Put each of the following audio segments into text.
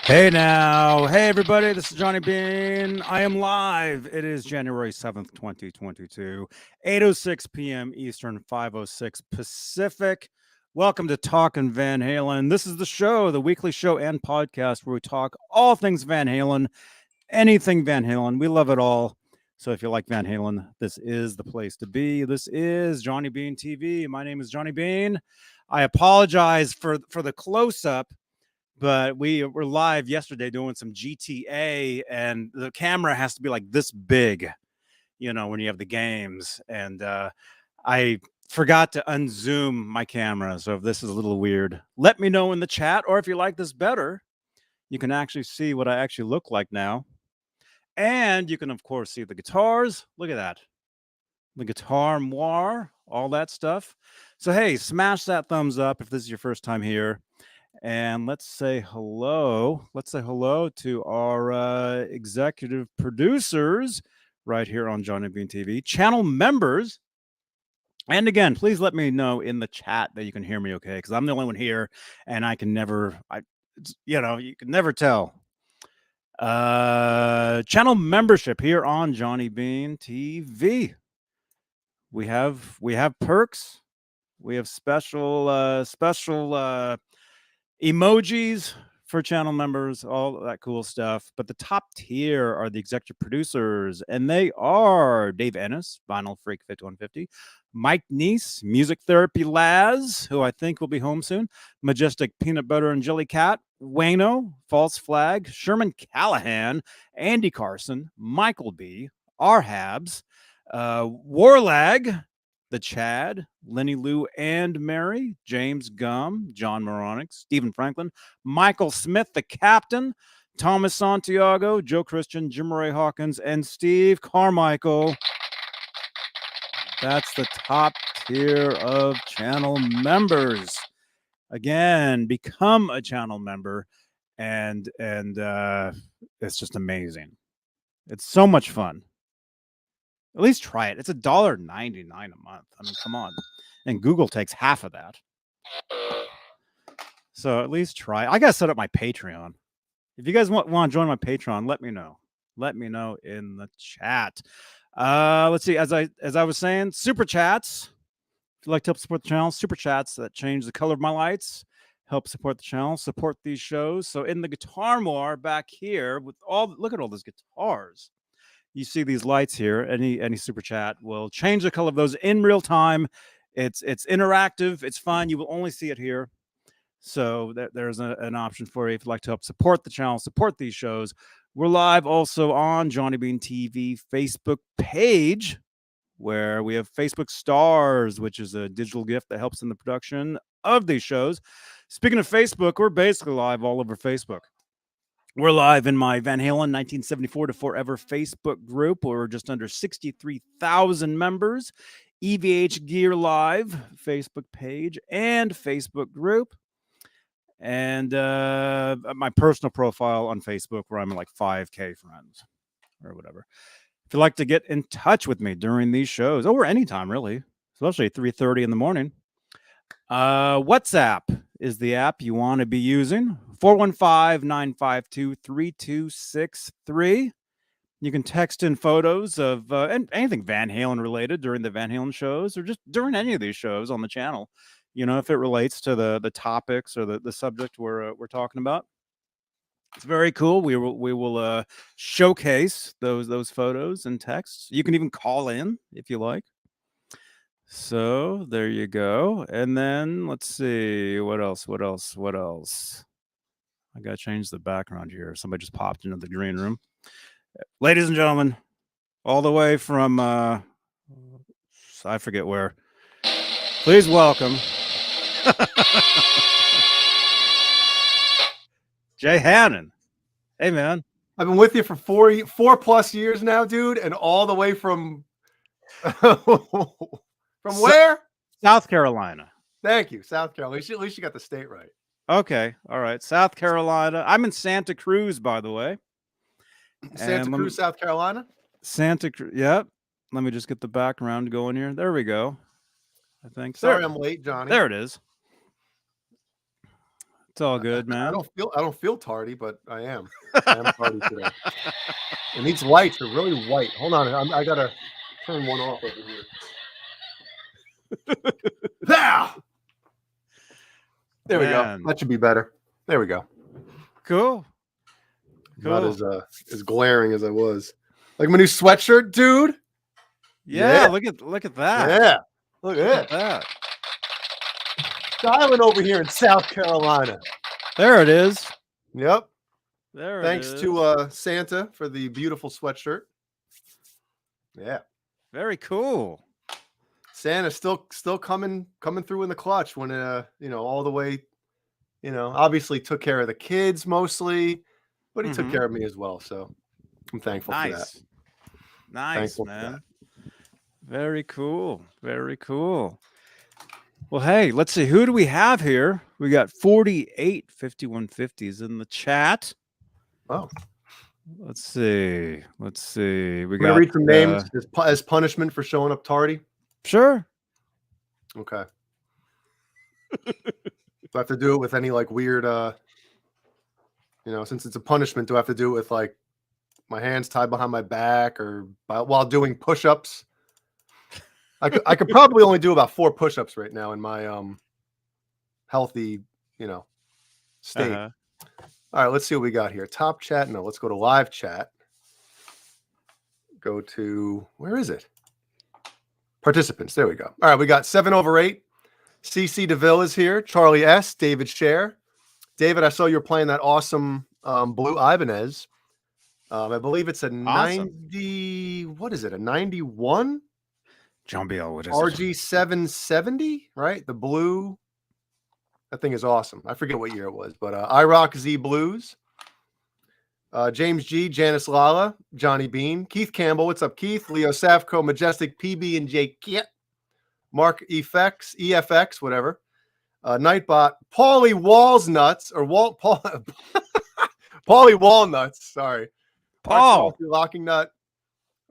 Hey now, hey everybody, this is Johnny Beane. I am live. It is January 7th, 2022, 8:06 p.m. Eastern, 5:06 Pacific. Welcome to Talkin Van Halen. This is the show, the weekly show and podcast where we talk all things Van Halen, anything Van Halen. We love it all. So if you like Van Halen, this is the place to be. This is Johnny Beane TV. My name is Johnny Beane. I apologize for the close-up. But we're live yesterday doing some GTA, and the camera has to be like this big, you know, when you have the games. And I forgot to unzoom my camera. So if this is a little weird, let me know in the chat. Or if you like this better, you can actually see what I actually look like now. And you can, of course, see the guitars. Look at that. The guitar moire, all that stuff. So, hey, smash that thumbs up if this is your first time here. And let's say hello. Let's say hello to our executive producers right here on Johnny Beane TV, channel members. And again, please let me know in the chat that you can hear me okay, because I'm the only one here, and I can never, you can never tell. Channel membership here on Johnny Beane TV. We have perks. We have special emojis for channel members, all that cool stuff. But the top tier are the executive producers, and they are Dave Ennis, Vinyl Freak 5150, Mike Neese, Music Therapy Laz, who I think will be home soon, Majestic Peanut Butter and Jelly Cat, Wayno, False Flag, Sherman Callahan, Andy Carson, Michael B, Arhabs, Warlag, the Chad, Lenny Lou and Mary, James Gum, John Moronic, Stephen Franklin, Michael Smith, the Captain, Thomas Santiago, Joe Christian, Jim Ray Hawkins, and Steve Carmichael. That's the top tier of channel members. Again, become a channel member, and it's just amazing. It's so much fun. At least try it. It's $1.99 a month. I mean, come on. And Google takes half of that. So at least try. I got to set up my Patreon. If you guys want to join my Patreon, let me know. Let me know in the chat. Let's see. As I was saying, super chats. If you'd like to help support the channel, super chats that change the color of my lights. Help support the channel. Support these shows. So in the guitar moire back here, with look at all those guitars. You see these lights here. Any super chat will change the color of those in real time. It's interactive. It's fun. You will only see it here. So there's an option for you if you'd like to help support the channel, support these shows. We're live also on Johnny Beane TV Facebook page, where we have Facebook Stars, which is a digital gift that helps in the production of these shows. Speaking of Facebook, we're basically live all over Facebook. We're live in my Van Halen 1974 to Forever Facebook group. We're just under 63,000 members. EVH Gear Live Facebook page and Facebook group. And my personal profile on Facebook, where I'm like 5K friends or whatever. If you'd like to get in touch with me during these shows, or anytime really, especially 3:30 in the morning, WhatsApp is the app you want to be using. 415-952-3263. You can text in photos of anything Van Halen related during the Van Halen shows, or just during any of these shows on the channel. You know, if it relates to the topics or the subject we're talking about. It's very cool. We will showcase those photos and texts. You can even call in if you like. So there you go. And then let's see what else. I got to change the background here. Somebody just popped into the green room. Ladies and gentlemen, all the way from, I forget where. Please welcome Jay Hannon. Hey, man. I've been with you for 4+ years now, dude, and all the way from where? South Carolina. Thank you, South Carolina. At least you got the state right. Okay, all right. South Carolina. I'm in Santa Cruz, by the way. Santa Cruz, South Carolina? Santa Cruz, yep. Let me just get the background going here. There we go. I think. Sorry I'm late, Johnny. There it is. It's all good, man. I don't feel tardy, but I am. I am tardy today. And these lights are really white. Hold on, I gotta turn one off over here. There we go. That should be better. There we go. Cool. Not as glaring as I was. Like my new sweatshirt, dude. Yeah. Look at that. Yeah. Look at that. Styling over here in South Carolina. There it is. Yep. Thanks to Santa for the beautiful sweatshirt. Yeah. Very cool. Santa still coming through in the clutch when all the way, obviously took care of the kids mostly, but he took care of me as well. So I'm thankful for that. Nice, thankful man. Very cool. Very cool. Well, hey, let's see. Who do we have here? We got 48 5150s in the chat. Oh. Let's see. We got read some names as punishment for showing up tardy. Sure. Okay. Do I have to do it with any like weird since it's a punishment, do I have to do it with like my hands tied behind my back or while doing push-ups? I could probably only do about 4 push-ups right now in my healthy, state. All right, let's see what we got here. Top chat. No, let's go to live chat. Go to, where is it? Participants. There we go. All right, we got 7 over 8. CC DeVille is here. Charlie S. David Scher. David, I saw you were playing that awesome Blue Ibanez. I believe it's a 90. What is it? A 91? John Biel, what is RG 770, right? The blue. That thing is awesome. I forget what year it was, but iRock Z Blues. James G, Janice Lala, Johnny Beane, Keith Campbell. What's up, Keith? Leo Safco, Majestic PB and J Kit, Mark EFX, whatever. Nightbot, Paulie Walnuts or Paulie Walnuts. Sorry, Paul Locking Nut.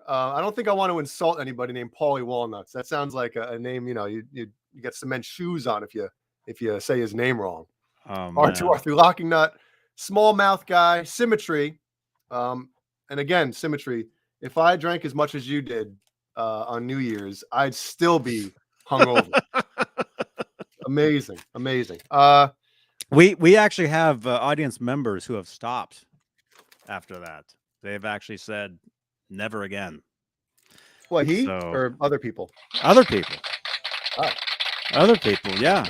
I don't think I want to insult anybody named Paulie Walnuts. That sounds like a name. You get cement shoes on if you say his name wrong. R2R3 Locking Nut. Small mouth guy, Symmetry. And again, Symmetry, if I drank as much as you did on New Year's, I'd still be hungover. Amazing. We actually have audience members who have stopped after that. They've actually said never again. What, or other people? Other people. Oh. Other people, yeah.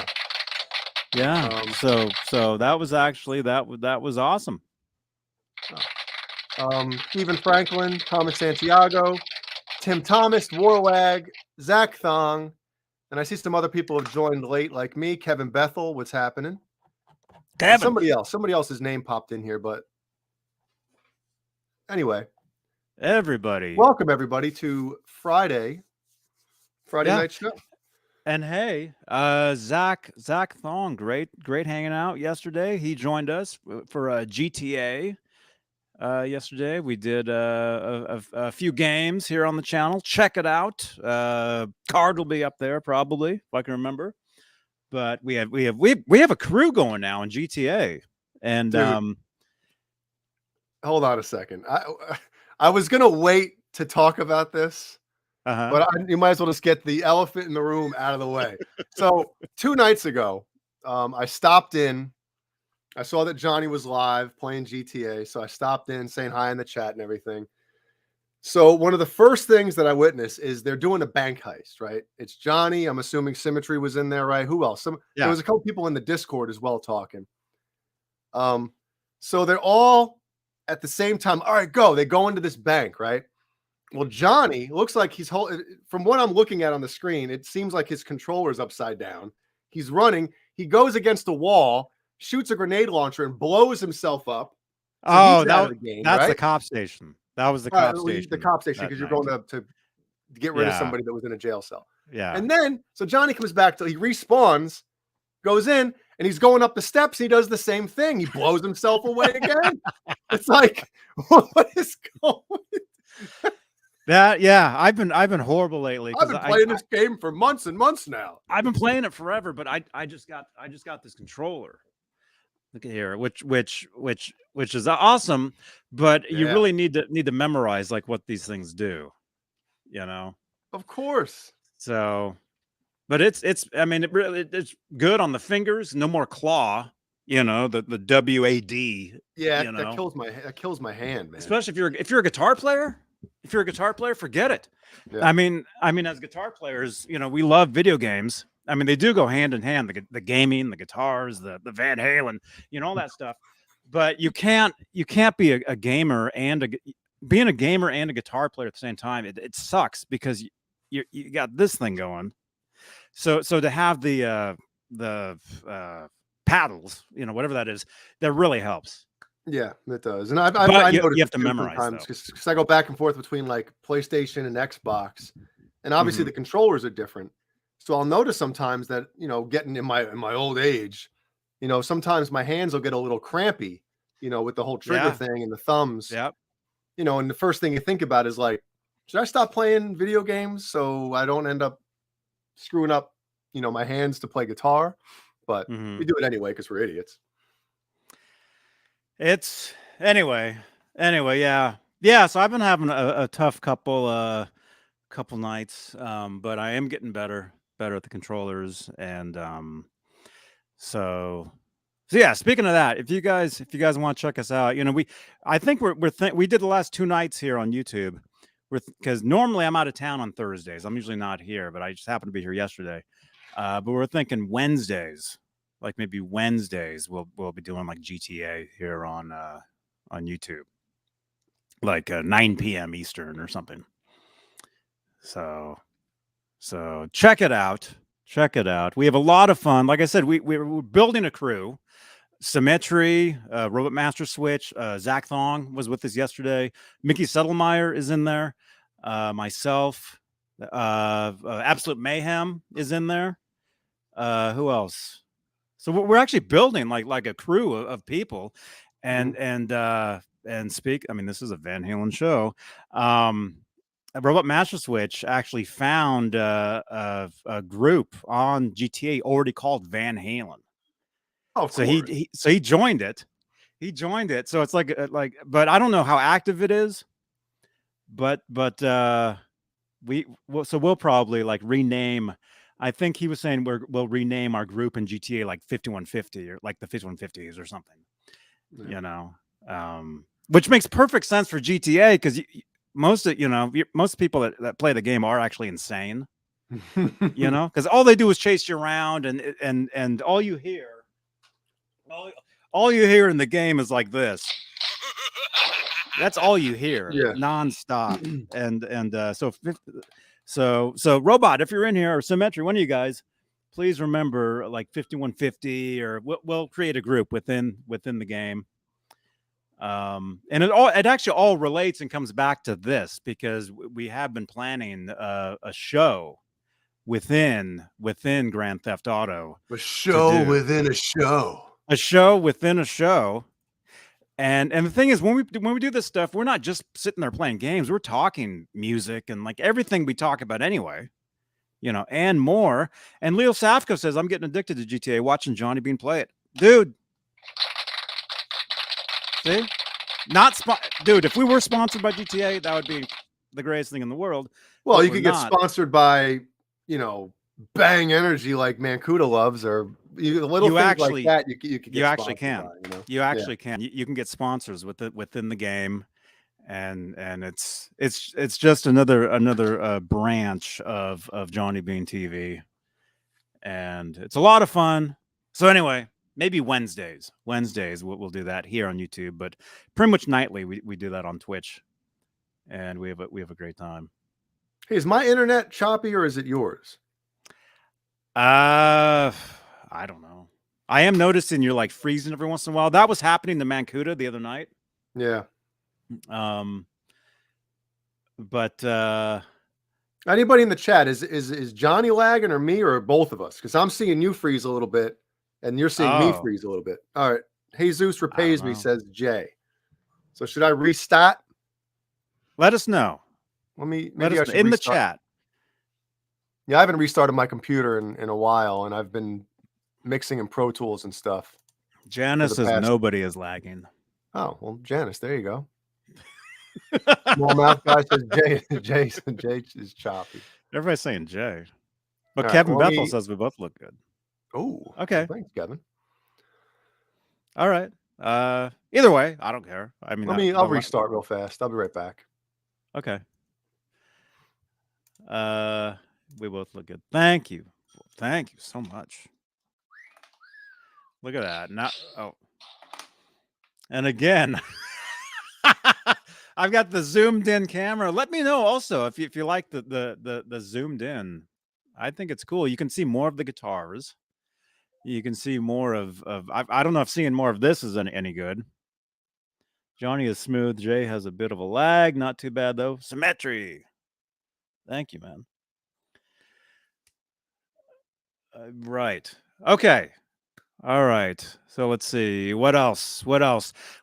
Yeah. So that was actually that was awesome. Stephen Franklin, Thomas Santiago, Tim Thomas, Warwag, Zach Thong, and I see some other people have joined late, like me. Kevin Bethel, what's happening? Kevin. Somebody else's name popped in here, but anyway, welcome everybody to Friday night show. And hey, Zach Thong, great hanging out yesterday. He joined us for a GTA yesterday. We did a few games here on the channel. Check it out. Card will be up there probably, if I can remember. But we have a crew going now in GTA. And dude, hold on a second. I was gonna wait to talk about this. But you might as well just get the elephant in the room out of the way. So 2 nights ago, I stopped in. I saw that Johnny was live playing GTA. So I stopped in saying hi in the chat and everything. So one of the first things that I witnessed is they're doing a bank heist, right? It's Johnny. I'm assuming Symmetry was in there, right? Who else? There was a couple people in the Discord as well talking. So they're all at the same time. All right, go. They go into this bank, right? Well, Johnny looks like he's from what I'm looking at on the screen, it seems like his controller's upside down. He's running. He goes against the wall, shoots a grenade launcher, and blows himself up. So he's out of the game, that's right? The cop station. That was the cop station. The cop station, because you're going to get rid of somebody that was in a jail cell. Yeah. And then, so Johnny comes back till he respawns, goes in, and he's going up the steps. He does the same thing. He blows himself away again. It's like, what is going on? I've been horrible lately. I've been playing this game for months and months now. I've been playing it forever, but I just got this controller. Look at here, which is awesome, but you really need to memorize like what these things do, you know. Of course. So, but it's it's good on the fingers. No more claw, you know, the WAD. Yeah, you know? that kills my hand, man. Especially if you're a guitar player. If you're a guitar player, forget it. Yeah. I mean, as guitar players, you know, we love video games. I mean, they do go hand in hand, the gaming, the guitars, the Van Halen, you know, all that stuff. But you can't be a gamer and being a gamer and a guitar player at the same time. It sucks because you got this thing going. So to have the paddles, you know, whatever that is, that really helps. Yeah, it does. And I you have to memorize because I go back and forth between like PlayStation and Xbox, and obviously the controllers are different. So I'll notice sometimes that, you know, getting in my old age, you know, sometimes my hands will get a little crampy, you know, with the whole trigger thing and the thumbs. Yep. You know, and the first thing you think about is like, should I stop playing video games so I don't end up screwing up, you know, my hands to play guitar? But we do it anyway because we're idiots. It's anyway, yeah. So I've been having a tough couple nights, but I am getting better at the controllers, and so yeah. Speaking of that, if you guys want to check us out, you know, I think we did the last 2 nights here on YouTube, because normally I'm out of town on Thursdays. I'm usually not here, but I just happened to be here yesterday. But we're thinking Wednesdays. Like maybe Wednesdays we'll be doing like GTA here on YouTube, like 9 p.m. Eastern or something. So check it out. We have a lot of fun. Like I said, we're building a crew. Symmetry, Robot Master Switch, Zach Thong was with us yesterday. Mickey Settlemeyer is in there. Myself, Absolute Mayhem is in there. Who else? So we're actually building like a crew of people, and speak. I mean, this is a Van Halen show. Robot Master Switch actually found a group on GTA already called Van Halen. Oh, so he joined it. So it's like, but I don't know how active it is. But we'll probably like rename. I think he was saying we'll rename our group in GTA like 5150 or like the 5150s or something, you know, which makes perfect sense for GTA, because most people that play the game are actually insane, you know, because all they do is chase you around, and all you hear in the game is like this. That's all you hear, nonstop. So Robot, if you're in here, or Symmetry, one of you guys, please remember like 5150, or we'll create a group within the game. And it actually all relates and comes back to this, because we have been planning a show within Grand Theft Auto. A show within a show. A show within a show. And the thing is, when we do this stuff, we're not just sitting there playing games. We're talking music and like everything we talk about anyway, you know, and more. And Leo Safko says, I'm getting addicted to GTA watching Johnny Beane play it. Dude. See? Dude, if we were sponsored by GTA, that would be the greatest thing in the world. Well, you could get sponsored by, you know, Bang Energy like Mancuda loves, or little things actually, like that. You could get you actually can. By, you know? You actually can. You can get sponsors within the game, and it's just another branch of Johnny Beane TV, and it's a lot of fun. So anyway, maybe Wednesdays. Wednesdays we'll do that here on YouTube, but pretty much nightly we do that on Twitch, and we have a great time. Hey, is my internet choppy or is it yours? I don't know. I am noticing you're like freezing every once in a while. That was happening to Mancuda the other night. Yeah. But anybody in the chat, is Johnny lagging or me or both of us? Because I'm seeing you freeze a little bit and you're seeing me freeze a little bit. All right. Jesus repays me, says Jay. So should I restart? Let us know. Maybe I should in the chat. Yeah, I haven't restarted my computer in a while, and I've been mixing in Pro Tools and stuff. Janice says nobody is lagging. Oh, well, Janice, there you go. Small mouth guy says Jay is choppy. Everybody's saying Jay. But Kevin Bethel says we both look good. Oh, okay. Well, thanks, Kevin. All right. Either way, I don't care. I mean, I'll restart real fast. I'll be right back. Okay. We both look good. Thank you. Thank you so much. Look at that. Now, and again, I've got the zoomed in camera. Let me know also if you like the zoomed in. I think it's cool. You can see more of the guitars. You can see more of I don't know if seeing more of this is any good. Johnny is smooth. Jay has a bit of a lag. Not too bad though. Symmetry. Thank you, man. Right. Okay. All right. So let's see. What else?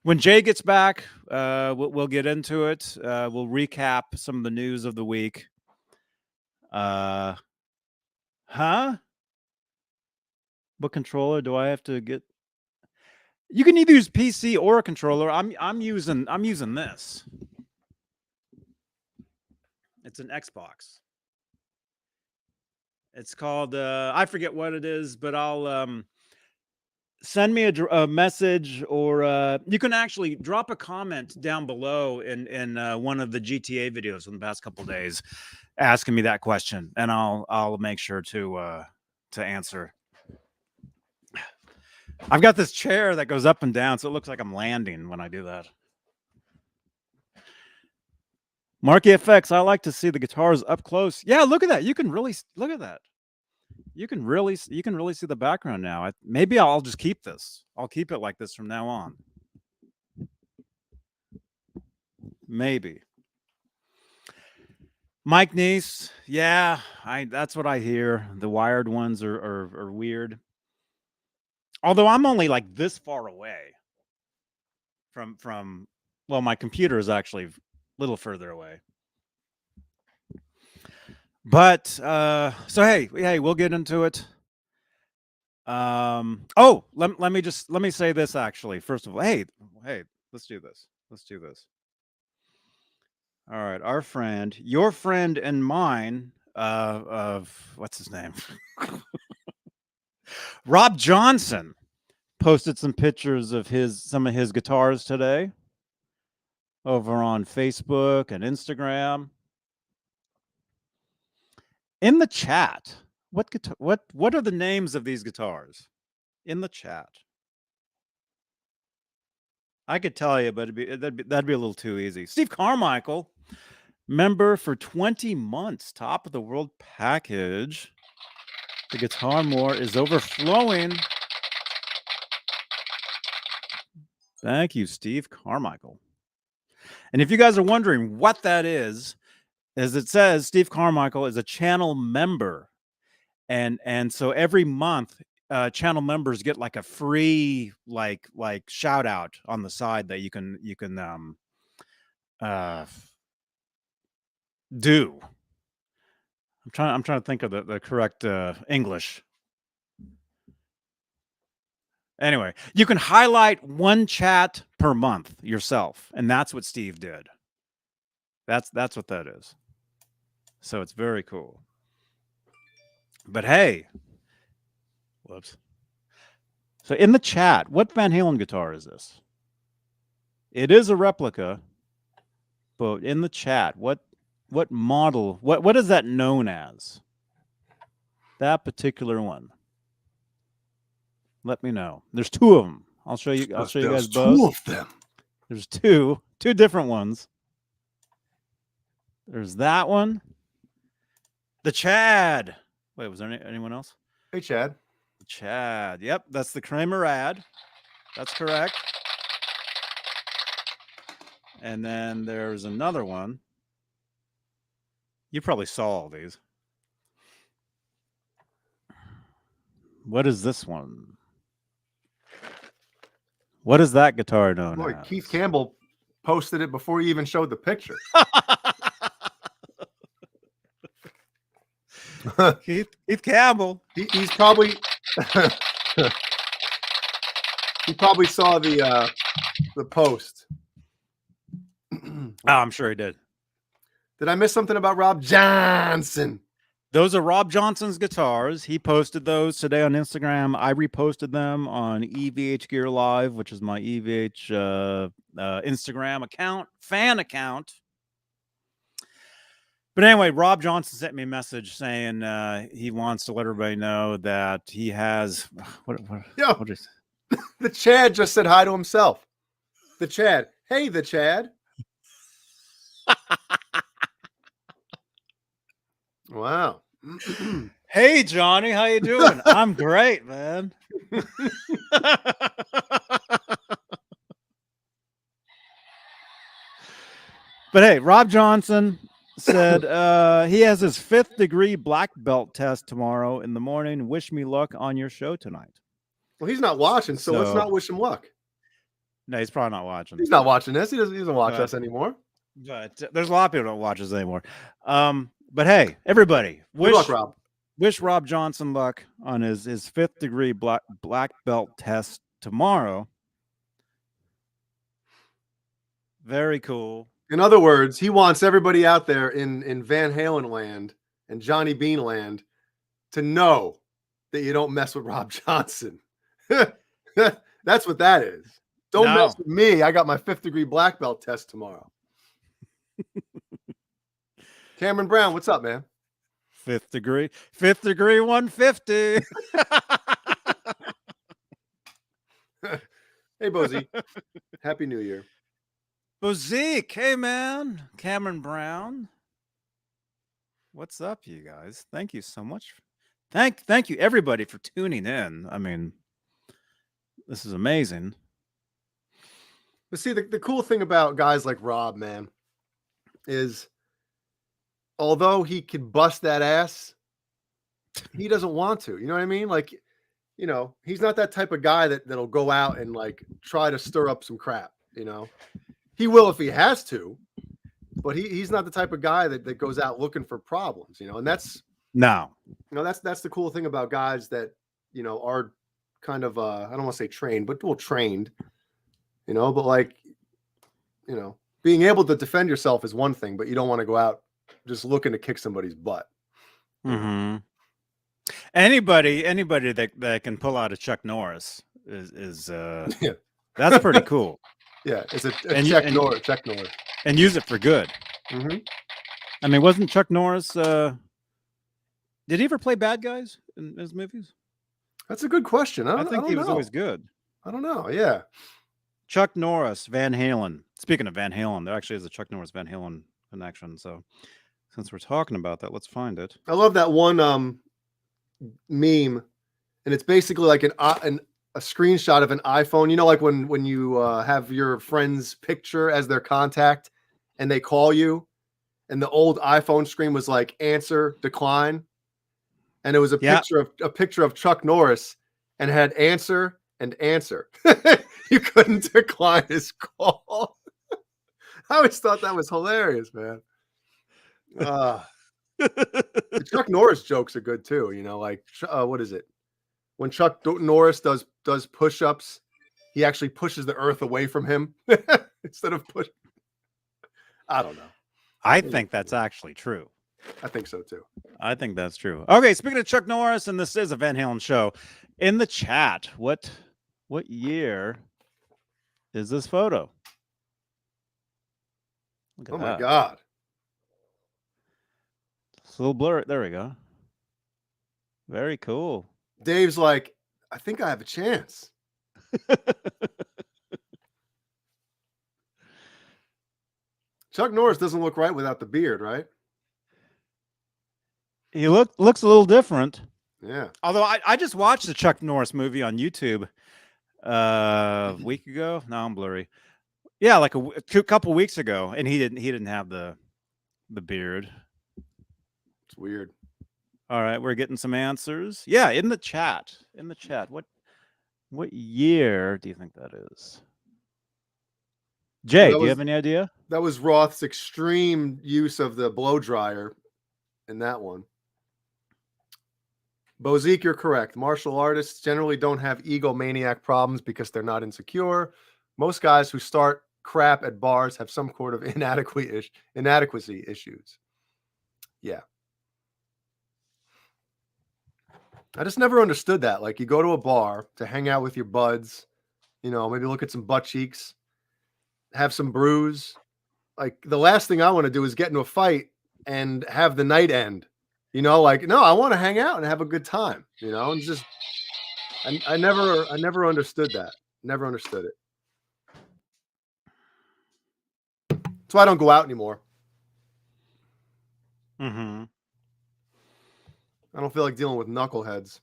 When Jay gets back, we'll get into it. We'll recap some of the news of the week. What controller do I have to get? You can either use PC or a controller. I'm using this. It's an Xbox. It's called I forget what it is, but I'll send me a message, or you can actually drop a comment down below in one of the GTA videos from the past couple of days, asking me that question, and I'll make sure to answer. I've got this chair that goes up and down, so it looks like I'm landing when I do that. Marky FX, I like to see the guitars up close. Yeah, look at that. You can really look at that. You can really see the background now. Maybe I'll just keep this. I'll keep it like this from now on. Maybe. Mike Neese, yeah, that's what I hear. The wired ones are weird. Although I'm only like this far away from well, my computer is actually a little further away. But so hey, we'll get into it. Let me say this actually. First of all, hey, let's do this. All right, our friend, your friend and mine, of what's his name? Rob Johnson posted some pictures of some of his guitars today over on Facebook and Instagram. In the chat, what are the names of these guitars? In the chat. I could tell you, but that'd be a little too easy. Steve Carmichael, member for 20 months, top of the world package. The Guitar More is overflowing. Thank you, Steve Carmichael. And if you guys are wondering what that is, as it says, Steve Carmichael is a channel member. And so every month, channel members get like a free like shout out on the side that you can do. I'm trying to think of the correct English. Anyway, you can highlight one chat per month yourself, and that's what Steve did. That's what that is. So it's very cool. But hey, whoops. So in the chat, what Van Halen guitar is this? It is a replica, but in the chat, what model, what is that known as? That particular one. let me know. There's two of them. I'll show you. I'll show you guys both. Two of them. There's two different ones. There's that one. The Chad. Wait, was there anyone else? Hey, Chad. The Chad. Yep, that's the Kramer ad. That's correct. And then there's another one. You probably saw all these. What is this one? What is that guitar known Boy, as? Keith Campbell posted it before he even showed the picture. Keith Campbell. He's probably he probably saw the post. Oh, I'm sure he did. Did I miss something about Rob Johnson? Those are Rob Johnson's guitars. He posted those today on Instagram. I reposted them on EVH Gear Live, which is my EVH Instagram account, fan account. But anyway, Rob Johnson sent me a message saying he wants to let everybody know that he has what is the Chad just said hi to himself. The Chad. Hey, the Chad. Wow. Hey, Johnny, how you doing? I'm great, man. But hey, Rob Johnson said he has his 5th degree black belt test tomorrow in the morning. Wish me luck on your show tonight. Well, he's not watching, so let's not wish him luck. No, he's probably not watching. He's not watching this. He doesn't watch us anymore. But there's a lot of people who don't watch us anymore. But hey, everybody, wish Rob Johnson luck on his 5th degree black belt test tomorrow. Very cool. In other words, he wants everybody out there in Van Halen land and Johnny Beane land to know that you don't mess with Rob Johnson. That's what that is. Don't mess with me. I got my 5th degree black belt test tomorrow. Cameron Brown, what's up, man? 5th degree 150. Hey, Bozy. Happy New Year. Bozique, hey man. Cameron Brown. What's up, you guys? Thank you so much. Thank you everybody for tuning in. I mean, this is amazing. But see, the cool thing about guys like Rob, man, is although he could bust that ass, he doesn't want to. You know what I mean? Like, you know, he's not that type of guy that'll go out and like try to stir up some crap, you know. He will if he has to, but he's not the type of guy that goes out looking for problems, you know. And that's that's the cool thing about guys that, you know, are kind of I don't want to say trained, but trained, you know, but like, you know, being able to defend yourself is one thing, but you don't want to go out just looking to kick somebody's butt. Mm-hmm. Anybody that can pull out a Chuck Norris is yeah. That's pretty cool. Yeah, it's a Chuck Norris. And use it for good. Mm-hmm. I mean, wasn't Chuck Norris did he ever play bad guys in his movies? That's a good question. I think he was always good. I don't know. Yeah. Chuck Norris, Van Halen. Speaking of Van Halen, there actually is a Chuck Norris Van Halen connection. So since we're talking about that, let's find it. I love that one meme, and it's basically like a screenshot of an iPhone. You know, like when you have your friend's picture as their contact and they call you, and the old iPhone screen was like answer, decline. And it was a picture of Chuck Norris and had answer and answer. You couldn't decline his call. I always thought that was hilarious, man. The Chuck Norris jokes are good too. You know, like what is it? When Chuck Norris does push-ups, he actually pushes the earth away from him instead of push. I don't know. I think that's actually true. I think so too. I think that's true. Okay, speaking of Chuck Norris, and this is a Van Halen show. In the chat, what year is this photo? Look at that. My God. It's a little blurry. There we go. Very cool. Dave's like, I think I have a chance. Chuck Norris doesn't look right without the beard, right? He looks a little different. Yeah. Although I just watched the Chuck Norris movie on YouTube a week ago. Now I'm blurry. Yeah, like a couple weeks ago, and he didn't have the beard. It's weird. All right, we're getting some answers. Yeah, in the chat. What year do you think that is? Jay, do you have any idea? That was Roth's extreme use of the blow dryer in that one. Bozique, you're correct. Martial artists generally don't have egomaniac problems because they're not insecure. Most guys who start crap at bars have some sort of inadequacy issues. Yeah. I just never understood that. Like, you go to a bar to hang out with your buds, you know, maybe look at some butt cheeks, have some brews. Like, the last thing I want to do is get into a fight and have the night end. You know, like, no, I want to hang out and have a good time, you know, and just, I never understood that. Never understood it. That's why I don't go out anymore. Mm-hmm. I don't feel like dealing with knuckleheads.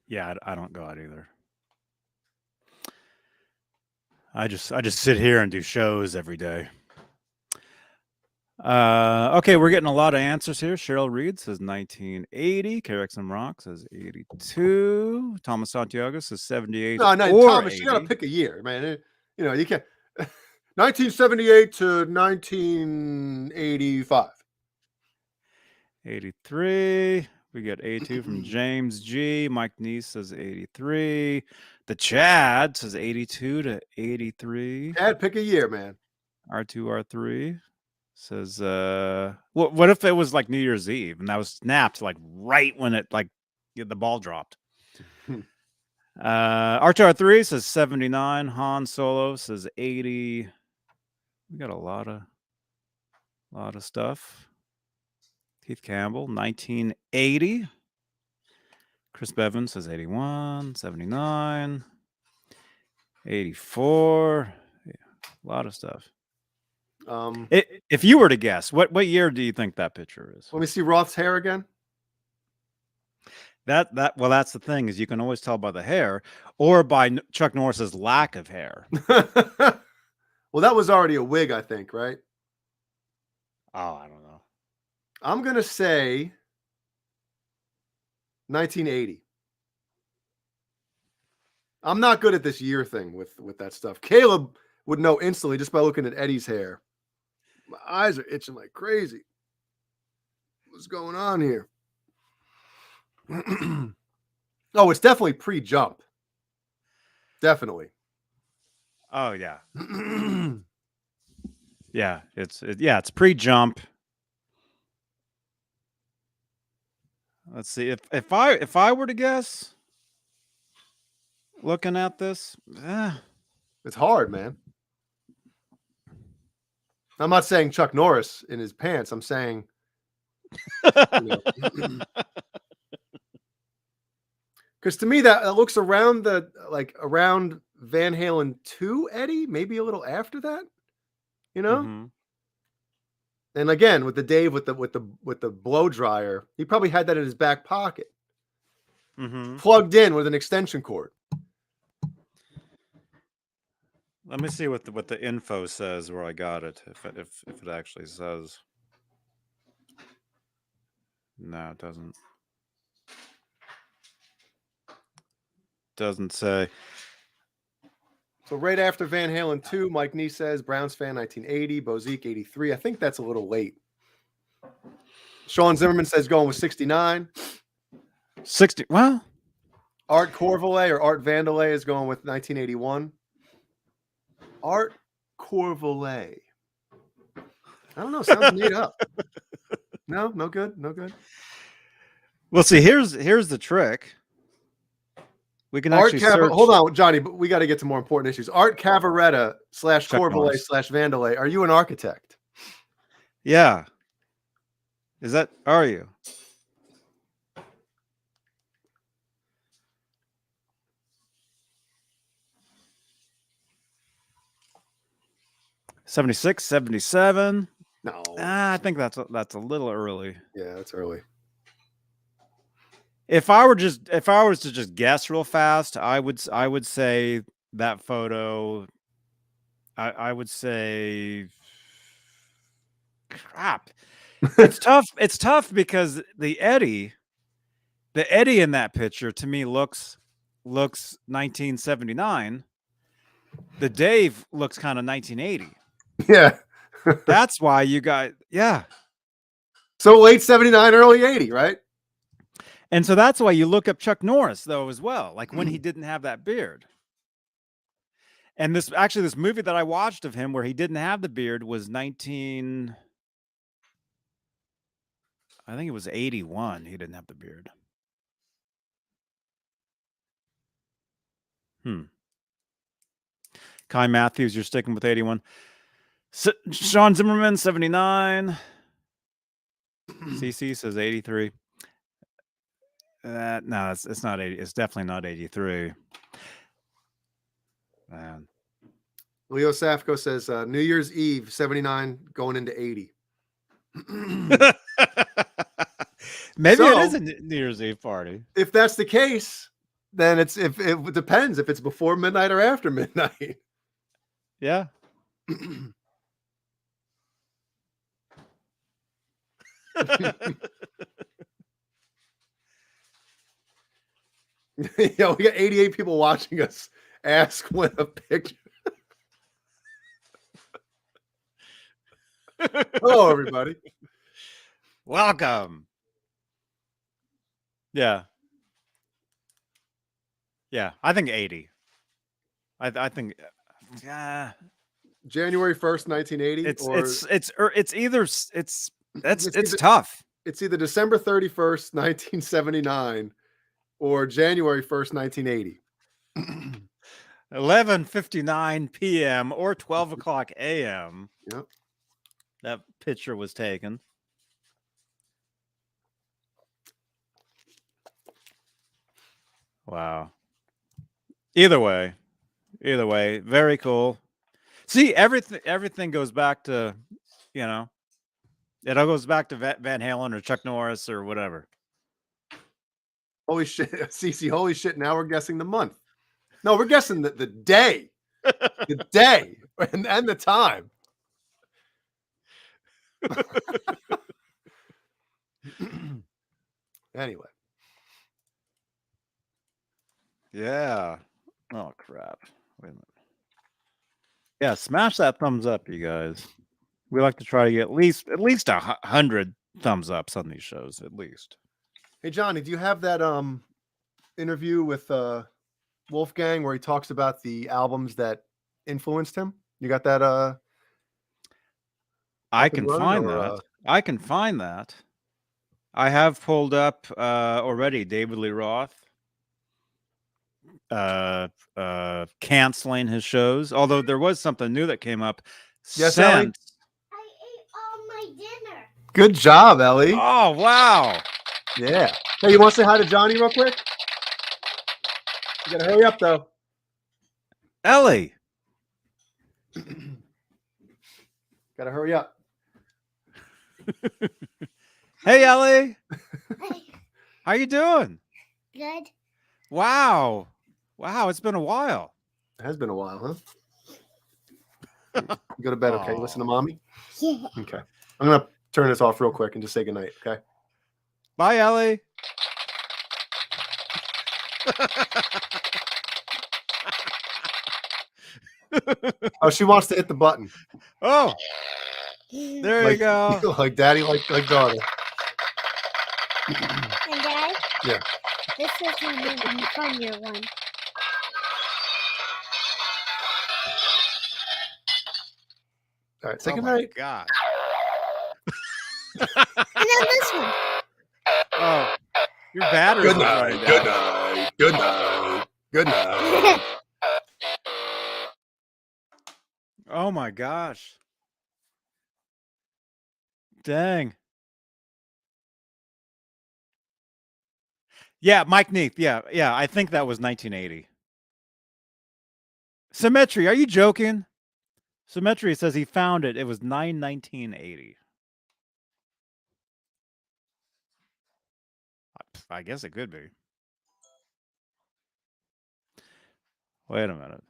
Yeah, I don't go out either. I just sit here and do shows every day. Okay, we're getting a lot of answers here. Cheryl Reed says 1980. KRXM Rock says 82. Thomas Santiago says 78. No, Thomas, 80. you gotta pick a year, man. You know, you can't. 1978 to 1985. 83. We got A2 from James G. Mike Neese says 83. The Chad says 82 to 83. Chad, pick a year, man. R2, R3 says, what if it was like New Year's Eve and that was snapped like right when it like the ball dropped? R2, R3 says 79. Han Solo says 80. We got a lot of stuff. Keith Campbell, 1980. Chris Bevins says 81, 79, 84. Yeah, a lot of stuff. If you were to guess, what year do you think that picture is? Let me see Roth's hair again. Well, that's the thing, is you can always tell by the hair or by Chuck Norris's lack of hair. Well, that was already a wig, I think, right? Oh, I don't know. I'm going to say 1980. I'm not good at this year thing with that stuff. Caleb would know instantly just by looking at Eddie's hair. My eyes are itching like crazy. What's going on here? Oh, it's definitely pre-jump. Definitely. Oh, yeah. Yeah, it's pre-jump. Let's see, if I were to guess, looking at this, it's hard, man. I'm not saying Chuck Norris in his pants. I'm saying, because to me that looks around around Van Halen 2 Eddie, maybe a little after that, you know. Mm-hmm. And again, with the Dave with the blow dryer, he probably had that in his back pocket, plugged in with an extension cord. Let me see what the info says where I got it. If it actually says. No, it doesn't. Doesn't say. So right after Van Halen 2, Mike Nee says Browns fan 1980, Bozique 83. I think that's a little late. Sean Zimmerman says going with 69. 60. Well, Art Corvalet or Art Vandelay is going with 1981. Art Corvalet. I don't know. Sounds made up. No good. No good. Well, see, here's the trick. We can actually search. Hold on, Johnny, but we got to get to more important issues. Art Cavaretta / Corvalet / Vandelay. Are you an architect? Yeah. Are you? 76, 77. No. I think that's a little early. Yeah, that's early. If I was to just guess real fast, I would say that photo. I would say, crap. It's tough. It's tough because the Eddie in that picture to me looks 1979. The Dave looks kind of 1980. Yeah. That's why you got, yeah. So late 79, early 80, right? And so that's why you look up Chuck Norris though as well, like when he didn't have that beard. And this movie that I watched of him where he didn't have the beard was I think it was 81. He didn't have the beard. Kai Matthews, you're sticking with 81. Sean Zimmerman, 79. CC says 83. No, it's not 80. It's definitely not 83. Man. Leo Safko says New Year's Eve, 79, going into 80. Maybe it is a New Year's Eve party. If that's the case, then it depends if it's before midnight or after midnight. Yeah. Yeah, we got 88 people watching us. Ask when a picture. Hello, everybody. Welcome. Yeah. Yeah, I think 80. I think January 1st, 1980. It's tough. It's either December 31st, 1979 or January 1st, 1980. 11:59 p.m. or 12 o'clock a.m. Yep. That picture was taken. Wow. Either way, very cool. See, everything goes back to, it all goes back to Van Halen or Chuck Norris or whatever. Holy shit, CC, holy shit, now we're guessing the month. No, we're guessing the day. The day and the time. Anyway. Yeah. Oh crap. Wait a minute. Yeah, smash that thumbs up, you guys. We like to try to get at least 100 thumbs ups on these shows, at least. Hey Johnny, do you have that interview with Wolfgang where he talks about the albums that influenced him? You got that? I can find that. I can find that. I have pulled up already David Lee Roth canceling his shows, although there was something new that came up. Yes, Ellie? I ate all my dinner. Good job, Ellie. Oh wow. Yeah. Hey, you want to say hi to Johnny real quick? You gotta hurry up though. Ellie. Gotta hurry up. Hey Ellie. Hey, How you doing? good. Wow. It's been a while. It has been a while, huh? You go to bed, okay? You listen to mommy? Yeah. Okay. I'm gonna turn this off real quick and just say goodnight, okay? Bye, Ellie. Oh, she wants to hit the button. Oh, there you go. Like daddy, like daughter. And Dad? Yeah. This is the funnier one. All right, say Oh goodnight. my God. And then this one. Oh, your battery. Good night. Good night. Good night. Good night. Oh my gosh. Dang. Yeah, Mike Neath. Yeah, I think that was 1980. Symmetry, are you joking? Symmetry says he found it. It was 9/19/80. I guess it could be. Wait a minute.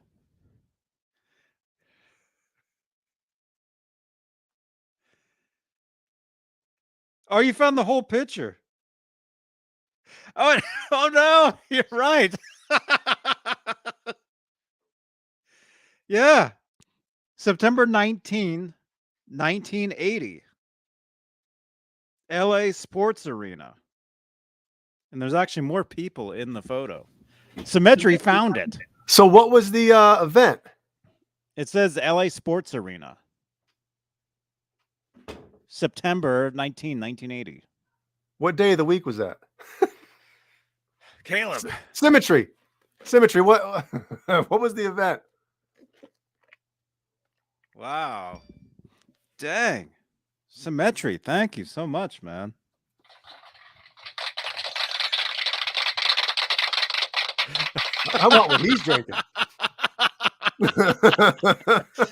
Oh, you found the whole picture. Oh, oh no, you're right. Yeah. September 19, 1980. LA Sports Arena. And there's actually more people in the photo. Symmetry found it. So what was the event? It says LA Sports Arena. September 19, 1980. What day of the week was that? Caleb. Symmetry. What what was the event? Wow. Dang. Symmetry. Thank you so much, man. How about what he's drinking?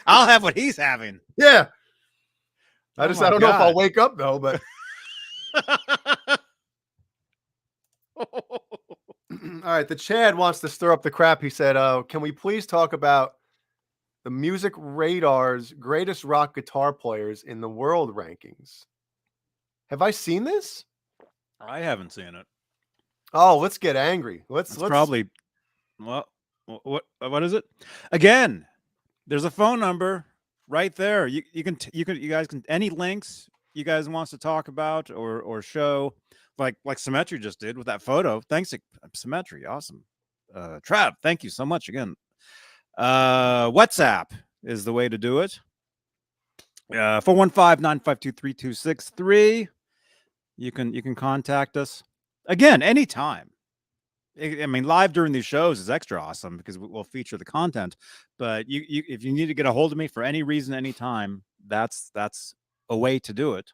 I'll have what he's having. Yeah. Oh I don't know if I'll wake up though, but all right. The Chad wants to stir up the crap. He said, can we please talk about the Music Radar's greatest rock guitar players in the world rankings? Have I seen this? I haven't seen it. Oh, let's get angry. Let's probably what is it? Again, there's a phone number right there. You guys can any links you guys wants to talk about or show like Symmetry just did with that photo. Thanks, Symmetry. Awesome. Trav, thank you so much again. WhatsApp is the way to do it. 415-952-3263. You can contact us again anytime. I mean, live during these shows is extra awesome because we'll feature the content. But if you need to get a hold of me for any reason, anytime, that's a way to do it,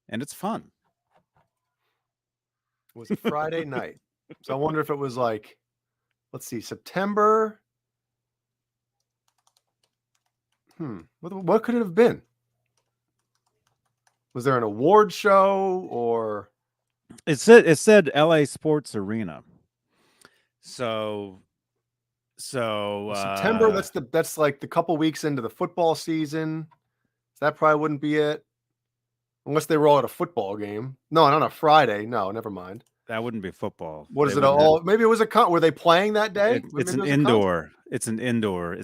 and it's fun. It was a Friday night, so I wonder if it was like, let's see, September. What could it have been? Was there an award show or? It said LA Sports Arena. So September. That's like the couple weeks into the football season. So that probably wouldn't be it, unless they roll out a football game. No, not on a Friday. No, never mind. That wouldn't be football. What is it all? Maybe it was were they playing that day? It's an indoor. It's an indoor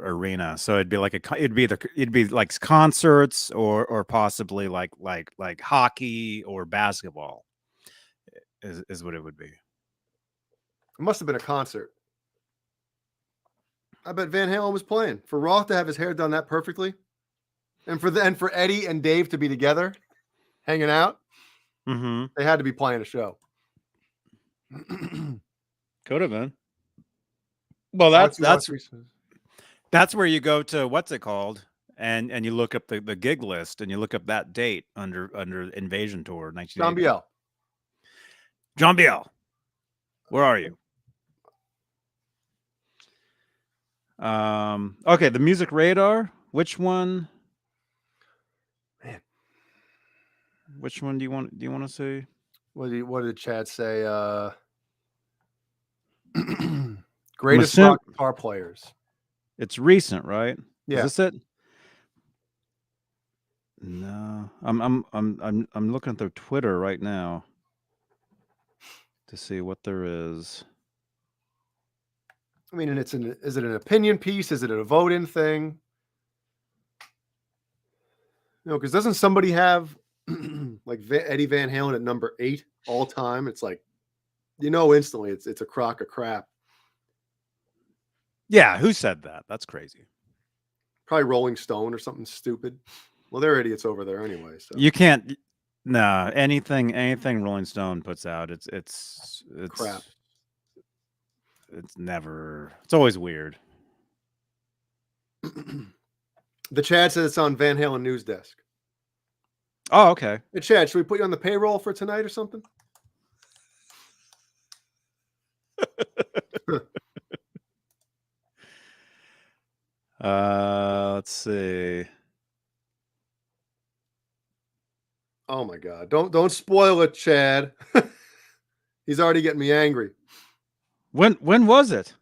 arena. So it'd be like concerts or possibly like hockey or basketball. Is what it would be. It must have been a concert. I bet Van Halen was playing. For Roth to have his hair done that perfectly, and for Eddie and Dave to be together, hanging out, they had to be playing a show. Could have been. Well, that's where you go to what's it called, and you look up the gig list and you look up that date under Invasion Tour 1980. John Biel, where are you? Okay, the Music Radar. Which one? Man, which one do you want to see? What did Chad say? Greatest rock guitar players. It's recent, right? Yeah. Is this it? No, I'm looking at their Twitter right now to see what there is. I mean, and is it an opinion piece? Is it a vote-in thing? Because doesn't somebody have like Eddie Van Halen at number 8 all time? It's like, instantly it's a crock of crap. Yeah, who said that? That's crazy. Probably Rolling Stone or something stupid. Well, they're idiots over there anyway. So you can't. No, anything Rolling Stone puts out, it's crap. It's always weird. The Chad says it's on Van Halen Newsdesk. Oh, okay. Hey, Chad, should we put you on the payroll for tonight or something? see. Oh my God! Don't spoil it, Chad. He's already getting me angry. When was it?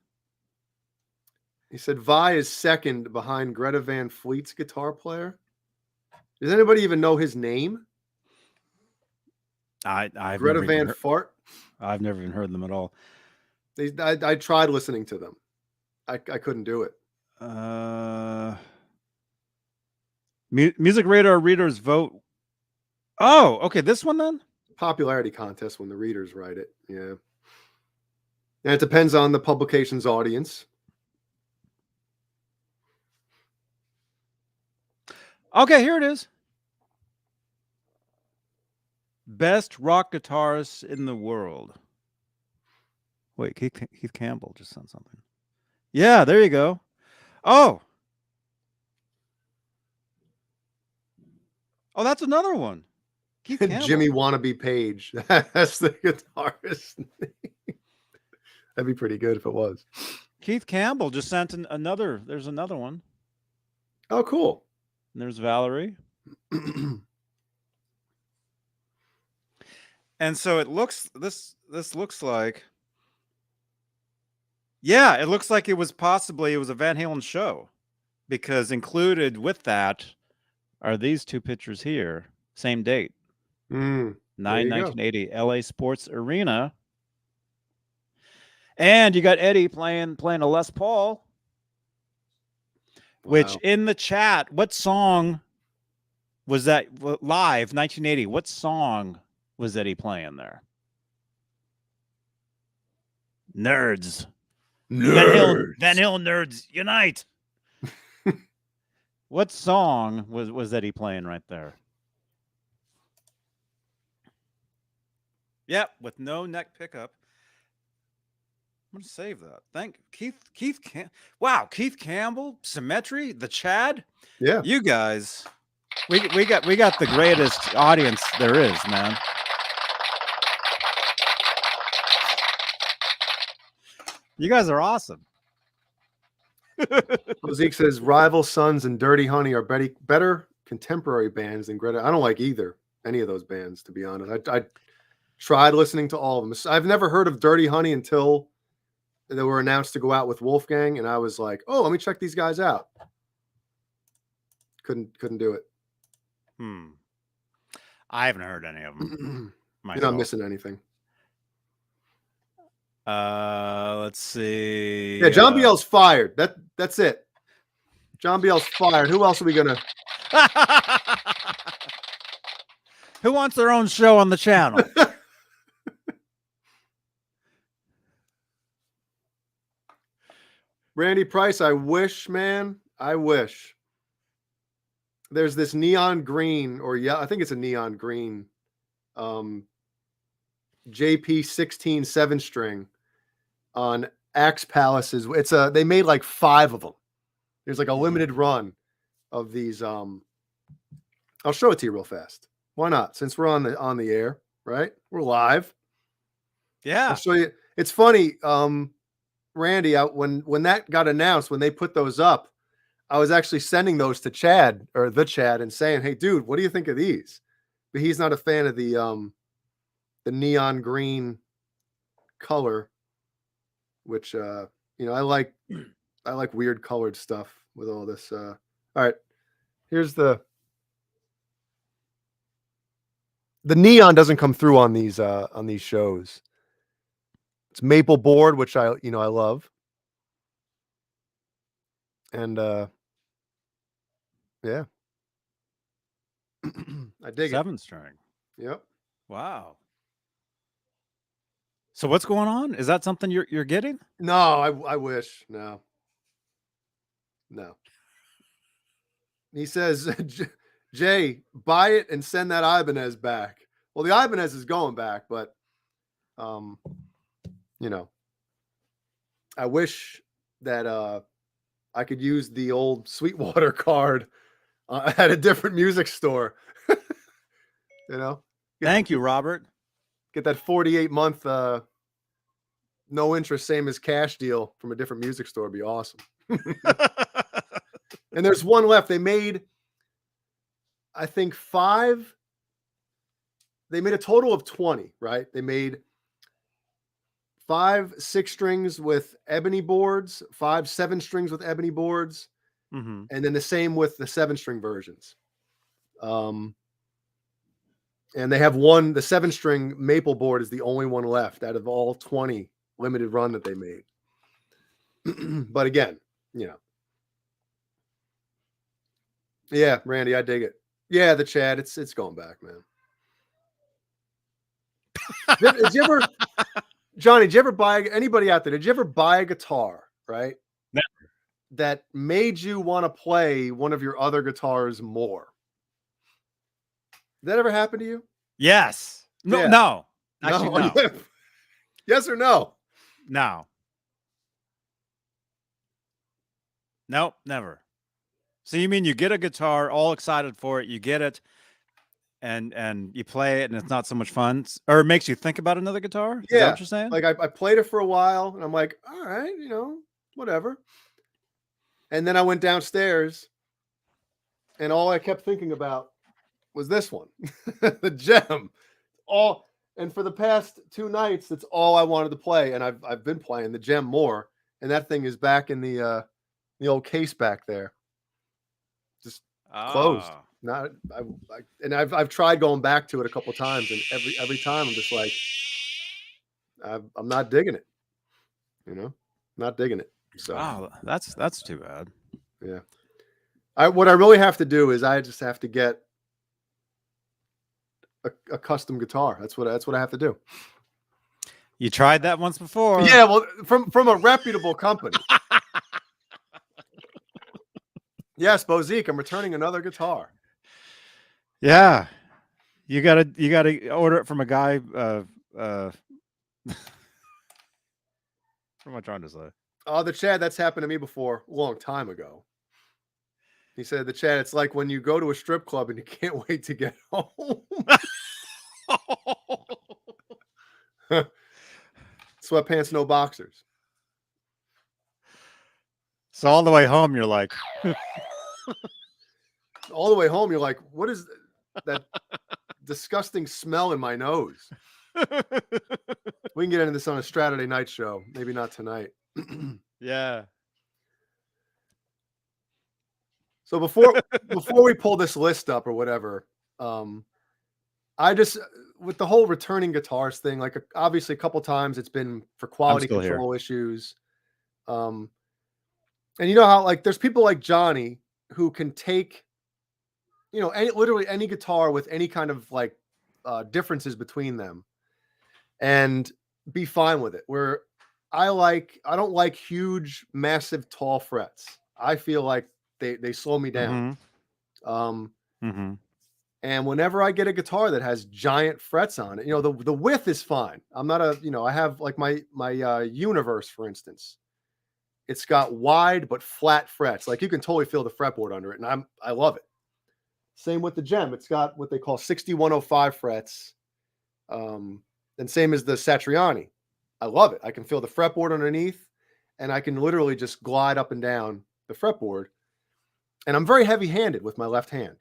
He said Vi is second behind Greta Van Fleet's guitar player. Does anybody even know his name? I've Greta never even Van heard, Fart. I've never even heard them at all. I tried listening to them. I couldn't do it. Music Radar readers vote. Oh, okay. This one then? Popularity contest when the readers write it. Yeah. And it depends on the publication's audience. Okay, here it is. Best rock guitarist in the world. Wait, Keith Campbell just sent something. Yeah, there you go. Oh, that's another one. Keith Campbell. Jimmy Wannabe Page. That's the guitarist. That'd be pretty good if it was. Keith Campbell just sent another. There's another one. Oh, cool. And there's Valerie. And so it looks this looks like. Yeah, it looks like it was a Van Halen show, because included with that are these two pictures here. Same date. 1980, LA Sports Arena. And you got Eddie playing a Les Paul. Wow. Which in the chat, what song was that live 1980? What song was Eddie playing there? Nerds. Van Halen nerds unite. What song was Eddie playing right there? Yep, with no neck pickup. I'm gonna save that. Thank Keith. Wow, Keith Campbell, Symmetry, the Chad. Yeah, you guys, we got the greatest audience there is, man. You guys are awesome. Zeke says Rival Sons and Dirty Honey are better contemporary bands than Greta. I don't like any of those bands, to be honest. I tried listening to all of them. I've never heard of Dirty Honey until they were announced to go out with Wolfgang, and I was like, oh, let me check these guys out. Couldn't do it. I haven't heard any of them. You're not missing anything. Let's see. Yeah, John Biel's fired. That's it. John Biel's fired. Who else are we gonna? Who wants their own show on the channel? Randy Price, I wish, man. I wish. There's this neon green, I think it's a neon green, JP 16 7-string on Axe Palaces. They made like 5 of them. There's like a limited run of these. I'll show it to you real fast. Why not? Since we're on the air, right? We're live. Yeah. I'll show you. It's funny. Randy, when that got announced, when they put those up, I was actually sending those to Chad and saying, "Hey, dude, what do you think of these?" But he's not a fan of the neon green color, which I like weird colored stuff with all this. All right, here's the neon doesn't come through on these shows. It's maple board, which I love. And yeah. I dig 7-string. Yep. Wow. So what's going on? Is that something you're getting? No, I wish. No. He says, Jay, buy it and send that Ibanez back. Well, the Ibanez is going back, but I wish that I could use the old Sweetwater card at a different music store. Thank you, Robert. Get that 48-month no interest, same as cash deal from a different music store. Would be awesome. And there's one left. They made, I think, 5. They made a total of 20, right? They made 5 6-strings with ebony boards, 5 7-strings with ebony boards, and then the same with the 7-string versions. And they have one, the 7-string maple board is the only one left out of all 20 limited run that they made. But again, you know. Yeah, Randy, I dig it. Yeah, the Chad, it's going back, man. Did you ever, Johnny, did you ever buy, anybody out there, did you ever buy a guitar, right? Never. That made you want to play one of your other guitars more? Did that ever happen to you? Yes. No, Yeah. no. Actually, no. Yes or no? No. Nope, never. So you mean you get a guitar, all excited for it, you get it, and you play it, and it's not so much fun, or it makes you think about another guitar? Is that what you're saying? Like I played it for a while, and I'm like, all right, you know, whatever. And then I went downstairs, and all I kept thinking about was this one, the Gem. And for the past 2 nights, that's all I wanted to play, and I've been playing the Gem more, and that thing is back in the old case back there, just closed. Not I've tried going back to it a couple of times, and every time I'm just like, I'm not digging it, you know, not digging it. So wow, that's too bad. Yeah, what I really have to do is I just have to get a custom guitar. That's what I have to do. You tried that once before. Yeah, well, from a reputable company. Yes, Bozique, I'm returning another guitar. Yeah, you gotta order it from a guy. What am I trying to say? Oh, the Chad, that's happened to me before, a long time ago. He said, the Chad, it's like when you go to a strip club and you can't wait to get home. Sweatpants, no boxers. So all the way home, you're like, all the way home, you're like, what is that disgusting smell in my nose? We can get into this on a Saturday night show. Maybe not tonight. yeah. So before we pull this list up or whatever, I just, with the whole returning guitars thing, like obviously a couple times it's been for quality control issues. And you know how like there's people like Johnny who can take, you know, literally any guitar with any kind of like differences between them and be fine with it. Where I don't like huge, massive, tall frets. I feel like they slow me down. And whenever I get a guitar that has giant frets on it, you know, the width is fine. I'm not a, you know, I have like my Universe, for instance. It's got wide but flat frets. Like you can totally feel the fretboard under it, and I love it. Same with the Gem. It's got what they call 6105 frets. And same as the Satriani. I love it. I can feel the fretboard underneath, and I can literally just glide up and down the fretboard. And I'm very heavy-handed with my left hand.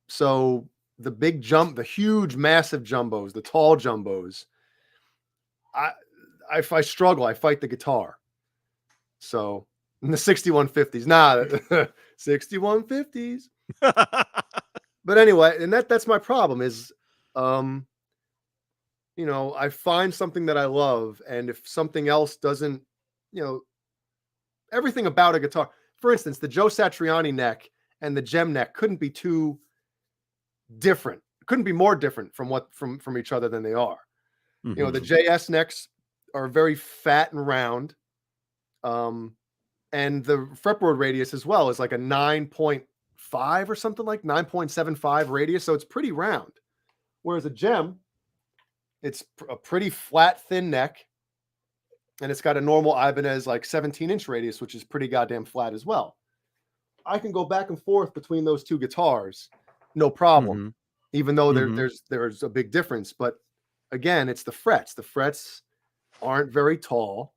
So the the huge, massive jumbos, the tall jumbos, if I struggle, I fight the guitar. So in the 6150s, 6150s. But anyway, and that's my problem is, you know, I find something that I love, and if something else doesn't, you know, everything about a guitar, for instance, the Joe Satriani neck and the Gem neck couldn't be too different, couldn't be more different from each other than they are. You know, the JS necks are very fat and round, and the fretboard radius as well is like a 9.5 or something, like 9.75 radius, so it's pretty round. Whereas a Gem, it's a pretty flat, thin neck, and it's got a normal Ibanez like 17-inch radius, which is pretty goddamn flat as well. I can go back and forth between those two guitars, no problem, even though there's a big difference. But again, it's the frets. The frets aren't very tall,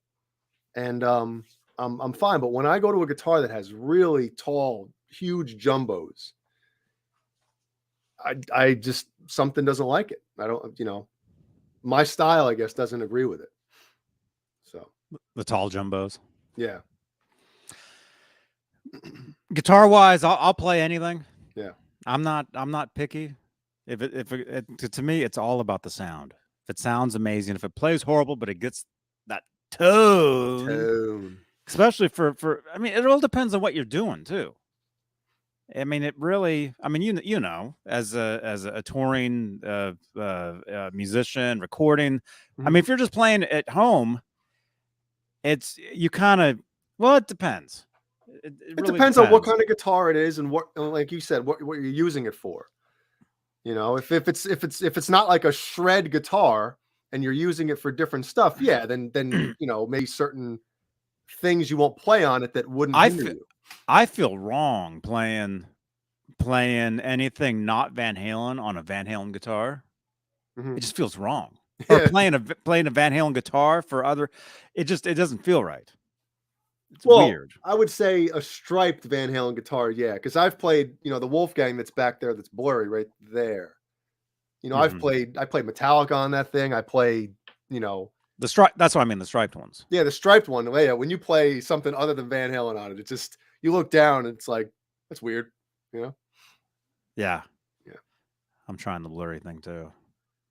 and I'm I'm fine. But when I go to a guitar that has really tall, huge jumbos, I just, something doesn't like it. I don't, my style, I guess, doesn't agree with it. So the tall jumbos. yeah. Guitar wise, I'll play anything. Yeah. I'm not picky. To me, it's all about the sound. If it sounds amazing, if it plays horrible, but it gets that tone. Especially for I mean, it all depends on what you're doing too. I mean, it really. I mean, you know, as a touring musician, recording. I mean, if you're just playing at home, it's you kind of. Well, it depends. It really depends on what kind of guitar it is and what, like you said, what you're using it for. If it's not like a shred guitar and you're using it for different stuff, yeah, then maybe certain things you won't play on it that wouldn't hinder you. I feel wrong playing anything not Van Halen on a Van Halen guitar. It just feels wrong. Or playing a Van Halen guitar for other, it doesn't feel right. It's weird. I would say a striped Van Halen guitar, yeah, because I've played, the Wolfgang that's back there that's blurry right there. I played Metallica on that thing. I played, the stripe. That's what I mean, the striped ones. Yeah, the striped one. Yeah, when you play something other than Van Halen on it, it's just you look down and it's like that's weird. Yeah. Yeah. I'm trying the blurry thing too.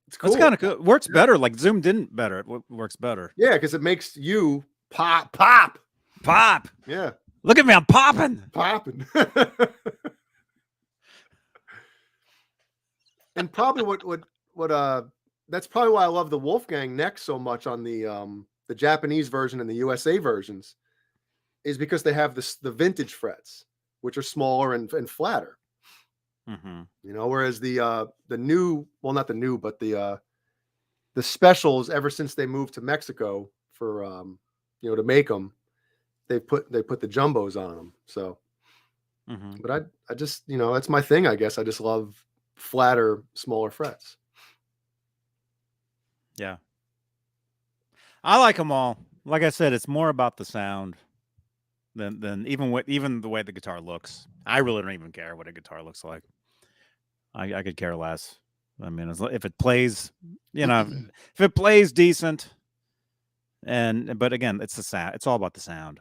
It's cool. It's kind of cool. Works better. Like Zoom didn't better. It works better. Yeah, because it makes you pop. Yeah. Look at me, I'm popping. And probably what that's probably why I love the Wolfgang neck so much on the Japanese version and the USA versions, is because they have the vintage frets, which are smaller and flatter. Whereas the new, well, not the new, but the specials, ever since they moved to Mexico for to make them, they put the jumbos on them. So, but I just that's my thing. I guess I just love flatter, smaller frets. Yeah, I like them all. Like I said, it's more about the sound than even the way the guitar looks. I really don't even care what a guitar looks like. I could care less. I mean, if it plays, if it plays decent, but again, it's the sound. It's all about the sound.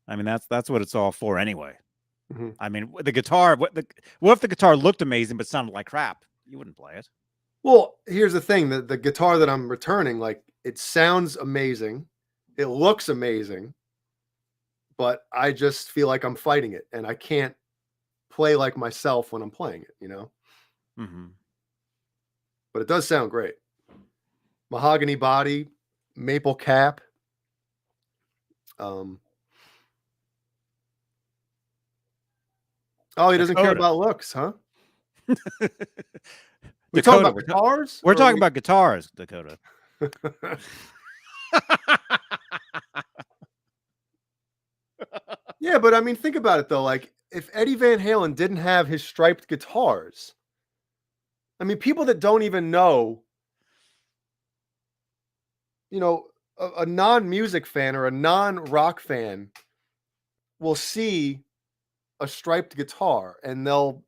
I mean, that's what it's all for anyway. I mean, the guitar. What if the guitar looked amazing but sounded like crap? You wouldn't play it. Well, here's the thing: the guitar that I'm returning, like, it sounds amazing, it looks amazing, but I just feel like I'm fighting it, and I can't play like myself when I'm playing it. But it does sound great. Mahogany body, maple cap. Oh, he doesn't care about looks, huh? We're talking about guitars? We're talking about guitars, Dakota. Yeah, but I mean, think about it though. Like, if Eddie Van Halen didn't have his striped guitars, I mean, people that don't even know, a non-music fan or a non-rock fan will see a striped guitar and they'll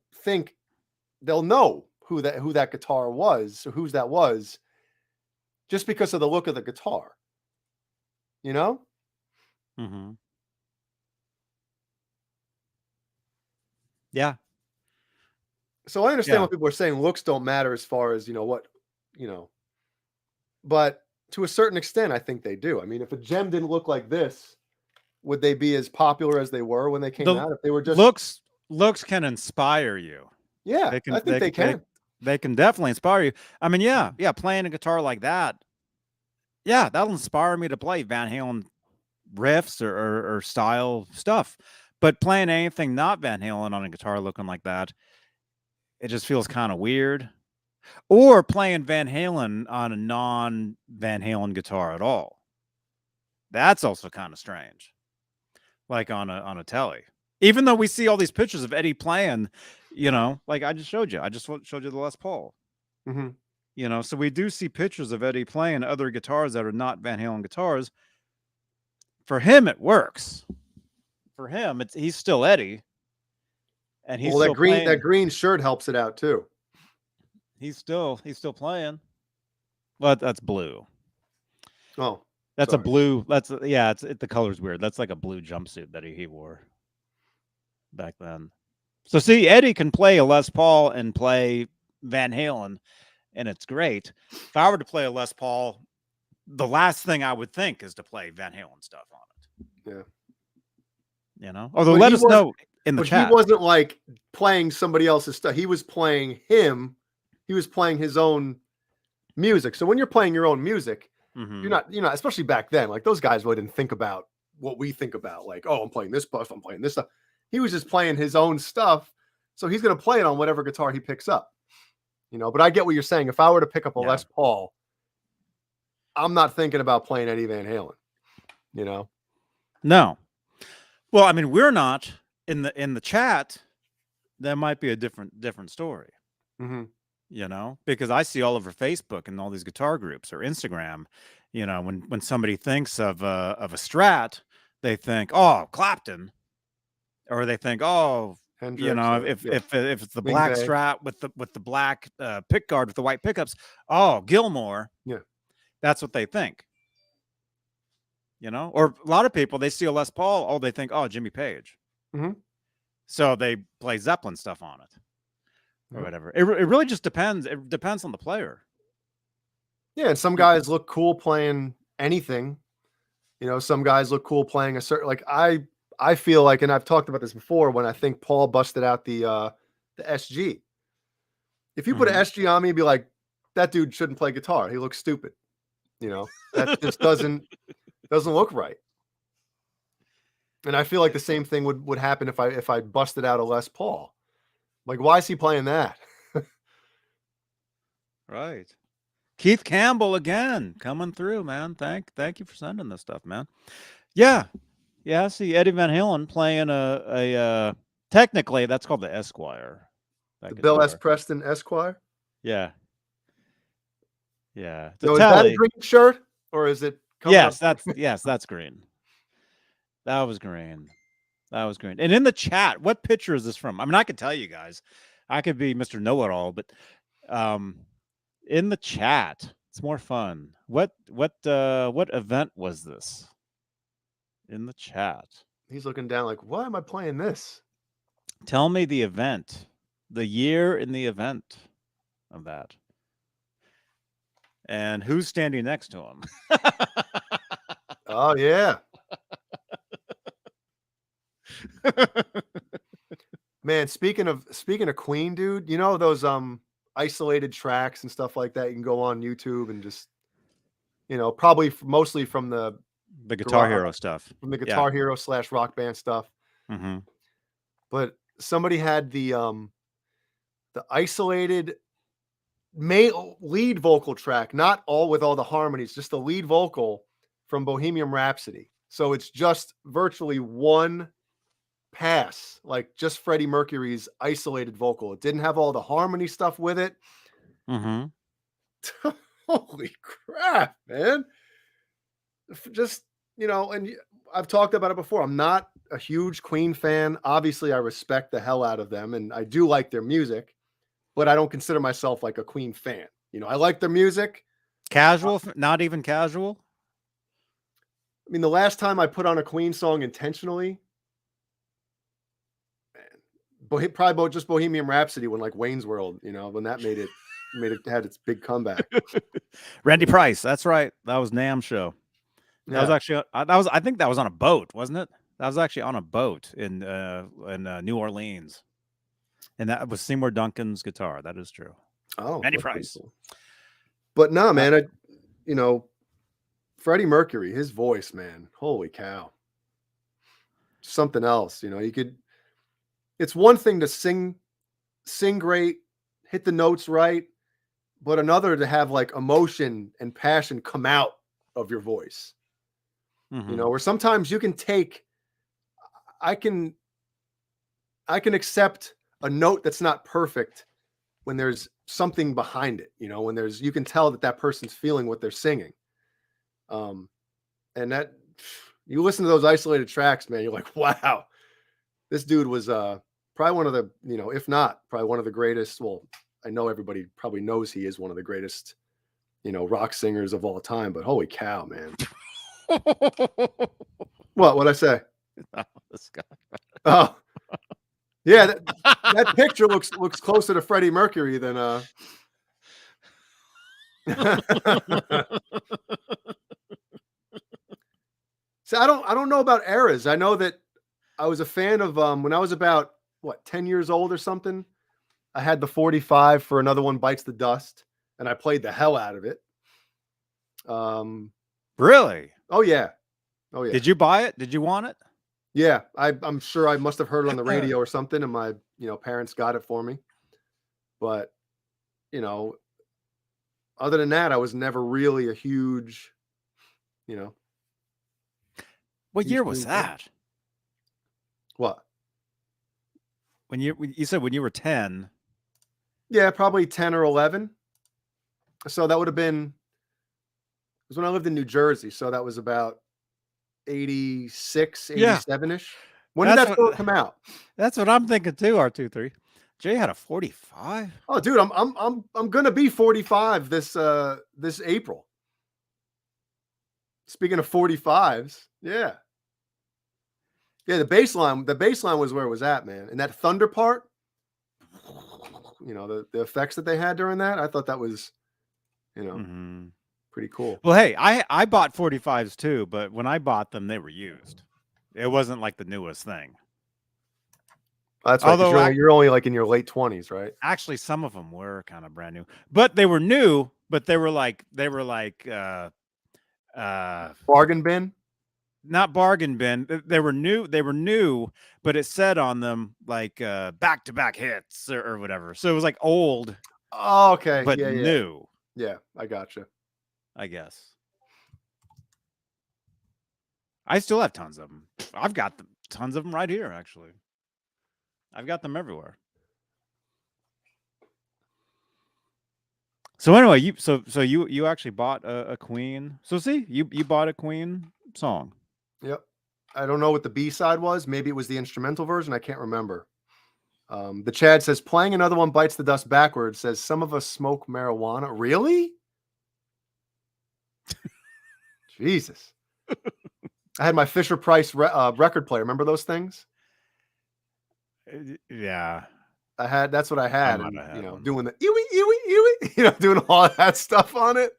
know who that guitar was, or whose that was, just because of the look of the guitar. Yeah. So I understand what people are saying. Looks don't matter as far as but to a certain extent, I think they do. I mean, if a gem didn't look like this, would they be as popular as they were when they came out? If they were just looks can inspire you. Yeah, I think they can. They can definitely inspire you. I mean, yeah, playing a guitar like that, yeah, that'll inspire me to play Van Halen riffs or style stuff. But playing anything not Van Halen on a guitar looking like that, it just feels kind of weird. Or playing Van Halen on a non-Van Halen guitar at all. That's also kind of strange. Like on a telly. Even though we see all these pictures of Eddie playing, like I just showed you. I just showed you the Les Paul. So we do see pictures of Eddie playing other guitars that are not Van Halen guitars. for him it works. For him, he's still Eddie, and he's still playing. That green shirt helps it out too. He's still playing. Well, that's blue. Oh, that's sorry. A blue. That's the color's weird. That's like a blue jumpsuit that he wore back then. So see, Eddie can play a Les Paul and play Van Halen, and it's great. If I were to play a Les Paul, the last thing I would think is to play Van Halen stuff on it. Yeah. You know, although let us know in the chat. He wasn't like playing somebody else's stuff. He was playing him. He was playing his own music. So when you're playing your own music, you're not, especially back then, like those guys really didn't think about what we think about. Like, oh, I'm playing this stuff. I'm playing this stuff. He was just playing his own stuff. So he's going to play it on whatever guitar he picks up, but I get what you're saying. If I were to pick up a Les Paul, I'm not thinking about playing Eddie Van Halen, No. Well, I mean, we're not in the chat. That might be a different story, because I see all over Facebook and all these guitar groups or Instagram, when somebody thinks of a Strat, they think, oh, Clapton, or they think, oh, Hendrix, if it's the black Strat with the black pick guard with the white pickups, oh, Gilmore, that's what they think. Or a lot of people, they see a Les Paul, oh, they think, oh, Jimmy Page. So they play Zeppelin stuff on it or whatever. It really just depends. It depends on the player. Yeah, and some guys look cool playing anything. Some guys look cool playing a certain, like I feel like, and I've talked about this before, when I think Paul busted out the SG. If you put an SG on me, you'd be like, that dude shouldn't play guitar. He looks stupid. That just doesn't look right. And I feel like the same thing would happen if I busted out a Les Paul. Like, why is he playing that? Right. Keith Campbell again coming through, man. Thank you for sending this stuff, man. Yeah. I see Eddie Van Halen playing a technically that's called the Esquire. The Bill S. Preston Esquire? Yeah. Yeah. So is that a green shirt or is it? Yes, that's green. That was green. And in the chat, what picture is this from? I mean, I could tell you guys. I could be Mr. Know-It-All, but in the chat, it's more fun. What event was this? In the chat. He's looking down like, why am I playing this? Tell me the event. The year in the event of that. And who's standing next to him? Oh yeah. Man, speaking of Queen, dude, those isolated tracks and stuff like that, you can go on YouTube and just probably mostly from the Guitar Hero stuff, from the Guitar Hero / Rock Band stuff. But somebody had the isolated lead vocal track, not all with all the harmonies, just the lead vocal from Bohemian Rhapsody. So it's just virtually one pass, like just Freddie Mercury's isolated vocal. It didn't have all the harmony stuff with it. Holy crap, man. Just, and I've talked about it before. I'm not a huge Queen fan. Obviously, I respect the hell out of them, and I do like their music, but I don't consider myself like a Queen fan. I like their music. Casual, not even casual. I mean, the last time I put on a Queen song intentionally, probably just Bohemian Rhapsody when like Wayne's World, when that had its big comeback. Randy Price, that's right. That was NAMM show. That was actually I think that was on a boat, wasn't it? That was actually on a boat in New Orleans, and that was Seymour Duncan's guitar. That is true. Oh, Randy Price. Cool. But no, man, Freddie Mercury, his voice, man, holy cow, something else. It's one thing to sing great, hit the notes right, but another to have like emotion and passion come out of your voice. Where sometimes you can I can accept a note that's not perfect when there's something behind it, when you can tell that person's feeling what they're singing. And You listen to those isolated tracks, man, you're like, wow, this dude was probably one of the, if not probably one of the greatest. Well, I know everybody probably knows he is one of the greatest, rock singers of all time, but holy cow, man. What'd I say? This guy. Oh, yeah, that picture looks closer to Freddie Mercury than So I don't know about eras. I know that I was a fan of when I was about 10 years old or something. I had the 45 for Another One Bites the Dust, and I played the hell out of it. Really? Oh yeah. Did you buy it? Did you want it? Yeah, I'm sure I must have heard it on the radio or something, and my parents got it for me. But other than that, I was never really a huge, What year was that? What? When you said when you were 10? Yeah, probably 10 or 11. So that would have been, it was when I lived in New Jersey. So that was about 86, 87-ish. When did that come out? That's what I'm thinking too, R23. Jay had a 45. Oh, dude, I'm gonna be 45 this April. Speaking of 45s, yeah. The bass line was where it was at, man. And that thunder part, the effects that they had during that, I thought that was, pretty cool. Well, hey, I bought 45s too, but when I bought them, they were used. It wasn't like the newest thing. That's right. Although you're only like in your late 20s, right? Actually, some of them were kind of brand new, but they were new. But they were like bargain bin. Not bargain bin. They were new. They were new, but it said on them like back-to-back hits or whatever. So it was like old. Oh, okay. But new. Yeah, I gotcha. I guess. I still have tons of them. I've got tons of them right here, actually. I've got them everywhere. So anyway, you actually bought a Queen. So see, you bought a Queen song. Yep. I don't know what the B-side was. Maybe it was the instrumental version. I can't remember. The Chad says, playing Another One Bites the Dust backwards says, some of us smoke marijuana. Really? Jesus. I had my Fisher-Price record player. Remember those things? Yeah. That's what I had. And, doing the ewy, doing all that stuff on it.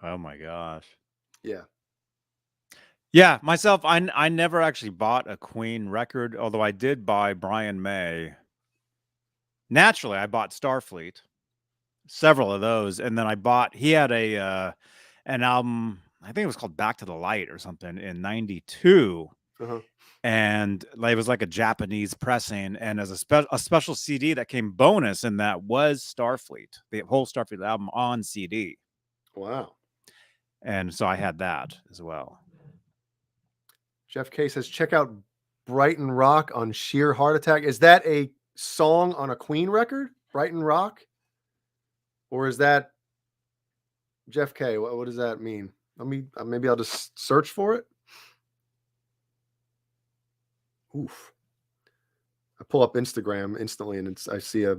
Oh my gosh. Yeah. Yeah, myself, I never actually bought a Queen record, although I did buy Brian May. Naturally, I bought Starfleet, several of those, and then he had an album, I think it was called Back to the Light or something in 92. And it was like a Japanese pressing, and as a special CD that came bonus, and that was Starfleet, the whole Starfleet album on CD. Wow. And so I had that as well. Jeff K says, check out Brighton Rock on Sheer Heart Attack. Is that a song on a Queen record, Brighton Rock? Or is that Jeff K? What does that mean? Maybe I'll just search for it. Oof. I pull up Instagram instantly and I see a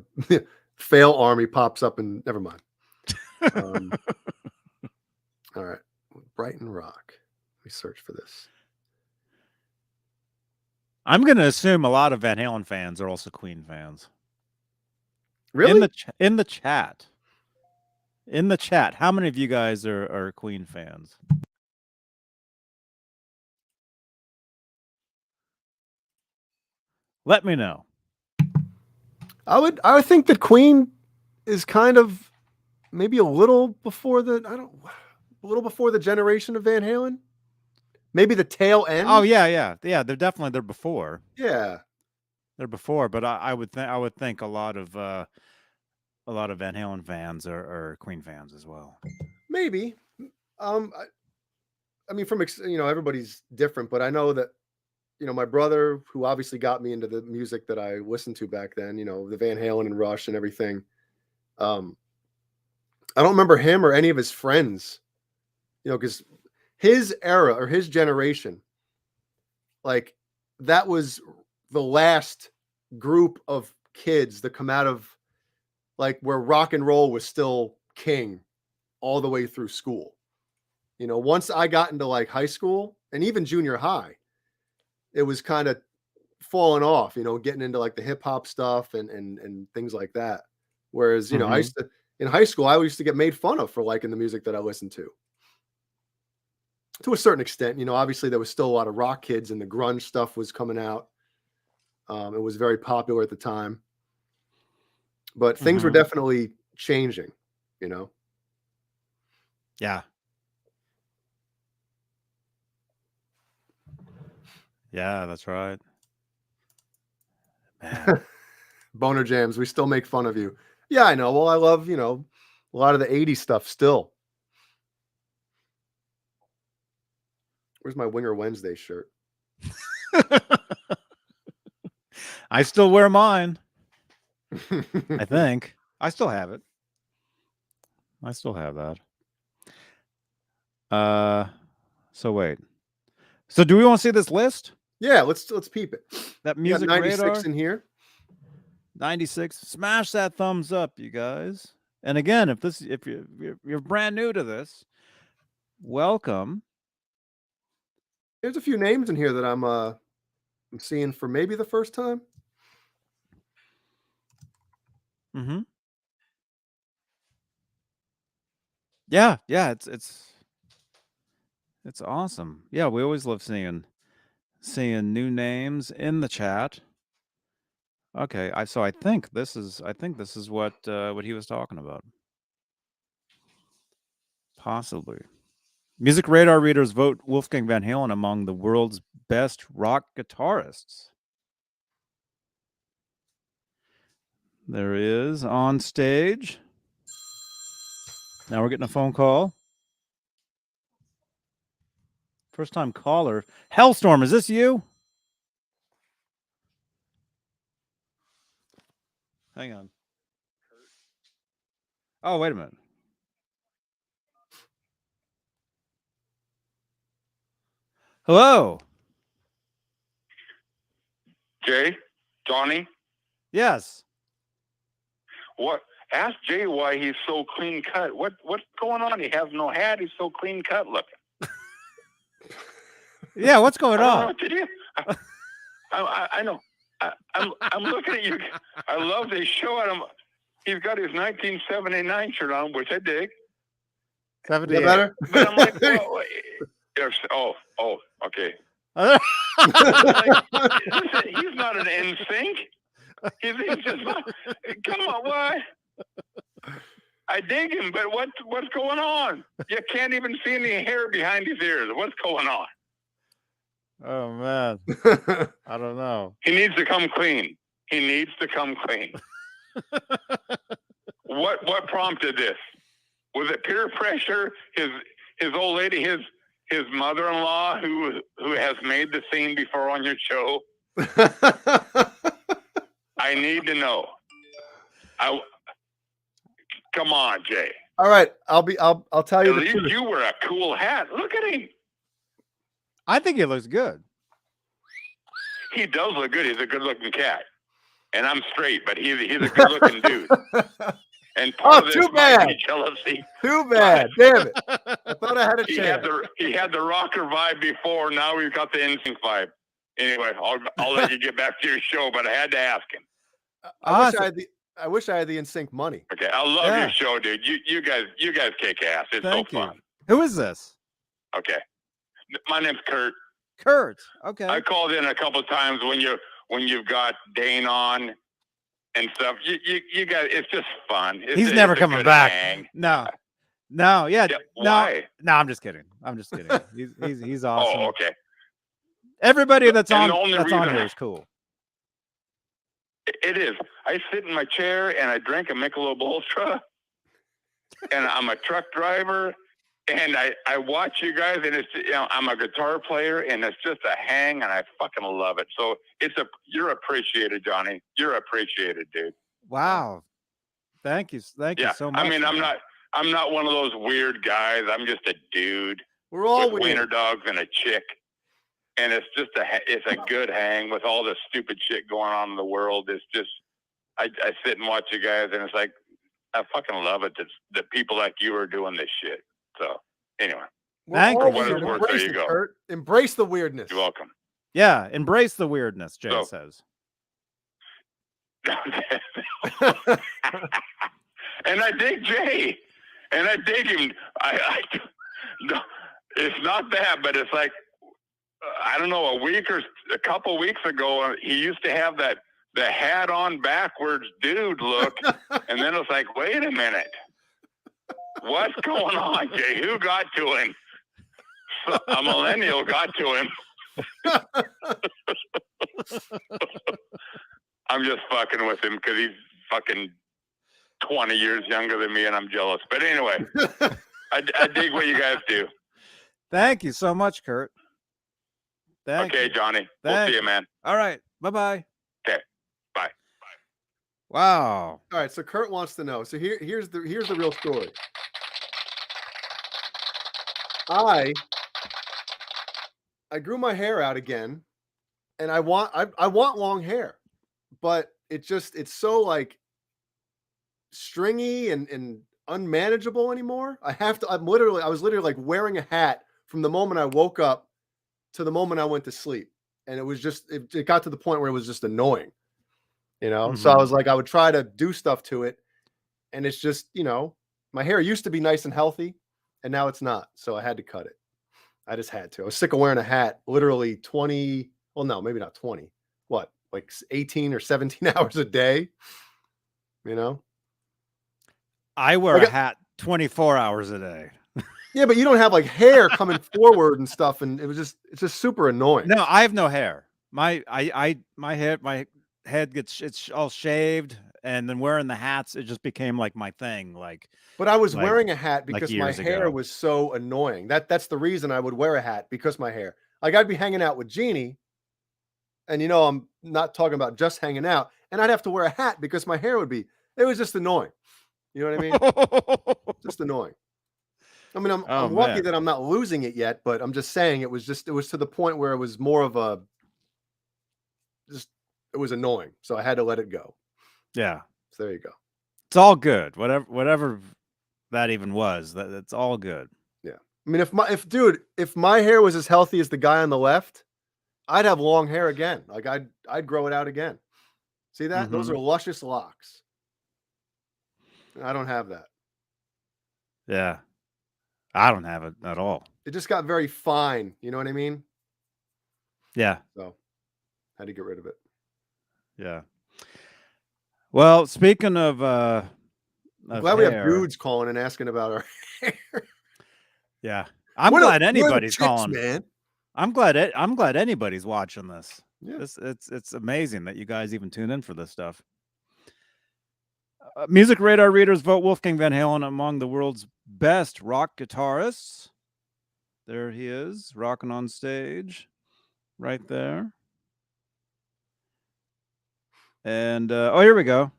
fail army pops up and never mind. All right. Brighton Rock. Let me search for this. I'm going to assume a lot of Van Halen fans are also Queen fans. Really? In the chat. In the chat, how many of you guys are Queen fans? Let me know. I would think that Queen is kind of maybe a little before the generation of Van Halen. Maybe the tail end. Oh yeah. They're before. Yeah, they're before. But I would think a lot of Van Halen fans are Queen fans as well. Maybe. I mean, from everybody's different, but I know that my brother, who obviously got me into the music that I listened to back then, the Van Halen and Rush and everything. I don't remember him or any of his friends, because his era or his generation, like that was the last group of kids that come out of like where rock and roll was still king all the way through school. Once I got into like high school and even junior high, it was kind of falling off, getting into like the hip hop stuff and things like that. Whereas, I used to, in high school, I used to get made fun of for liking the music that I listened to a certain extent. Obviously there was still a lot of rock kids and the grunge stuff was coming out. It was very popular at the time, but things were definitely changing, Yeah. Yeah, that's right. Man. Boner Jams, we still make fun of you. Yeah, I know. Well, I love, a lot of the 80s stuff still. Where's my Winger Wednesday shirt? I still wear mine. I think. I still have it. I still have that. So wait. So do we want to see this list? Yeah, let's peep it. That music 96 radar in here. 96. Smash that thumbs up, you guys. And again, if you're brand new to this, welcome. There's a few names in here that I'm seeing for maybe the first time. Yeah, it's awesome. Yeah, we always love seeing new names in the chat. Okay, I think this is what he was talking about. Possibly. Music Radar readers vote Wolfgang Van Halen among the world's best rock guitarists. There is on stage. Now we're getting a phone call. First time caller. Hellstorm, is this you? Hang on. Oh, wait a minute. Hello. Jay? Johnny? Yes. What? Ask Jay why he's so clean cut. What's going on? He has no hat. He's so clean cut looking. Yeah, what's going on? What to do? I know. I'm looking at you. I love this show at him. He's got his 1979 shirt on, which I dig. 78. Better? But I'm like, okay. Like, Listen, he's not an NSYNC. He's just not. Come on, what? I dig him, but what's going on? You can't even see any hair behind his ears. What's going on? Oh man, I don't know. He needs to come clean. He needs to come clean. What prompted this? Was it peer pressure? His old lady, his mother-in-law, who has made the scene before on your show? I need to know. Come on, Jay. All right, I'll tell you At the least truth. you wear a cool hat. Look at him. I think he looks good. He does look good. He's a good-looking cat, and I'm straight, but he's a good-looking dude. And part of this might be jealousy. Too bad. Damn it. I thought I had a chance. He had the rocker vibe before. Now we've got the NSYNC vibe. Anyway, I'll let you get back to your show, but I had to ask him. I wish I had the NSYNC money. Okay, I love your show, dude. You guys kick ass. It's Thank so fun. You. Who is this? Okay, my name's Kurt. Kurt. Okay. I called in a couple of times when you've got Dane on and stuff. You guys, it's just fun. He's never coming back. Hang. No, yeah. Why? No, I'm just kidding. He's awesome. Oh, okay. Everybody that's on reason here is cool. It is. I sit in my chair and I drink a Michelob Ultra, and I'm a truck driver, and I watch you guys, and it's I'm a guitar player, and it's just a hang, and I fucking love it. So you're appreciated, Johnny. You're appreciated, dude. Wow. Thank you so much. I mean, I'm not one of those weird guys. I'm just a dude. We're all with weird. wiener dogs and a chick, and it's just a good hang with all this stupid shit going on in the world. It's just I sit and watch you guys, and it's like I fucking love it that people like you are doing this shit. So anyway, Thank you. What it's worth, there you go. Kurt. Embrace the weirdness. You're welcome. Yeah, embrace the weirdness, Jay says. And I dig Jay, and I dig him. No, it's not that, but it's like I don't know, a couple weeks ago, he used to have the hat on backwards dude look, and then it's like, wait a minute, what's going on, Jay? Who got to him? A millennial got to him. I'm just fucking with him because he's fucking 20 years younger than me, and I'm jealous. But anyway, I dig what you guys do. Thank you so much, Kurt. Thank you. Johnny. We'll see you, man. All right. Bye-bye. Okay. Bye. Wow. All right. So Kurt wants to know. So here's the real story. I grew my hair out again, and I want long hair, but it's so like stringy and unmanageable anymore. I was literally like wearing a hat from the moment I woke up to the moment I went to sleep. And it was just, it got to the point where it was just annoying, you know? Mm-hmm. So I was like, I would try to do stuff to it. And it's just, you know, my hair used to be nice and healthy, and now it's not. So I had to cut it. I just had to. I was sick of wearing a hat literally 20, well, no, maybe not 20. What, like 18 or 17 hours a day, you know? I wear a hat 24 hours a day. Yeah, but you don't have like hair coming forward and stuff, and it's just super annoying. No, I have no hair. My head it's all shaved, and then wearing the hats, it just became like my thing. Like, but I was wearing a hat because my hair ago. was so annoying. That's the reason I would wear a hat, because my hair. Like I'd be hanging out with Jeannie, and you know I'm not talking about just hanging out, and I'd have to wear a hat because my hair would be. It was just annoying. You know what I mean? Just annoying. I mean, I'm lucky that I'm not losing it yet, but I'm just saying it was to the point where it was more of it was annoying. So I had to let it go. Yeah. So there you go. It's all good. Whatever that even was, that's all good. Yeah. I mean, if my hair was as healthy as the guy on the left, I'd have long hair again. Like I'd grow it out again. See that? Mm-hmm. Those are luscious locks. I don't have that. Yeah. I don't have it at all. It just got very fine. You know what I mean? Yeah. So had to get rid of it. Yeah. Well, speaking of I'm glad we have dudes calling and asking about our hair. Yeah. I'm glad anybody's calling. Man. I'm glad anybody's watching this. Yeah. It's amazing that you guys even tune in for this stuff. Music Radar readers vote Wolfgang Van Halen among the world's best rock guitarists. There he is, rocking on stage, right there. And here we go.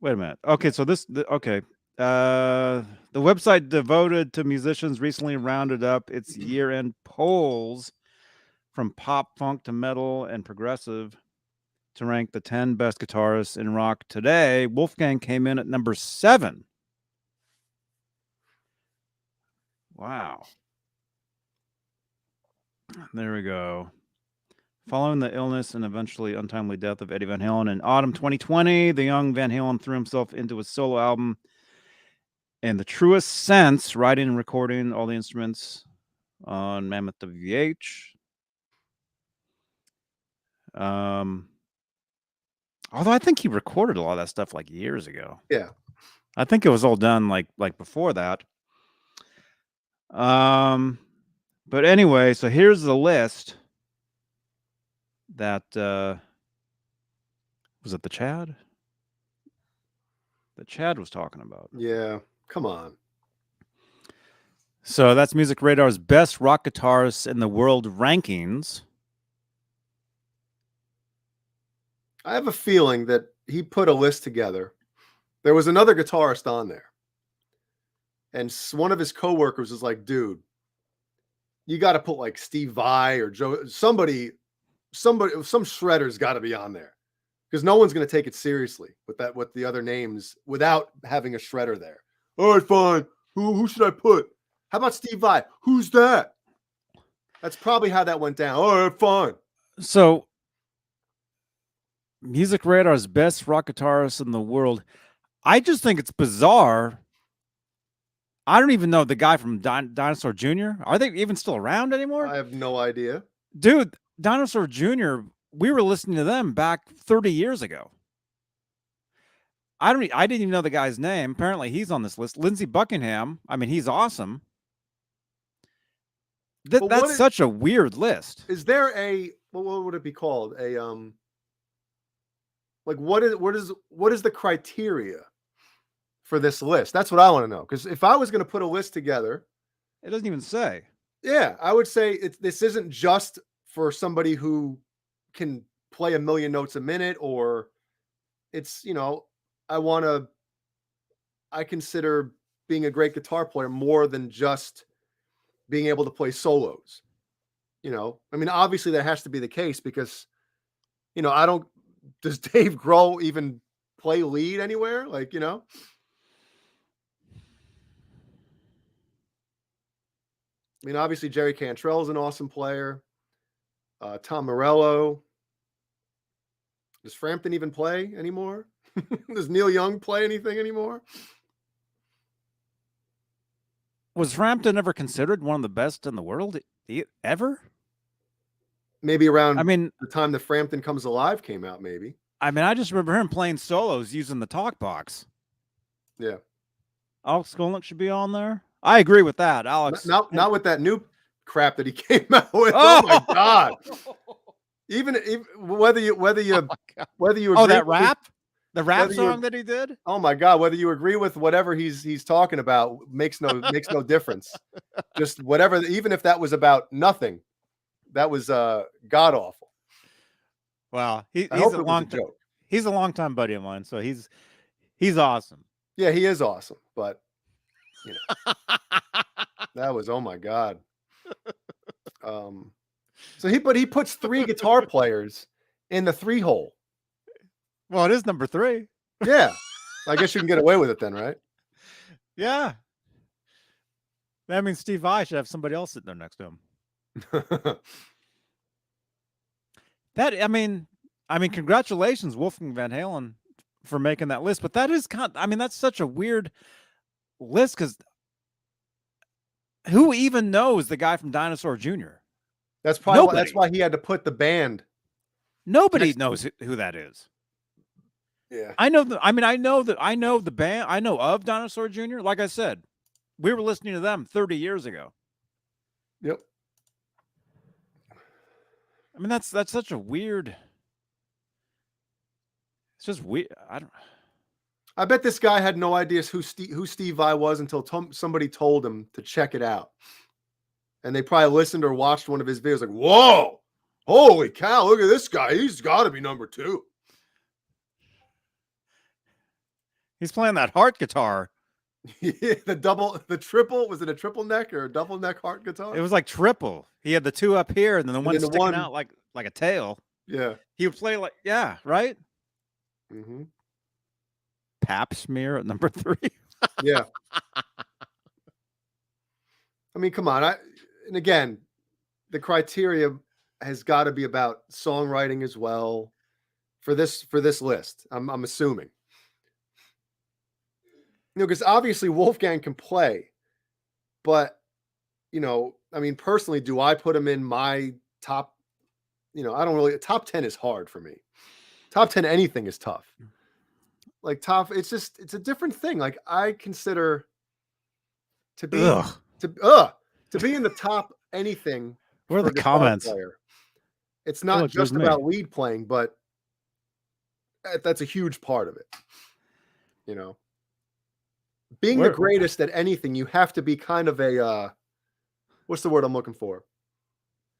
Wait a minute. Okay, so the website devoted to musicians recently rounded up its year-end polls from pop, funk to metal and progressive to rank the 10 best guitarists in rock today. Wolfgang came in at number 7. Wow. There we go. Following the illness and eventually untimely death of Eddie Van Halen in autumn 2020, the young Van Halen threw himself into a solo album in the truest sense, writing and recording all the instruments on mammothwvh. Although I think he recorded a lot of that stuff like years ago. Yeah. I think it was all done like before that. But anyway, so here's the list that was it the Chad? That Chad was talking about. Yeah, come on. So that's Music Radar's best rock guitarists in the world rankings. I have a feeling that he put a list together. There was another guitarist on there. And one of his coworkers was like, dude, you got to put like Steve Vai or Joe, somebody, some shredder's got to be on there. Because no one's going to take it seriously with the other names without having a shredder there. All right, fine. Who should I put? How about Steve Vai? Who's that? That's probably how that went down. All right, fine. So, Music Radar's best rock guitarist in the world. I just think it's bizarre. I don't even know the guy from Dinosaur Jr. Are they even still around anymore? I have no idea. Dude, Dinosaur Jr., we were listening to them back 30 years ago. I didn't even know the guy's name. Apparently, he's on this list. Lindsey Buckingham. I mean, he's awesome. That's such a weird list. Is there what would it be called? Like what is the criteria for this list? That's what I want to know. Because if I was going to put a list together, it doesn't even say. Yeah, I would say this isn't just for somebody who can play a million notes a minute, or it's, I consider being a great guitar player more than just being able to play solos. I mean, obviously that has to be the case because, does Dave Grohl even play lead anywhere? Like, I mean, obviously Jerry Cantrell is an awesome player. Tom Morello. Does Frampton even play anymore? Does Neil Young play anything anymore? Was Frampton ever considered one of the best in the world ever? Maybe around the time the Frampton Comes Alive came out, maybe. I mean, I just remember him playing solos using the talk box. Yeah. Alex Skolnick should be on there. I agree with that, Alex. Not with that new crap that he came out with. Oh my God. Even whether you agree that rap? The rap song that he did? Oh my God, whether you agree with whatever he's talking about makes no difference. Just whatever, even if that was about nothing, that was god awful. Well, he's a long-time buddy of mine, so he's awesome. Yeah, he is awesome, but that was, oh my God. So he puts 3 guitar players in the 3-hole. Well, it is number 3. Yeah. I guess you can get away with it then, right? Yeah. That means Steve Vai should have somebody else sitting there next to him. I mean, congratulations, Wolfgang Van Halen, for making that list. But that is that's such a weird list because who even knows the guy from Dinosaur Jr.? That's probably that's why he had to put the band. Nobody knows who that is. Yeah. I know the band. I know of Dinosaur Jr. Like I said, we were listening to them 30 years ago. Yep. I mean, that's such a weird. It's just weird. I bet this guy had no idea who Steve Vai was until somebody told him to check it out. And they probably listened or watched one of his videos like, whoa, holy cow, look at this guy. He's got to be number 2. He's playing that heart guitar. Yeah, the triple, was it a triple neck or a double neck heart guitar? It was like triple. He had the 2 up here and then the one sticking out like a tail. Yeah. He would play right? Mm-hmm. Pap smear at number 3. Yeah. I mean, come on. And again, the criteria has got to be about songwriting as well for this list. I'm assuming. Because obviously Wolfgang can play, but personally, do I put him in my top? I don't really. Top 10 is hard for me. Top 10 anything is tough. Like it's a different thing. Like I consider to be to be in the top anything. What are the comments? Player. It's not just about lead playing, but that's a huge part of it. Being the greatest at anything, you have to be kind of a what's the word I'm looking for?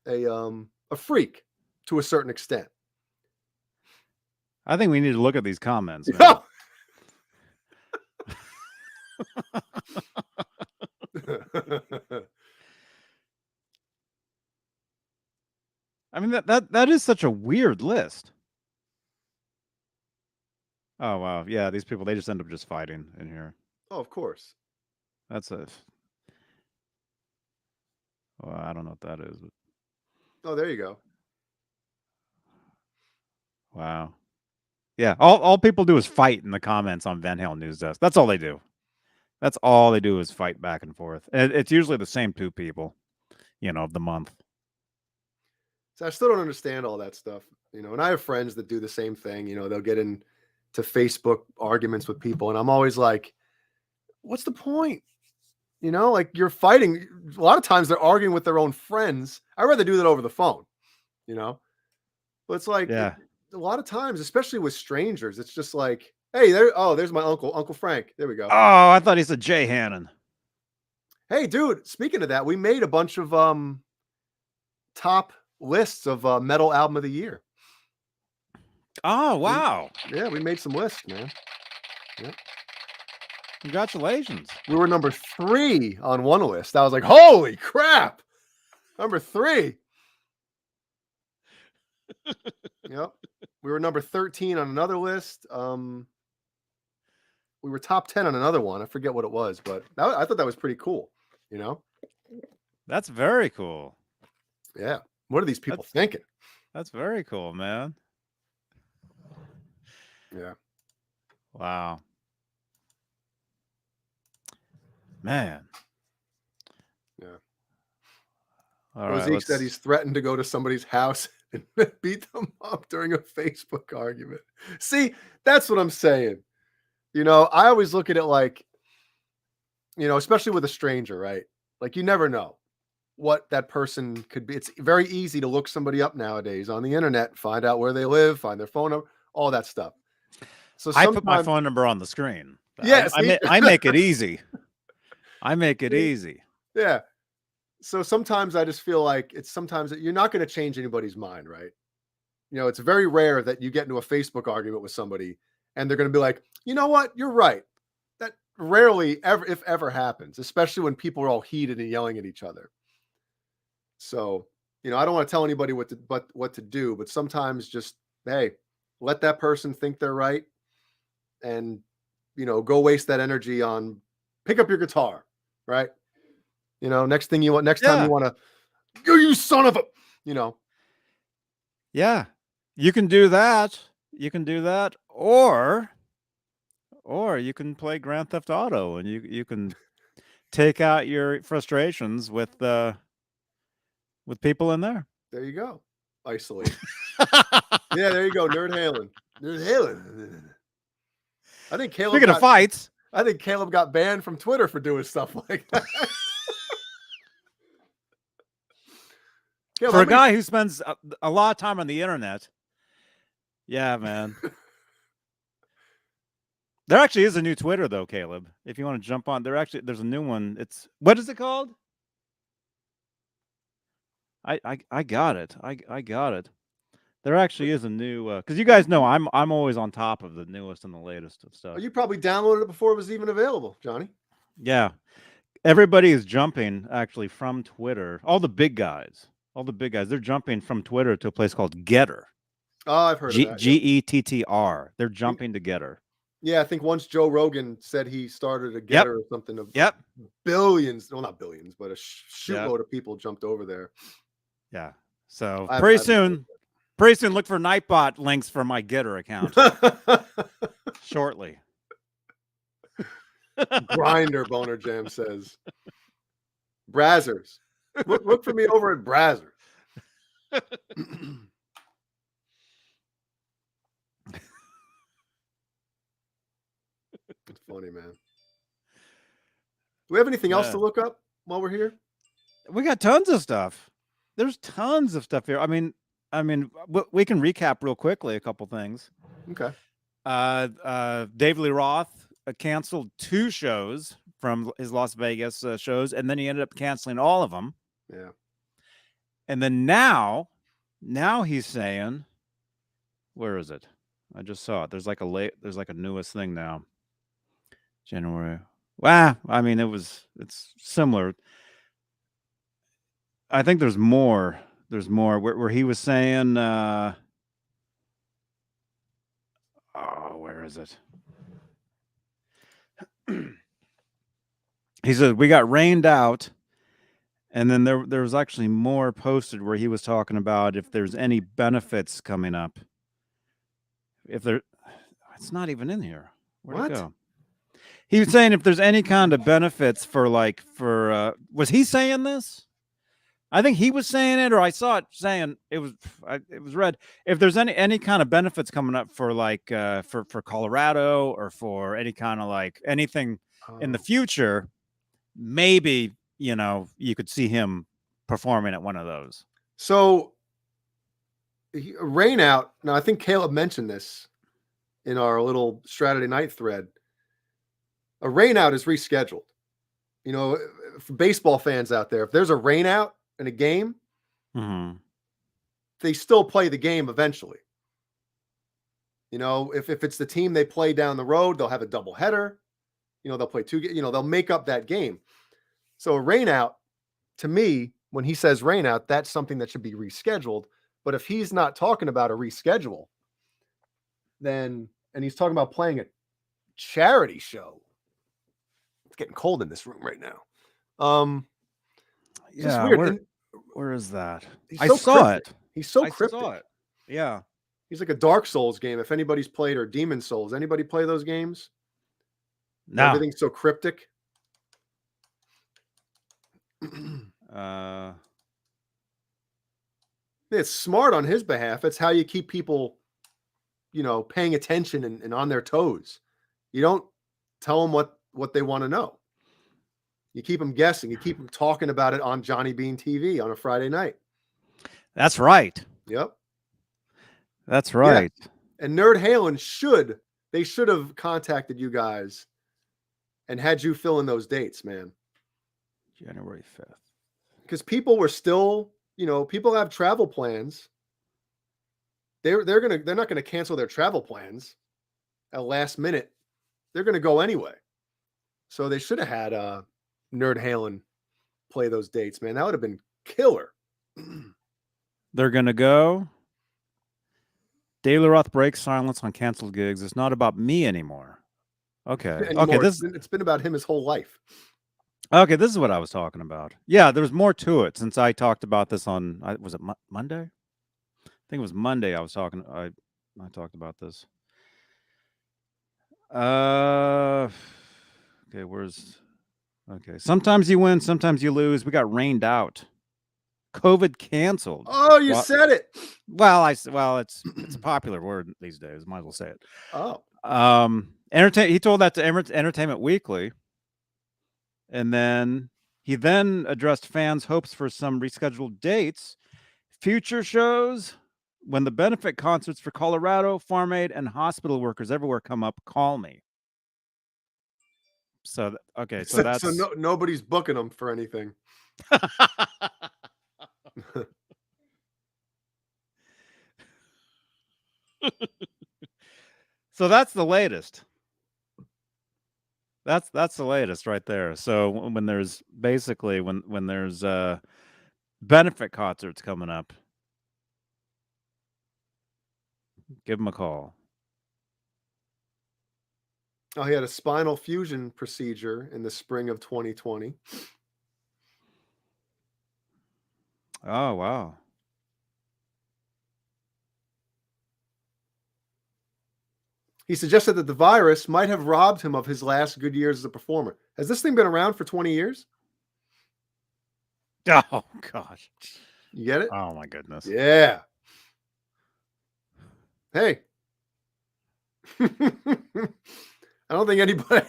A freak to a certain extent. I think we need to look at these comments. Man. No. I mean that is such a weird list. Oh wow, yeah, these people, they just end up just fighting in here. Oh, of course. That's a. Well, I don't know what that is. But... Oh, there you go. Wow. Yeah, all people do is fight in the comments on Van Halen Newsdesk. That's all they do. That's all they do is fight back and forth. And it's usually the same two people, of the month. So I still don't understand all that stuff, and I have friends that do the same thing. They'll get into Facebook arguments with people, and I'm always like, what's the point? Like, you're fighting. A lot of times they're arguing with their own friends. I'd rather do that over the phone, but it's like, yeah. A lot of times, especially with strangers, it's just like, hey, there's my Uncle Frank. There we go. Oh, I thought he said Jay Hannon. Hey, dude, speaking of that, we made a bunch of top lists of metal album of the year. Oh, wow. Yeah, we made some lists, man. Yeah. Congratulations. We were number 3 on one list. I was like, holy crap. Number 3. Yep. We were number 13 on another list. We were top 10 on another one. I forget what it was, but I thought that was pretty cool. That's very cool. Yeah. What are these people thinking? That's very cool, man. Yeah. Wow. Man. Yeah. All right, Zeke said he's threatened to go to somebody's house and beat them up during a Facebook argument. See, that's what I'm saying. I always look at it like, especially with a stranger, right? Like, you never know what that person could be. It's very easy to look somebody up nowadays on the internet, find out where they live, find their phone number, all that stuff. So I put my phone number on the screen. Yes, I make it easy. I make it easy. Yeah. So sometimes I just feel like sometimes you're not going to change anybody's mind, right? It's very rare that you get into a Facebook argument with somebody and they're going to be like, you know what? You're right. That rarely ever, if ever, happens, especially when people are all heated and yelling at each other. So, I don't want to tell anybody what to do, but sometimes just, hey, let that person think they're right and, go waste that energy on pick up your guitar, right? Next time you want to, you son of a, Yeah, you can do that. You can do that. Or you can play Grand Theft Auto and you can take out your frustrations with people in there. There you go. Isolate. Yeah, there you go. Nerd Halen. I think Caleb. Speaking of fights, I think Caleb got banned from Twitter for doing stuff like that. Caleb, for a guy who spends a lot of time on the internet. Yeah, man. There actually is a new Twitter though, Caleb. If you want to jump on, there's a new one. What is it called? I got it. I got it. There actually is a new because you guys know I'm always on top of the newest and the latest of stuff. You probably downloaded it before it was even available, Johnny. Yeah. Everybody is jumping actually from Twitter. All the big guys, they're jumping from Twitter to a place called Getter. Oh, I've heard of that. Gettr. They're jumping to Getter. Yeah, I think once Joe Rogan said he started a Getter or something of billions, well, not billions, but a shootload of people jumped over there. Yeah. So pretty soon, look for Nightbot links for my Getter account. Shortly. Grinder, Boner Jam says. Brazzers. Look for me over at Brazzers. It's funny, man. Do we have anything else to look up while we're here? We got tons of stuff. There's tons of stuff here. I mean, we can recap real quickly a couple things. Okay. Dave Lee Roth canceled 2 shows from his Las Vegas shows, and then he ended up canceling all of them. Yeah. And then now he's saying, where is it? I just saw it. There's like a newest thing now. January. Well, I mean, it's similar. I think there's more. There's more where he was saying, oh, where is it? He said we got rained out, and then there was actually more posted where he was talking about if there's any benefits coming up. If there, it's not even in here. Where'd it go? He was saying if there's any kind of benefits for was he saying this? I think he was saying it, or I saw it saying it was read. If there's any kind of benefits coming up for for Colorado or for any kind of like anything in the future, maybe you could see him performing at one of those. So rain out. Now I think Caleb mentioned this in our little Saturday night thread. A rain out is rescheduled. For baseball fans out there, if there's a rain out in a game, they still play the game eventually. If it's the team they play down the road, they'll have a double header. They'll play two. They'll make up that game. So a rain out, to me, when he says rain out, that's something that should be rescheduled. But if he's not talking about a reschedule, and he's talking about playing a charity show, it's getting cold in this room right now. Yeah, where is that? I saw it. He's so cryptic. I saw it. Yeah. He's like a Dark Souls game. If anybody's played, or Demon Souls, anybody play those games? No. Everything's so cryptic. It's smart on his behalf. It's how you keep people, paying attention and on their toes. You don't tell them what they want to know. You keep them guessing. You keep them talking about it on Johnny Beane TV on a Friday night. That's right. Yep. That's right. Yeah. And Nerd Halen should have contacted you guys and had you fill in those dates, man. January 5th. Because people were still, people have travel plans. They're not gonna cancel their travel plans at last minute. They're gonna go anyway. So they should have had Nerd Halen play those dates, man. That would have been killer. They're gonna go. Daily Roth breaks silence on canceled gigs. It's not about me anymore. Okay. Okay. It's been about him his whole life. Okay, this is what I was talking about. Yeah, there's more to it since I talked about this on. Was it Monday? I think it was Monday. I talked about this. Okay, okay. Sometimes you win, sometimes you lose. We got rained out. COVID canceled. Oh, you said it. Well, it's a popular word these days. Might as well say it. Oh. He told that to Entertainment Weekly. And then he addressed fans' hopes for some rescheduled dates, future shows. When the benefit concerts for Colorado, Farm Aid, and hospital workers everywhere come up, call me. So nobody's booking them for anything. So that's the latest. That's the latest right there. So when there's basically when there's benefit concerts coming up, give him a call. Oh, he had a spinal fusion procedure in the spring of 2020. Oh, wow. He suggested that the virus might have robbed him of his last good years as a performer. Has this thing been around for 20 years? Oh, gosh. You get it? Oh, my goodness. Yeah. Hey. I don't think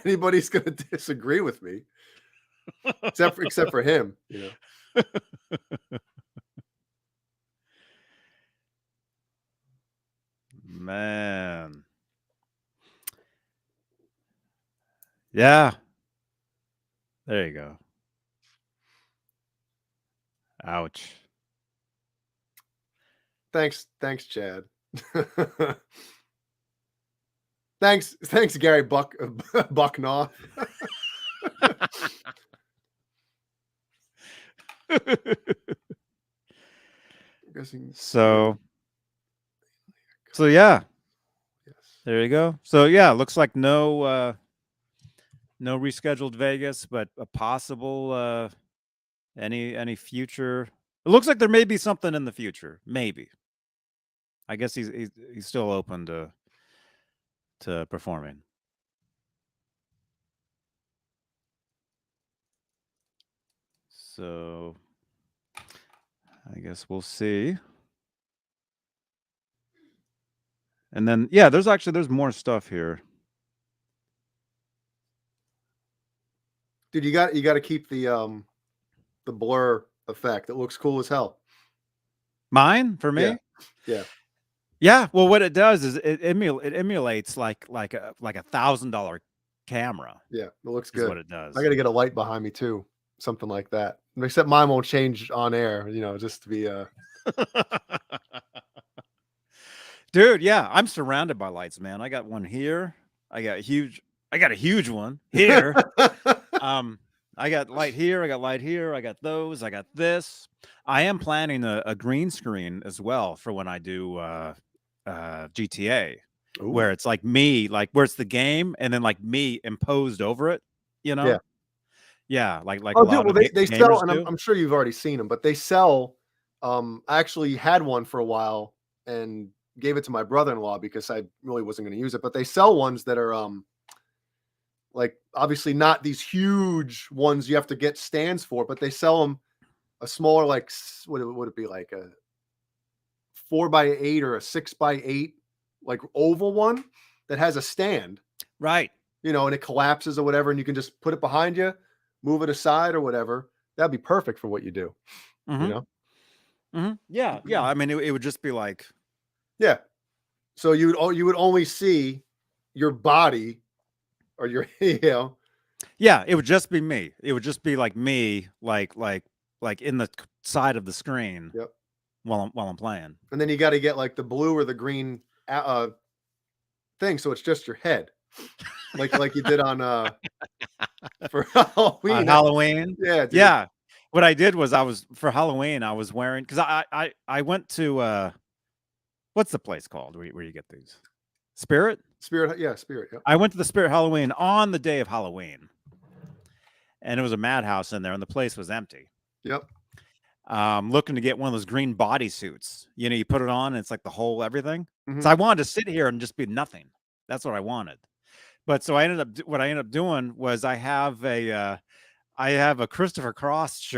anybody's going to disagree with me. Except for him, Man. Yeah. There you go. Ouch. Thanks, Chad. Thanks, Gary Bucknoff. So yeah. Yes. There you go. So yeah, looks like no rescheduled Vegas, but a possible any future. It looks like there may be something in the future. Maybe. I guess he's still open to performing. So I guess we'll see. And then yeah, there's more stuff here. Dude, you got to keep the blur effect. It looks cool as hell. Mine for me? Yeah. Yeah. Well, what it does is it emulates like a $1,000 camera. Yeah, it looks good. Is what it does. I got to get a light behind me too, something like that. Except mine won't change on air, just to be Dude, yeah, I'm surrounded by lights, man. I got one here. I got a huge one here. I got light here. I got light here. I got those. I got this. I am planning a green screen as well for when I do GTA, where it's like me, like where it's the game, and then like me imposed over it. Yeah, like oh, a dude, lot well, of they sell, and do. I'm sure you've already seen them, but they sell. I actually had one for a while and gave it to my brother-in-law because I really wasn't going to use it. But they sell ones that are like obviously not these huge ones you have to get stands for, but they sell them a smaller, like what would it be, like a 4x8 or a 6x8, like oval one that has a stand, right? And it collapses or whatever, and you can just put it behind you, move it aside or whatever. That'd be perfect for what you do. Yeah. I mean, it would just be like, yeah. So you would only see your body or your, yeah, it would just be me. It would just be like me, like in the side of the screen. Yep. While I'm playing. And then you got to get like the blue or the green thing, so it's just your head, like you did on for Halloween. On Halloween. Yeah, dude. Yeah. What I did was for Halloween I was wearing, because I went to what's the place called where you get these? Spirit. Yeah, Spirit. Yep. I went to the Spirit Halloween on the day of Halloween, and it was a madhouse in there, and the place was empty. Yep. Looking to get one of those green bodysuits. You put it on and it's like the whole everything. Mm-hmm. So I wanted to sit here and just be nothing. That's what I wanted. But so what I ended up doing was I have a Christopher Cross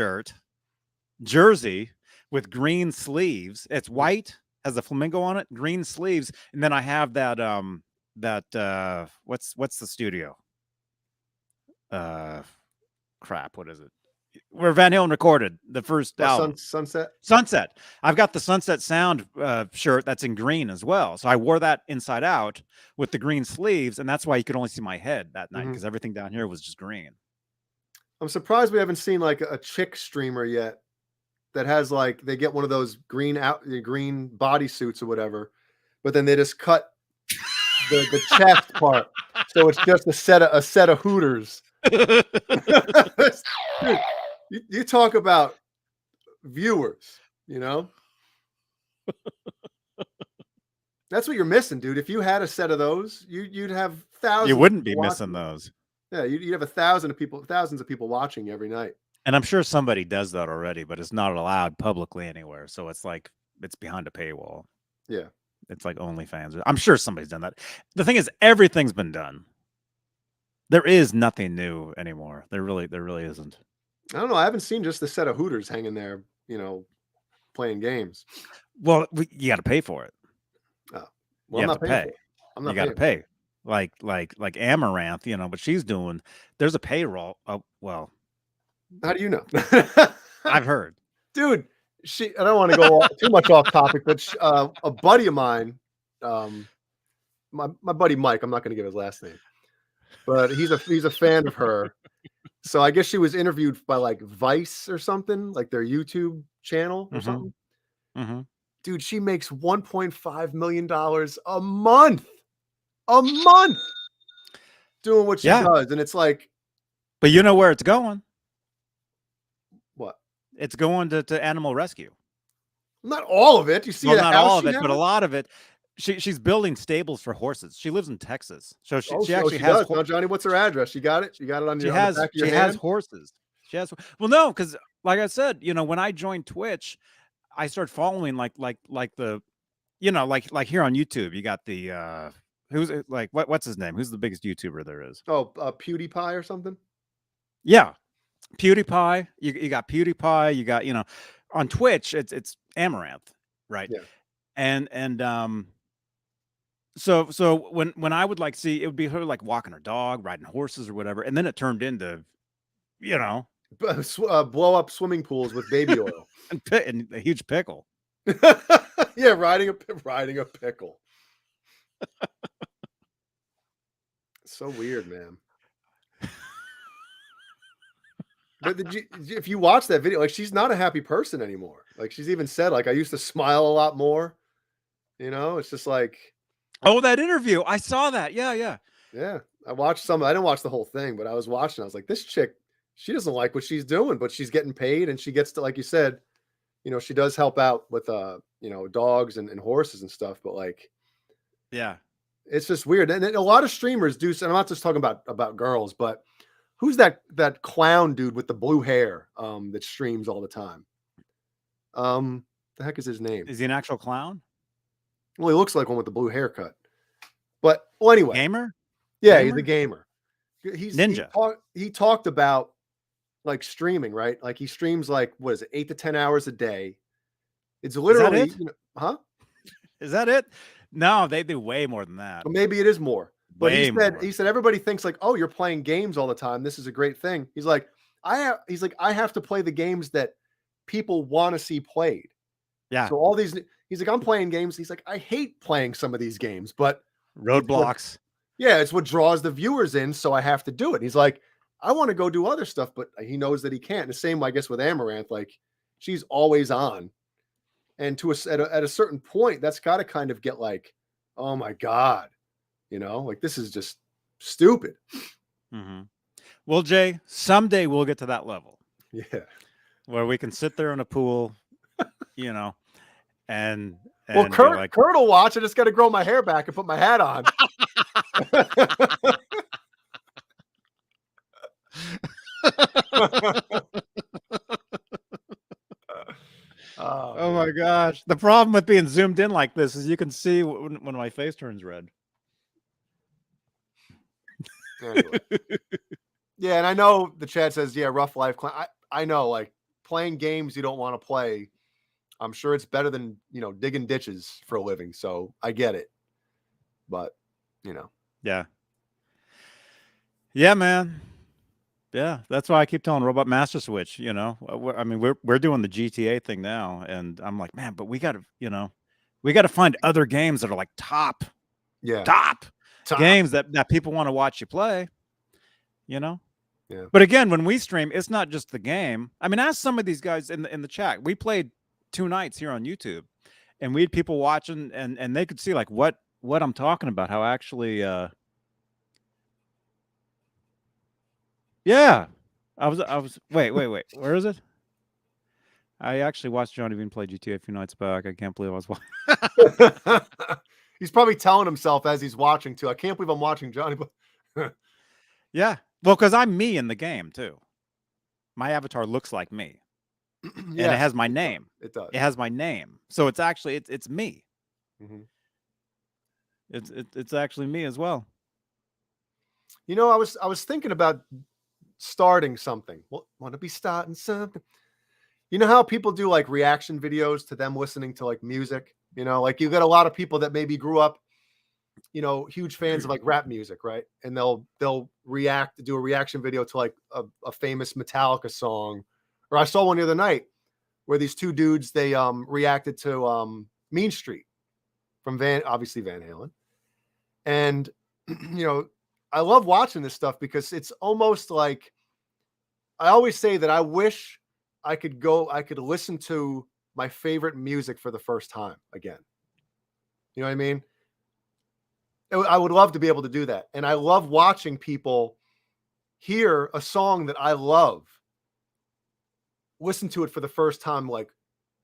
jersey with green sleeves. It's white, has a flamingo on it, green sleeves, and then I have that what's the studio? Crap, what is it? Where Van Halen recorded the first album. Sunset. I've got the Sunset Sound shirt that's in green as well. So I wore that inside out with the green sleeves, and that's why you could only see my head that night, because everything down here was just green. I'm surprised we haven't seen like a chick streamer yet that has like, they get one of those green bodysuits or whatever, but then they just cut the chest part, so it's just a set of Hooters. Dude, you talk about viewers, that's what you're missing, dude. If you had a set of those, you'd have thousands. You wouldn't be missing those. Yeah, you'd have thousands of people watching you every night. And I'm sure somebody does that already, but it's not allowed publicly anywhere. So it's like it's behind a paywall. Yeah, it's like OnlyFans. I'm sure somebody's done that. The thing is, everything's been done. There is nothing new anymore. There really isn't. I don't know. I haven't seen just the set of Hooters hanging there, playing games. Well, you got to pay for it. Oh, well, you have to pay. I'm not. You got to pay. Like Amaranth, what she's doing. There's a payroll. Oh, well. How do you know? I've heard, dude. I don't want to go too much off topic, but a buddy of mine, my buddy Mike. I'm not going to give his last name, but he's a fan of her. So I guess she was interviewed by like Vice or something, like their YouTube channel or something. Dude, she makes $1.5 million a month. a month doing what she does, and it's like, but you know where it's going? What? It's going to animal rescue. Not all of it. You see, not all of it, but a lot of it. She's building stables for horses. She lives in Texas, so she actually has. Now, Johnny, what's her address? You got it. You got it on your. On the back of your hand? Has horses. She has. Well, no, because like I said, you know, when I joined Twitch, I started following like the, you know, like here on YouTube, you got the who's like what's his name? Who's the biggest YouTuber there is? Oh, PewDiePie or something. Yeah, PewDiePie. You got PewDiePie. You got, you know, on Twitch it's Amaranth, right? Yeah. And so when I would like see, it would be her like walking her dog, riding horses or whatever, and then it turned into, you know, blow up swimming pools with baby oil and a huge pickle. Yeah, riding a pickle. So weird, man. But if you watch that video, like, she's not a happy person anymore. Like, she's even said, like, I used to smile a lot more. You know, it's just like, oh, that interview, I saw that. Yeah. I watched some. I didn't watch the whole thing, but I was watching. I was like, this chick, she doesn't like what she's doing, but she's getting paid, and she gets to, like you said, you know, she does help out with you know, dogs and horses and stuff. But like, yeah, it's just weird. And a lot of streamers do. And I'm not just talking about girls, but who's that clown dude with the blue hair that streams all the time? The heck is his name? Is he an actual clown? Well, he looks like one with the blue haircut. But well, anyway, gamer. Yeah, he's a gamer. He's ninja. He talked about like streaming, right? Like he streams like, what is it, 8 to 10 hours a day. It's literally, is that it? You know, huh? Is that it? No, they do way more than that. Well, maybe it is more. But way he said everybody thinks like, oh, you're playing games all the time. This is a great thing. He's like, I have to play the games that people want to see played. Yeah. So all these, he's like, I'm playing games. He's like, I hate playing some of these games, but roadblocks. It's what draws the viewers in. So I have to do it. He's like, I want to go do other stuff, but he knows that he can't. The same, I guess, with Amaranth, like she's always on. And at a certain point, that's got to kind of get like, oh my God, you know, like this is just stupid. Mm-hmm. Well, Jay, someday we'll get to that level. Yeah. Where we can sit there in a pool, you know, and well, Kurt will watch. I just got to grow my hair back and put my hat on. Oh my gosh. The problem with being zoomed in like this is you can see when my face turns red. Anyway. Yeah, and I know the chat says, yeah, rough life. I know, like playing games you don't want to play. I'm sure it's better than, you know, digging ditches for a living. So I get it. But, you know. Yeah. Yeah, man. Yeah, that's why I keep telling Robot Master Switch, you know, I mean, we're doing the GTA thing now, and I'm like, man, but we got to find other games that are like top games that people want to watch you play, you know? Yeah. But again, when we stream, it's not just the game. I mean, ask some of these guys in the chat. We played 2 nights here on YouTube, and we had people watching, and they could see like what I'm talking about, how actually yeah, I was wait, where is it? I actually watched Johnny Beane play GTA a few nights back. I can't believe I was watching. He's probably telling himself as he's watching too. I can't believe I'm watching Johnny. Yeah, well, because I'm me in the game too. My avatar looks like me, and it has my name. It does. It has my name, so it's actually it's me. Mm-hmm. It's actually me as well. You know, I was thinking about starting something. Well, want to be starting something. You know how people do like reaction videos to them listening to like music? You know, like you get a lot of people that maybe grew up, you know, huge fans of like rap music, right? And they'll do a reaction video to like a famous Metallica song. Or I saw one the other night where these 2 dudes, they reacted to Mean Street from obviously Van Halen. And you know, I love watching this stuff because it's almost like, I always say that I wish I could listen to my favorite music for the first time again. You know what I mean? I would love to be able to do that. And I love watching people hear a song that I love, listen to it for the first time, like,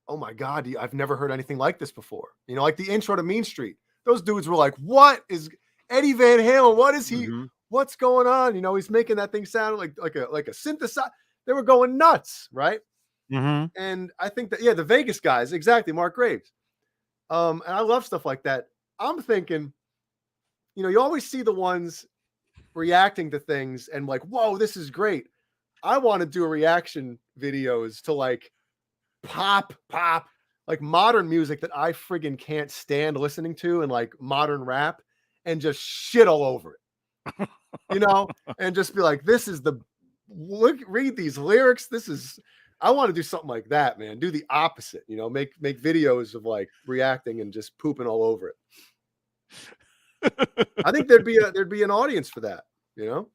oh my God, I've never heard anything like this before. You know, like the intro to Mean Street. Those dudes were like, what is Eddie Van Halen? What is he? What's going on? You know, he's making that thing sound like a synthesizer. They were going nuts, right? And I think that, yeah, the Vegas guys, exactly, Mark Graves. And I love stuff like that. I'm thinking, you know, you always see the ones reacting to things and like, whoa, this is great. I want to do reaction videos to like pop, like modern music that I friggin' can't stand listening to, and like modern rap, and just shit all over it, you know, and just be like, this is read these lyrics. I want to do something like that, man. Do the opposite, you know, make videos of like reacting and just pooping all over it. I think there'd be an audience for that, you know.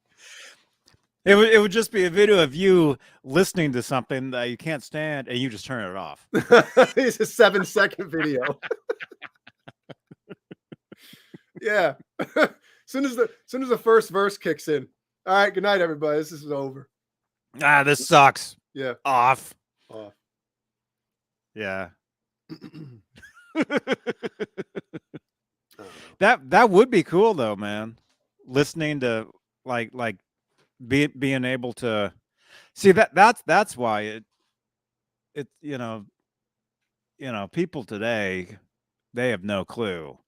It would just be a video of you listening to something that you can't stand and you just turn it off. It's a 7-second video. Yeah. Soon as the first verse kicks in. All right, good night, everybody. This is over. This sucks. Yeah. Off. Yeah. That would be cool though, man. Listening to like being able to see that's why it you know people today, they have no clue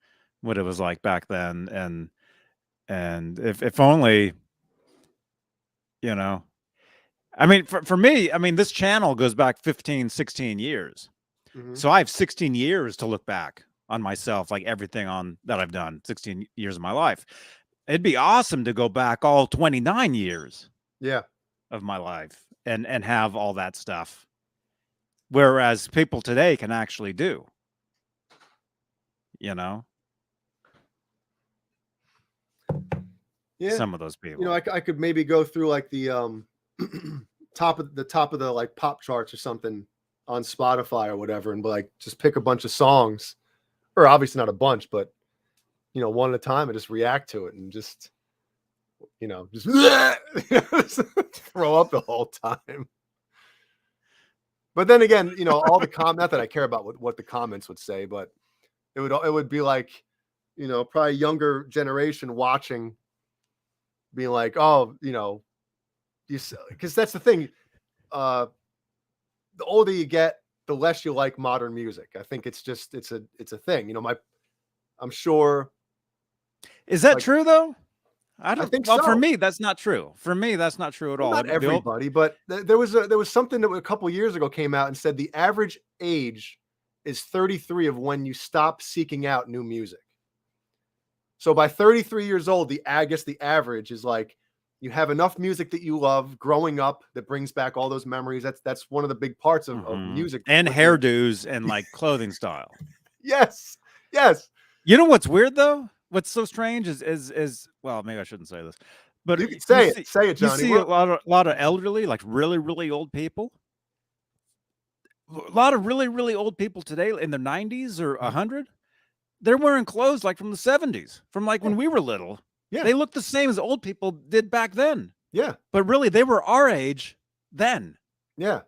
what it was like back then, and if only, you know, I mean, for me, I mean, this channel goes back 15, 16 years. So I have 16 years to look back on myself, like everything that I've done 16 years of my life. It'd be awesome to go back all 29 years of my life and have all that stuff. Whereas people today can actually do, you know, some of those people. You know, I could maybe go through like the top of the like pop charts or something on Spotify or whatever, and like just pick a bunch of songs, or obviously not a bunch, but you know, one at a time, and just react to it and just, you know, just throw up the whole time. But then again, you know, all the not that I care about what the comments would say, but it would be like, you know, probably younger generation watching, being like, oh, you know, because that's the thing. The older you get, the less you like modern music. I think it's a thing. You know, I'm sure. Is that true though? I think so. For me, that's not true. For me, that's not true at all. Not everybody, but there was something that a couple years ago came out and said the average age is 33 of when you stop seeking out new music. So by 33 years old, I guess the average is like you have enough music that you love growing up that brings back all those memories. That's one of the big parts of music. And hairdos and like clothing style. Yes. You know what's weird though? What's so strange is well, maybe I shouldn't say this, but you can say it, Johnny. You see a lot of elderly, like really, really old people. A lot of really, really old people today in their 90s or 100. They're wearing clothes like from the 70s, from like when we were little. Yeah. They look the same as old people did back then. Yeah. But really, they were our age then. Yeah.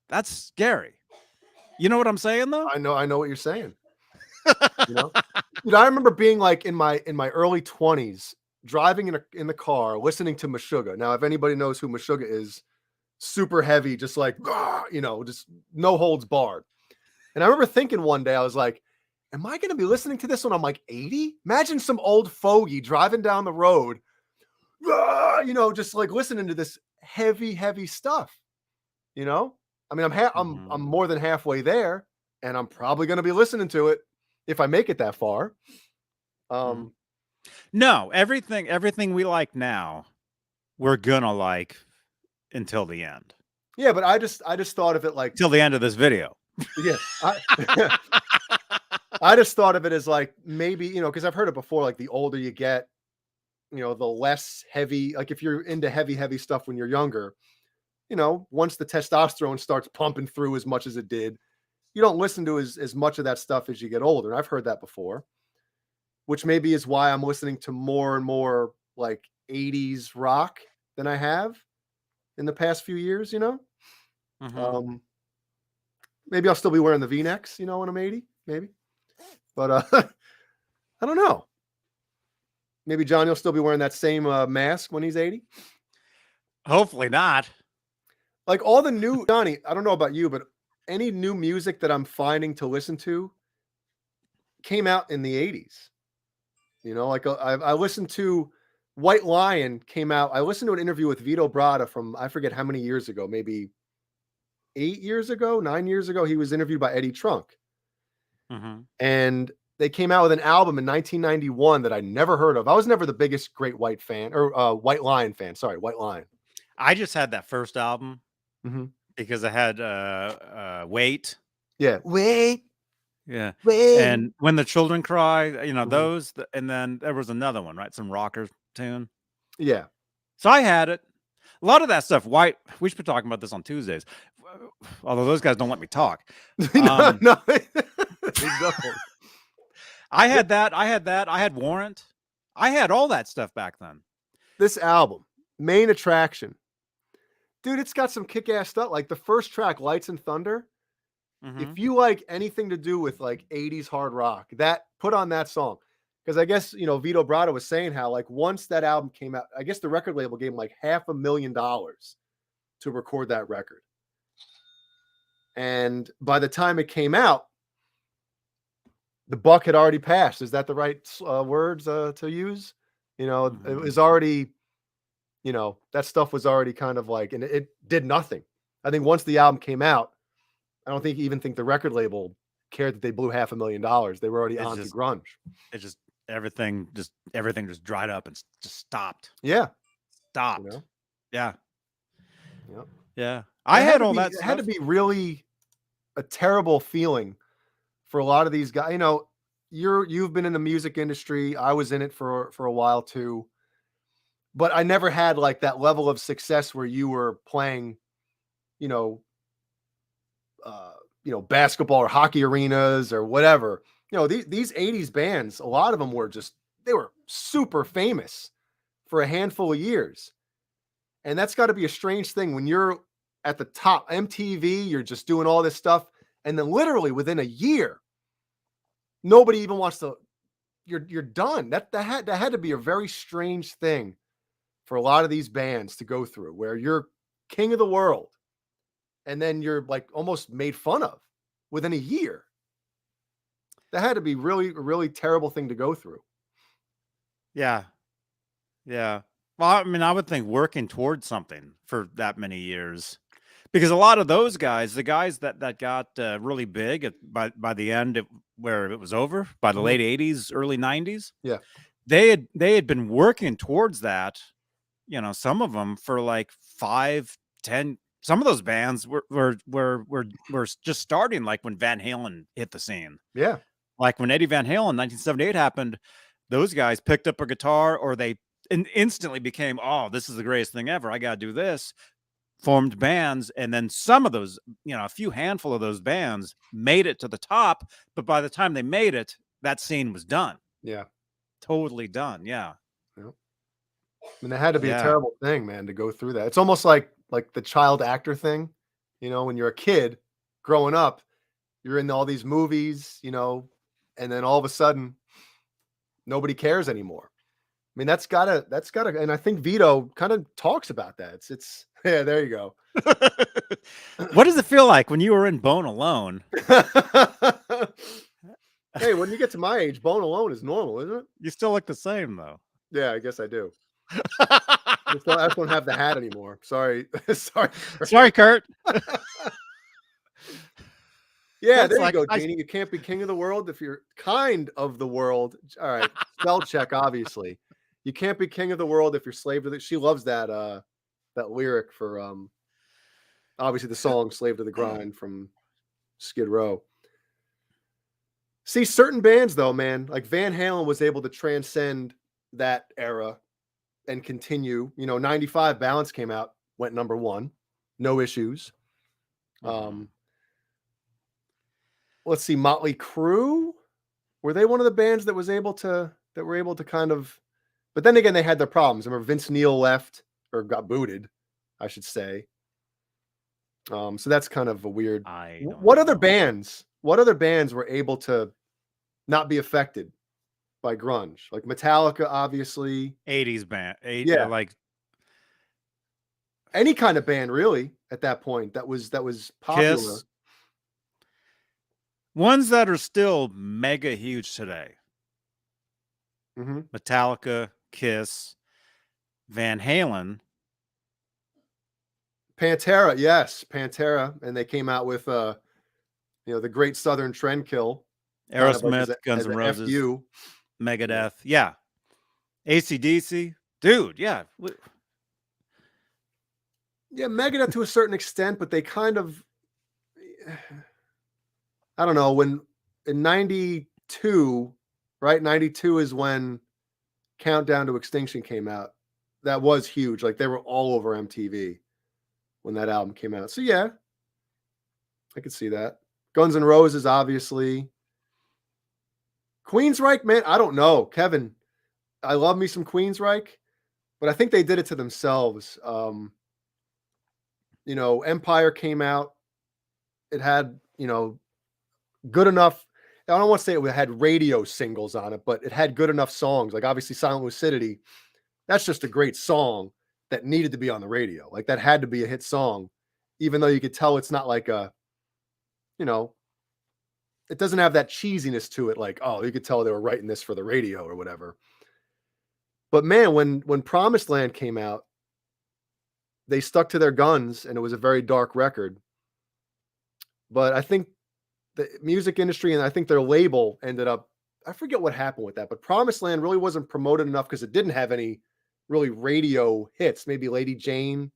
That's scary. You know what I'm saying though? I know what you're saying. You know, I remember being like in my early 20s, driving in the car, listening to Meshuggah. Now, if anybody knows who Meshuggah is, super heavy, just like, you know, just no holds barred. And I remember thinking one day, I was like, am I going to be listening to this when I'm like 80? Imagine some old fogey driving down the road, you know, just like listening to this heavy, heavy stuff. You know, I mean, I'm more than halfway there, and I'm probably going to be listening to it if I make it that far. No, everything we like now, we're gonna like until the end. Yeah, but I just thought of it like till the end of this video. Yeah, I just thought of it as like maybe, you know, because I've heard it before. Like the older you get, you know, the less heavy. Like if you're into heavy stuff when you're younger, you know, once the testosterone starts pumping through as much as it did, you don't listen to as much of that stuff as you get older. And I've heard that before. which maybe is why I'm listening to more and more like 80s rock than I have in the past few years, you know? Mhm. Maybe I'll still be wearing the V-necks, you know, when I'm 80, maybe. But I don't know. Maybe Johnny will still be wearing that same mask when he's 80. Hopefully not. Like all the new Johnny, I don't know about you, but any new music that I'm finding to listen to came out in the 80s. You know, like I listened to White Lion came out. I listened to an interview with Vito Bratta from I forget how many years ago, maybe 8 years ago, 9 years ago. He was interviewed by Eddie Trunk. Mhm. And they came out with an album in 1991 that I never heard of. I was never the biggest Great White fan or White Lion fan. Sorry, White Lion. I just had that first album Mm-hmm. because I had Wait. Yeah. Wait. Yeah. Wait. And When the Children Cry, you know, Mhm. those, and then there was another one, right? Some rocker tune. Yeah. So I had it. A lot of that stuff, White, we should be talking about this on Tuesdays. Although those guys don't let me talk. No, no. They don't. I had that. I had Warrant. I had all that stuff back then. This album, Main Attraction. Dude, it's got some kick-ass stuff. Like the first track, Lights and Thunder. Mhm. If you like anything to do with like 80s hard rock, that put on that song. Because I guess, you know, Vito Bratta was saying how like once that album came out, I guess the record label gave him like $500,000 to record that record. And by the time it came out, the buck had already passed. Is that the right words to use? You know, it was already, you know, that stuff was already kind of like, and it did nothing. I think once the album came out, I don't think the record label cared that they blew $500,000. They were already on to grunge. It just everything just dried up and just stopped. Yeah, stopped. You know? Yeah, Yep. yeah. I had all that. It had to be really a terrible feeling for a lot of these guys. You know, you've been in the music industry. I was in it for a while too, but I never had like that level of success where you were playing, you know, basketball or hockey arenas or whatever. You know, these 80s bands, a lot of them were they were super famous for a handful of years. And that's got to be a strange thing when you're at the top MTV, you're just doing all this stuff. And then literally within a year, nobody even wants to, you're done. That had to be a very strange thing for a lot of these bands to go through where you're king of the world. And then you're like almost made fun of within a year. That had to be really, really terrible thing to go through. Yeah. Yeah. Well, I mean, I would think working towards something for that many years, because a lot of those guys, the guys that got really big by the end where it was over, by the late 80s, early 90s. Yeah. They had been working towards that, you know, some of them for like 5, 10. Some of those bands were just starting like when Van Halen hit the scene. Yeah. Like when Eddie Van Halen 1978 happened, those guys picked up a guitar or they instantly became, oh, this is the greatest thing ever. I got to do this. Formed bands. And then some of those, you know, a few handful of those bands made it to the top. But by the time they made it, that scene was done. Yeah. Totally done. Yeah. I mean, it had to be a terrible thing, man, to go through that. It's almost like the child actor thing, you know, when you're a kid growing up, you're in all these movies, you know, and then all of a sudden nobody cares anymore. I mean, that's gotta, and I think Vito kind of talks about that. It's yeah, there you go. What does it feel like when you were in Bone Alone? Hey, when you get to my age, Bone Alone is normal, isn't it? You still look the same though. Yeah, I guess I do. I just don't have the hat anymore. Sorry. Sorry, Kurt. Yeah, there you go, Jeannie. You can't be king of the world if you're kind of the world. All right, spell check, obviously. You can't be king of the world if you're slave to the. She loves that that lyric for obviously the song "Slave to the Grind" from Skid Row. See, certain bands though, man, like Van Halen was able to transcend that era and continue. You know, 95 Balance came out, went number 1, no issues. Let's see, Motley Crue were they one of the bands that were able to kind of, but then again, they had their problems. I remember Vince Neil left or got booted, I should say. So that's kind of a weird. What other bands were able to not be affected by grunge? Like Metallica, obviously. 80s band. Yeah. Like any kind of band really at that point that was popular. Kiss. Ones that are still mega huge today. Metallica, Kiss, Van Halen. Pantera, yes, Pantera, and they came out with the Great Southern Trendkill, Aerosmith, like Guns N' Roses, FU. Megadeth, yeah, AC/DC, dude, yeah, Megadeth to a certain extent, but they kind of, I don't know, when in 92, right? 92 is when Countdown to Extinction came out. That was huge. Like they were all over MTV when that album came out. So yeah, I could see that. Guns N' Roses, obviously. Queensryche, man, I don't know. Kevin, I love me some Queensryche, but I think they did it to themselves. Empire came out. It had, good enough. I don't want to say it had radio singles on it, but it had good enough songs. Like obviously Silent Lucidity, that's just a great song that needed to be on the radio. Like that had to be a hit song, even though you could tell it's not like a, it doesn't have that cheesiness to it. Like, oh, you could tell they were writing this for the radio or whatever. But man, when Promised Land came out, they stuck to their guns and it was a very dark record. But I think the music industry and I think their label ended up, I forget what happened with that, but Promised Land really wasn't promoted enough because it didn't have any really radio hits. Maybe Lady Jane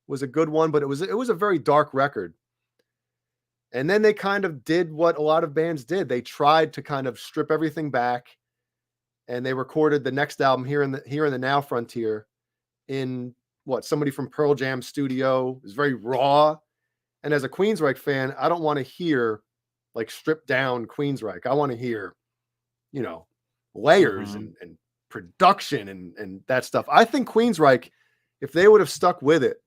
was a good one, but it was a very dark record. And then they kind of did what a lot of bands did. They tried to kind of strip everything back, and they recorded the next album Here in the Now Frontier in somebody from Pearl Jam studio. It was very raw. And as a Queensryche fan, I don't want to hear like stripped down Queensryche. I want to hear, layers and production and that stuff. I think Queensryche, if they would have stuck with it,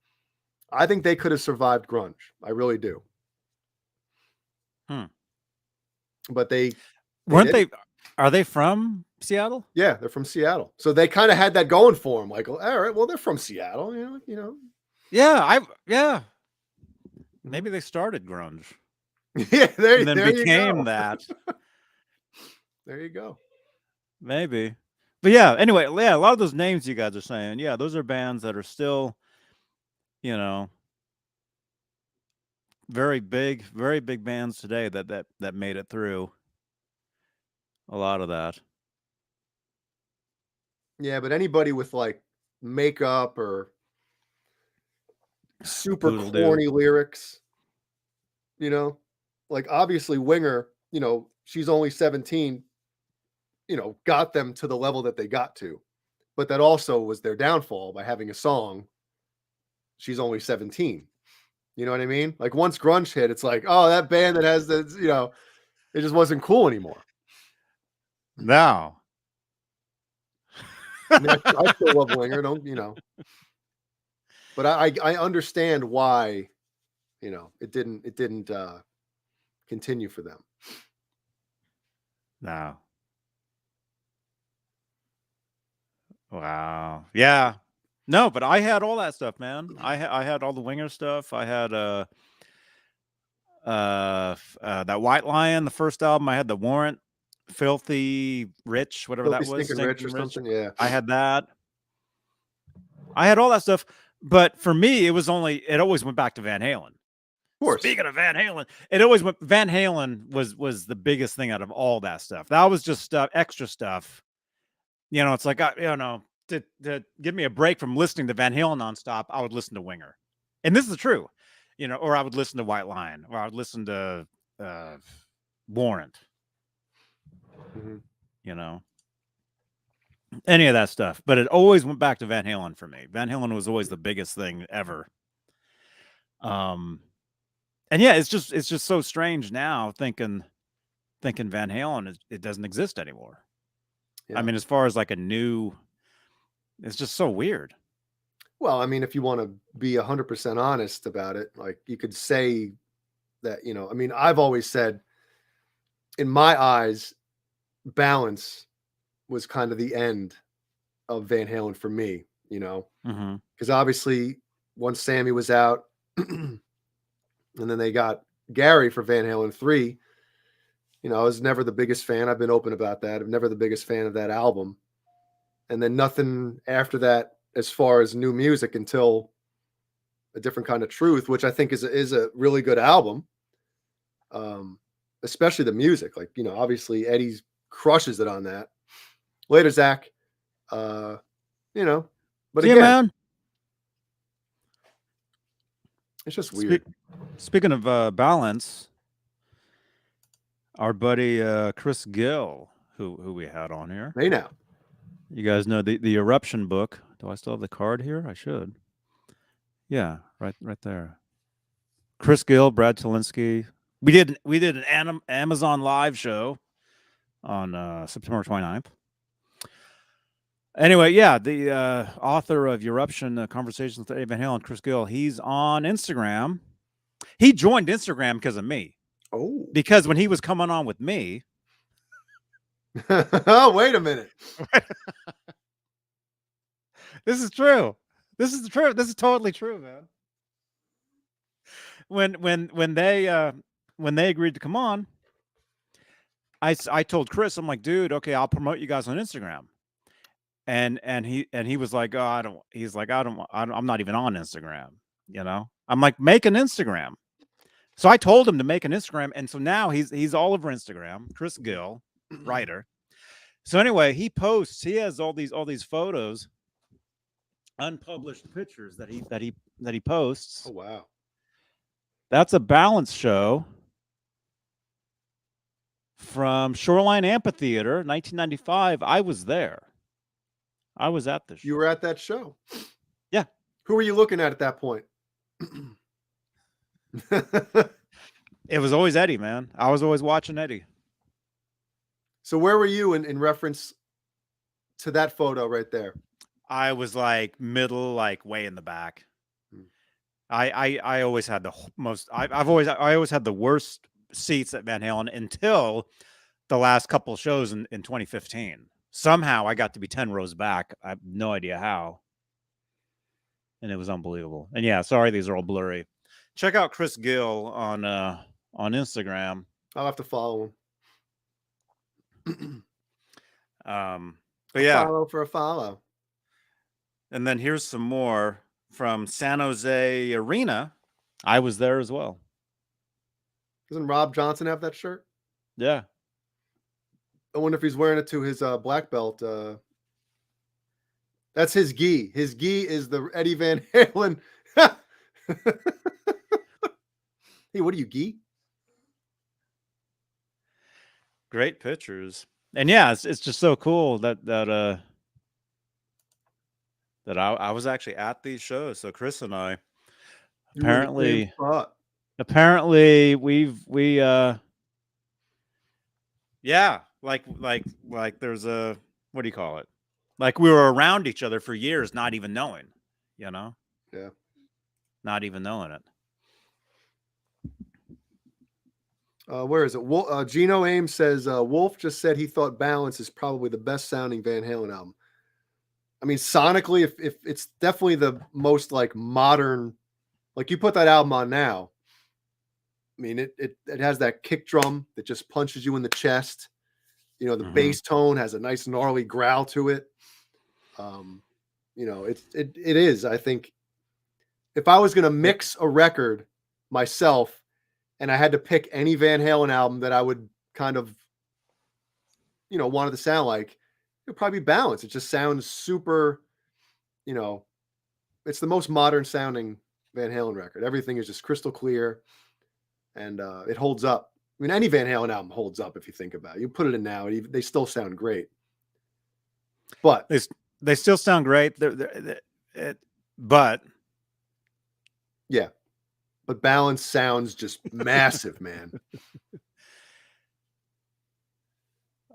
I think they could have survived grunge. I really do. But are they from Seattle? Yeah, they're from Seattle. So they kind of had that going for them. Like, all right, well, they're from Seattle, Yeah, maybe they started grunge. Yeah, and then became that. There you go. Maybe. But yeah, anyway, yeah, a lot of those names you guys are saying, yeah, those are bands that are still, very big bands today that made it through a lot of that. Yeah, but anybody with like makeup or super corny lyrics, like obviously Winger, she's only 17, got them to the level that they got to. But that also was their downfall by having a song, She's Only 17. You know what I mean? Like once grunge hit, it's like, oh, that band that has the, it just wasn't cool anymore. No. I still love Winger, but I understand why, it didn't continue for them. No. Wow. Yeah. No, but I had all that stuff, man. I had all the Winger stuff. I had that White Lion, the first album. I had the Warrant, Filthy Rich, whatever that was. Stinking Rich or something. Yeah. I had that. I had all that stuff. But for me, it always went back to Van Halen. Of course. Speaking of Van Halen, Van Halen was the biggest thing out of all that stuff. That was just stuff, extra stuff. It's like, to give me a break from listening to Van Halen nonstop, I would listen to Winger. And this is true, or I would listen to White Lion, or I would listen to Warrant, any of that stuff. But it always went back to Van Halen for me. Van Halen was always the biggest thing ever. And yeah, it's just so strange now thinking thinking Van Halen it doesn't exist anymore. Yeah. I mean, as far as like a new, it's just so weird. Well, I mean, if you want to be 100% honest about it, like you could say that, you know, I mean, I've always said, in my eyes, Balance was kind of the end of Van Halen for me, you know, because obviously once Sammy was out, and then they got Gary for Van Halen 3, you know, I was never the biggest fan. I've been open about that. I'm never the biggest fan of that album. And then nothing after that as far as new music until A Different Kind of Truth, which I think is a really good album. Especially the music. Like, you know, obviously Eddie crushes it on that. Later, Zach. You know, but See you, again, man. it's just weird. Speaking of Balance, our buddy Chris Gill, who we had on here. Hey now. You guys know the Eruption book. Do I still have the card here? I should. Yeah, right there. Chris Gill, Brad Talinsky. We did an Amazon Live show on September 29th. Anyway, yeah, the author of Eruption, Conversations with Eddie Van Halen, Chris Gill, he's on Instagram. He joined Instagram because of me. Oh. Because when he was coming on with me. Oh, wait a minute. This is true. This is true. This is totally true, man. When they agreed to come on, I told Chris, I'm like, dude, okay, I'll promote you guys on Instagram. And he was like, oh, I'm not even on Instagram, you know? I'm like, make an Instagram. So I told him to make an Instagram, and so now he's all over Instagram, Chris Gill, writer. So anyway, he has all these photos, unpublished pictures that he posts. Oh wow. That's a Balance show from Shoreline Amphitheater, 1995. I was there. I was at the show. You were at that show? Yeah. Who were you looking at that point? It was always Eddie, man. I was always watching Eddie. So where were you in reference to that photo right there? I was like middle, like way in the back. I always had the most. I always had the worst seats at Van Halen until the last couple shows in 2015. Somehow I got to be 10 rows back. I have no idea how. And it was unbelievable. And yeah, sorry, these are all blurry. Check out Chris Gill on Instagram. I'll have to follow him. But yeah, follow for a follow. And then here's some more from San Jose Arena. I was there as well. Doesn't Rob Johnson have that shirt? Yeah. I wonder if he's wearing it to his black belt. That's his gi. His gi is the Eddie Van Halen. Hey, what are you, gi? Great pictures. And yeah, it's just so cool that I was actually at these shows. So Chris and I apparently yeah, like there's a, what do you call it? Like we were around each other for years, not even knowing, you know? Yeah. Not even knowing it. Where is it? Gino Ames says, Wolf just said he thought Balance is probably the best sounding Van Halen album. I mean, sonically, if it's definitely the most like modern, like you put that album on now. I mean, it has that kick drum that just punches you in the chest. You know, the bass tone has a nice gnarly growl to it. You know, it is. I think if I was going to mix a record myself and I had to pick any Van Halen album that I would kind of, you know, wanted to sound like, it would probably be Balance. It just sounds super, you know, it's the most modern sounding Van Halen record. Everything is just crystal clear and it holds up. I mean, any Van Halen album holds up if you think about it. You put it in now, they still sound great. But they still sound great. But yeah, but Balance sounds just massive, man.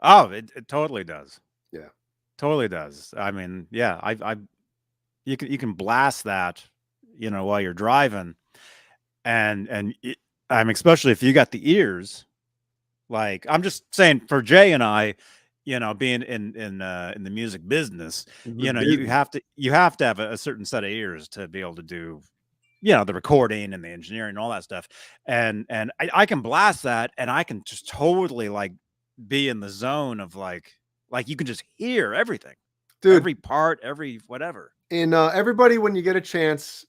Oh, it totally does. Yeah. Totally does. I mean, yeah, you can blast that, while you're driving, and especially if you got the ears. Like, I'm just saying, for Jay and I, being in the music business, you have to have a certain set of ears to be able to do, the recording and the engineering and all that stuff. And I can blast that, and I can just totally like be in the zone of like you can just hear everything, dude, every part, every whatever. And everybody, when you get a chance,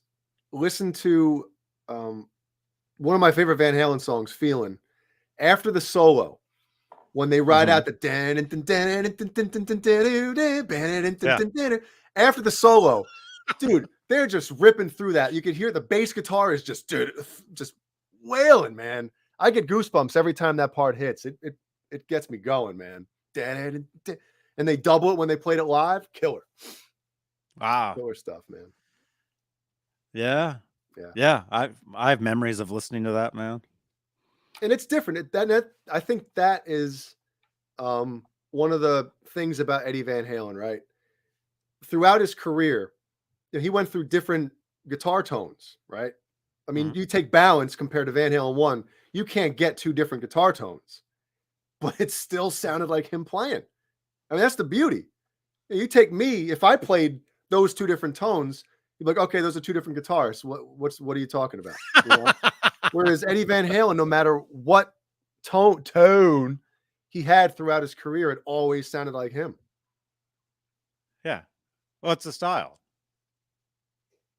listen to one of my favorite Van Halen songs, "Feelin'." After the solo, when they ride out the after the solo, dude, they're just ripping through that. You could hear the bass guitar is just wailing, man. I get goosebumps every time that part hits. It gets me going, man. And they double it when they played it live. Killer. Wow. Killer stuff, man. Yeah. Yeah. I have memories of listening to that, man. And it's different. I think that is one of the things about Eddie Van Halen, right? Throughout his career, he went through different guitar tones, right? I mean, you take Balance compared to Van Halen 1, you can't get two different guitar tones, but it still sounded like him playing. I mean, that's the beauty. You take me, if I played those two different tones, you'd be like, okay, those are two different guitars. What are you talking about? You know? Whereas Eddie Van Halen, no matter what tone he had throughout his career, it always sounded like him. Yeah. Well, it's a style.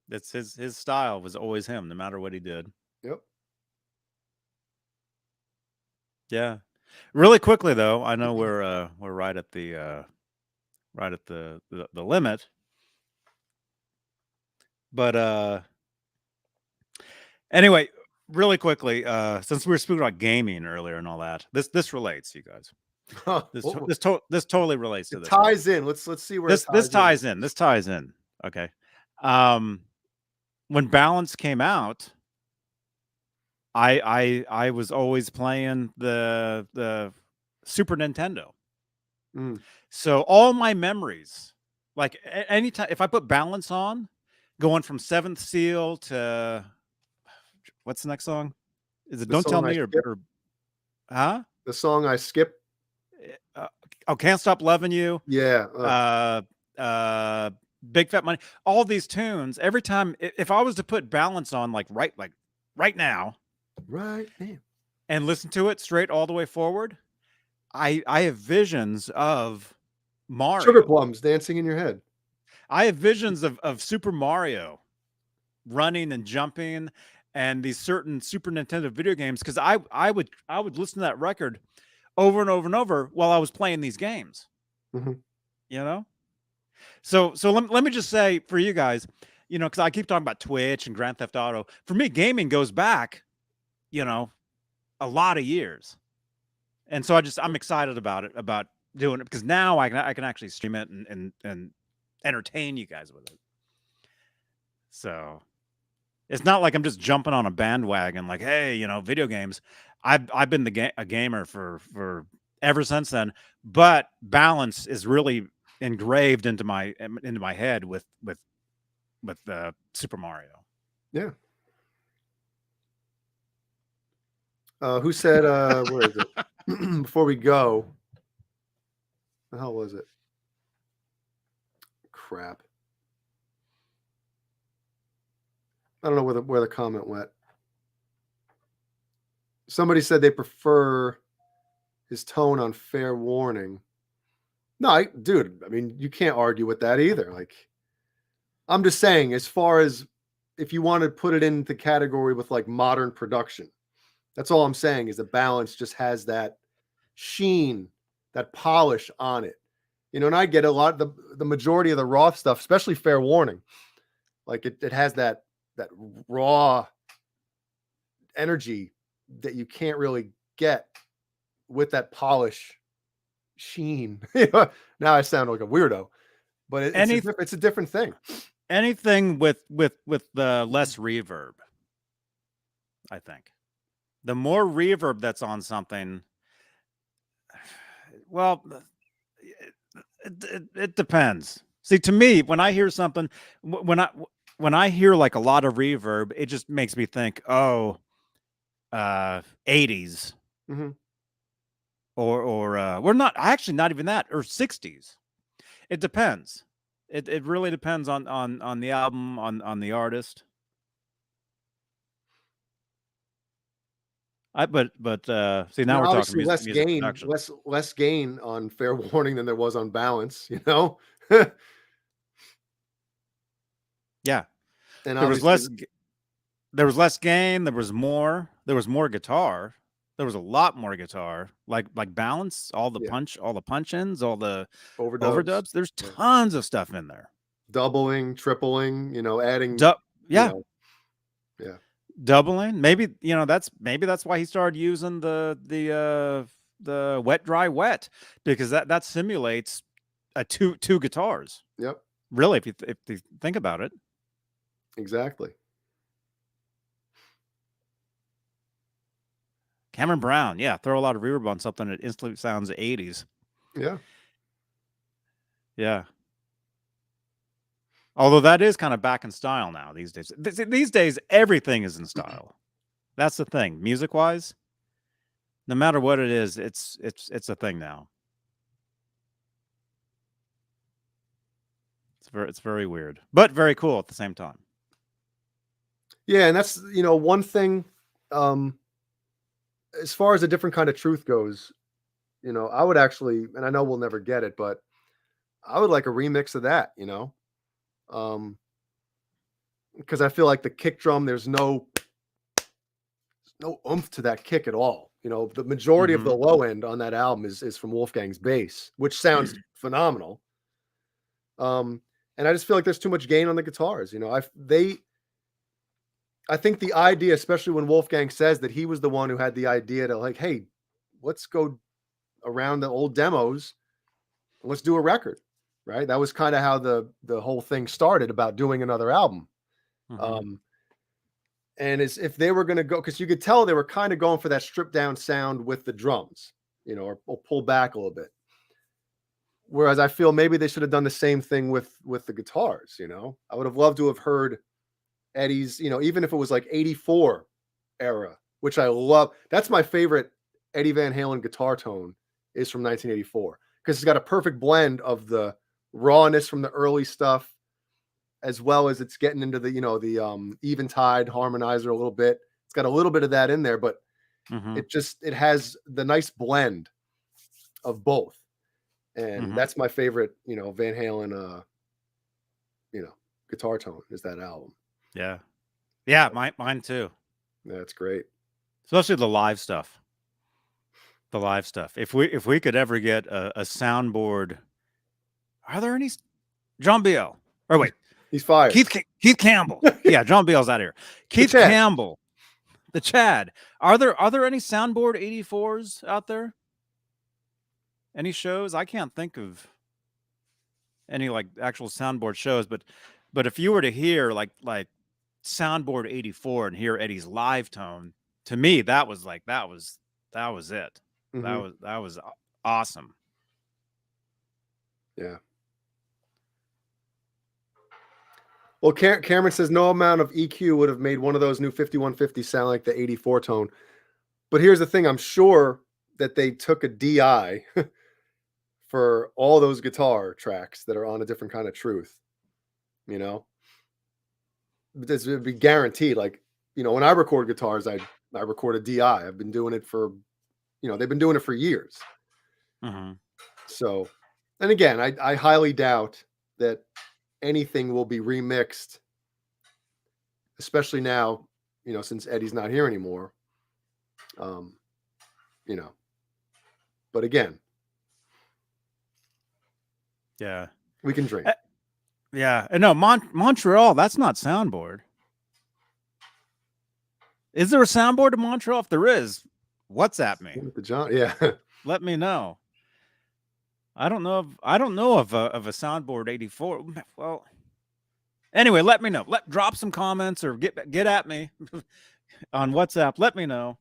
It's his style was always him, no matter what he did. Yep. Yeah. Really quickly though, I know we're right at the limit. But anyway, really quickly, since we were speaking about gaming earlier and all that, this relates, you guys. This totally relates to this. Ties in. Let's see where this ties in. This ties in. Okay. When Balance came out, I was always playing the Super Nintendo. So all my memories, like anytime if I put Balance on, going from Seventh Seal to what's the next song? Is it Don't Tell Me or huh? The song I skip. Can't Stop Loving You. Yeah. Big Fat Money. All these tunes. Every time, if I was to put Balance on, right now, and listen to it straight all the way forward, I have visions of Mario. Sugar plums dancing in your head. I have visions of Super Mario running and jumping, and these certain Super Nintendo video games, because I would listen to that record over and over and over while I was playing these games. So let me just say for you guys, because I keep talking about Twitch and Grand Theft Auto. For me, gaming goes back, a lot of years, and so I'm excited about doing it, because now I can actually stream it and entertain you guys with it. So it's not like I'm just jumping on a bandwagon like, hey, video games. I've been a gamer for ever since then, but Balance is really engraved into my head with Super Mario. Yeah. Who said where is it? Before we go, the hell was it? Crap. I don't know where the comment went. Somebody said they prefer his tone on Fair Warning. No, dude, I mean, you can't argue with that either. Like, I'm just saying, as far as if you want to put it in the category with like modern production, that's all I'm saying, is the Balance just has that sheen, that polish on it. And I get a lot, the majority of the Roth stuff, especially Fair Warning, like it has that raw energy that you can't really get with that polish sheen. Now I sound like a weirdo, but it's a different thing. Anything with the less reverb, I think. The more reverb that's on something, Well, it depends. See, to me, when I hear something, when I hear like a lot of reverb, it just makes me think, oh, 80s, or we're not actually not even that, or 60s. It depends. It really depends on the album, on the artist. But see, now we're talking music less gain on Fair Warning than there was on Balance, you know. Yeah, and there was less gain. There was more guitar. There was a lot more guitar, like Balance, all the punch ins, all the overdubs. There's tons of stuff in there. Doubling, tripling, you know, adding. Yeah. Doubling. Maybe that's why he started using the wet, dry, wet, because that simulates two guitars. Yep. Really, if you think about it. Exactly. Cameron Brown, throw a lot of reverb on something that instantly sounds 80s. Yeah. Yeah. Although that is kind of back in style now these days. These days, everything is in style. That's the thing. Music-wise, no matter what it is, it's a thing now. It's very weird, but very cool at the same time. Yeah, and that's, one thing, as far as a different kind of truth goes, I would actually, and I know we'll never get it, but I would like a remix of that, because I feel like the kick drum, there's no oomph to that kick at all. The majority of the low end on that album is from Wolfgang's bass, which sounds phenomenal. And I just feel like there's too much gain on the guitars. I think the idea, especially when Wolfgang says that he was the one who had the idea to, like, hey, let's go around the old demos and let's do a record, right? That was kind of how the whole thing started about doing another album. And as if they were going to go, because you could tell they were kind of going for that stripped down sound with the drums, or pull back a little bit. Whereas I feel maybe they should have done the same thing with the guitars. I would have loved to have heard Eddie's, even if it was like 84 era, which I love. That's my favorite Eddie Van Halen guitar tone, is from 1984, because it's got a perfect blend of the rawness from the early stuff, as well as it's getting into the, the Eventide harmonizer a little bit. It's got a little bit of that in there, but it has the nice blend of both. And that's my favorite, Van Halen, guitar tone, is that album. Yeah. Yeah, mine too. That's great. Especially the live stuff. If we could ever get a soundboard, are there any? John Biel. Or wait, he's fired. Keith Campbell. Yeah, John Biel's out of here. Keith Campbell, the Chad. Are there any soundboard 84s out there? Any shows? I can't think of any like actual soundboard shows, but if you were to hear like soundboard 84 and hear Eddie's live tone, to me that was it. That was awesome. Yeah. Well, Cameron says no amount of EQ would have made one of those new 5150 sound like the 84 tone. But here's the thing, I'm sure that they took a DI for all those guitar tracks that are on A Different Kind of Truth, This would be guaranteed. Like, when I record guitars, I record a DI. I've been doing it for, they've been doing it for years. So, and again, I highly doubt that anything will be remixed, especially now, since Eddie's not here anymore. But again, yeah, we can drink. Yeah, no, Montreal, that's not soundboard. Is there a soundboard in Montreal? If there is, WhatsApp me. Yeah. Let me know. I don't know of a soundboard 84. Well, anyway, let me know. Drop some comments or get at me on WhatsApp. Let me know.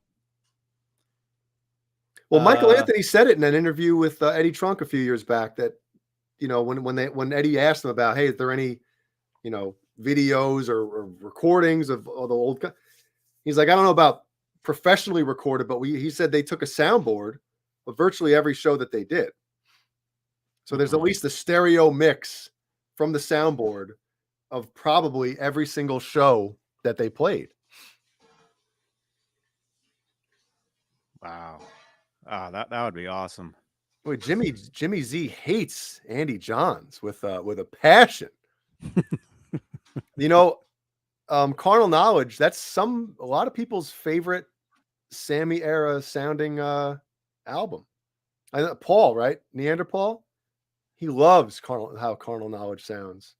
Well, Michael Anthony said it in an interview with Eddie Trunk a few years back that, you know, when Eddie asked him about, hey, is there any, you know, videos or recordings of all the old, he's like, I don't know about professionally recorded, but he said they took a soundboard of virtually every show that they did. So there's at least a stereo mix from the soundboard of probably every single show that they played. Wow. That would be awesome. Boy, Jimmy Z hates Andy Johns with a passion. You know, Carnal Knowledge, that's a lot of people's favorite Sammy era sounding album. Paul, right? Neanderthal. He loves how Carnal Knowledge sounds.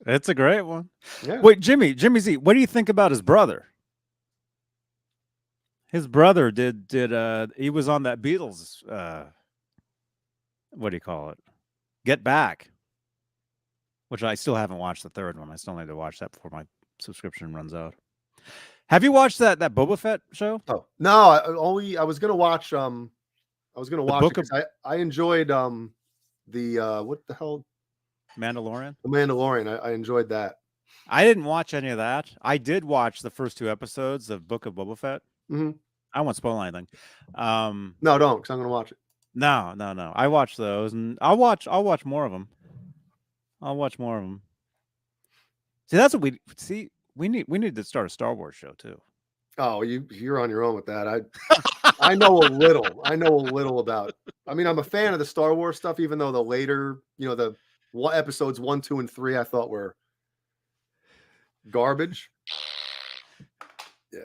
It's a great one. Yeah. Wait, Jimmy Z, what do you think about his brother? His brother did he was on that Beatles what do you call it? Get Back. Which I still haven't watched the third one. I still need to watch that before my subscription runs out. Have you watched that Boba Fett show? Oh, no, I was gonna watch it 'cause I enjoyed the what the hell? Mandalorian? The Mandalorian. I enjoyed that. I didn't watch any of that. I did watch the first 2 episodes of Book of Boba Fett. Mm-hmm. I won't spoil anything. No, don't, because I'm gonna watch it. No. I watched those, and I'll watch more of them. See, that's what we need to start a Star Wars show too. Oh, you're on your own with that. I know a little. I know a little about. I mean, I'm a fan of the Star Wars stuff, even though the later, you know, the episodes 1, 2, and 3, I thought were garbage. Yeah.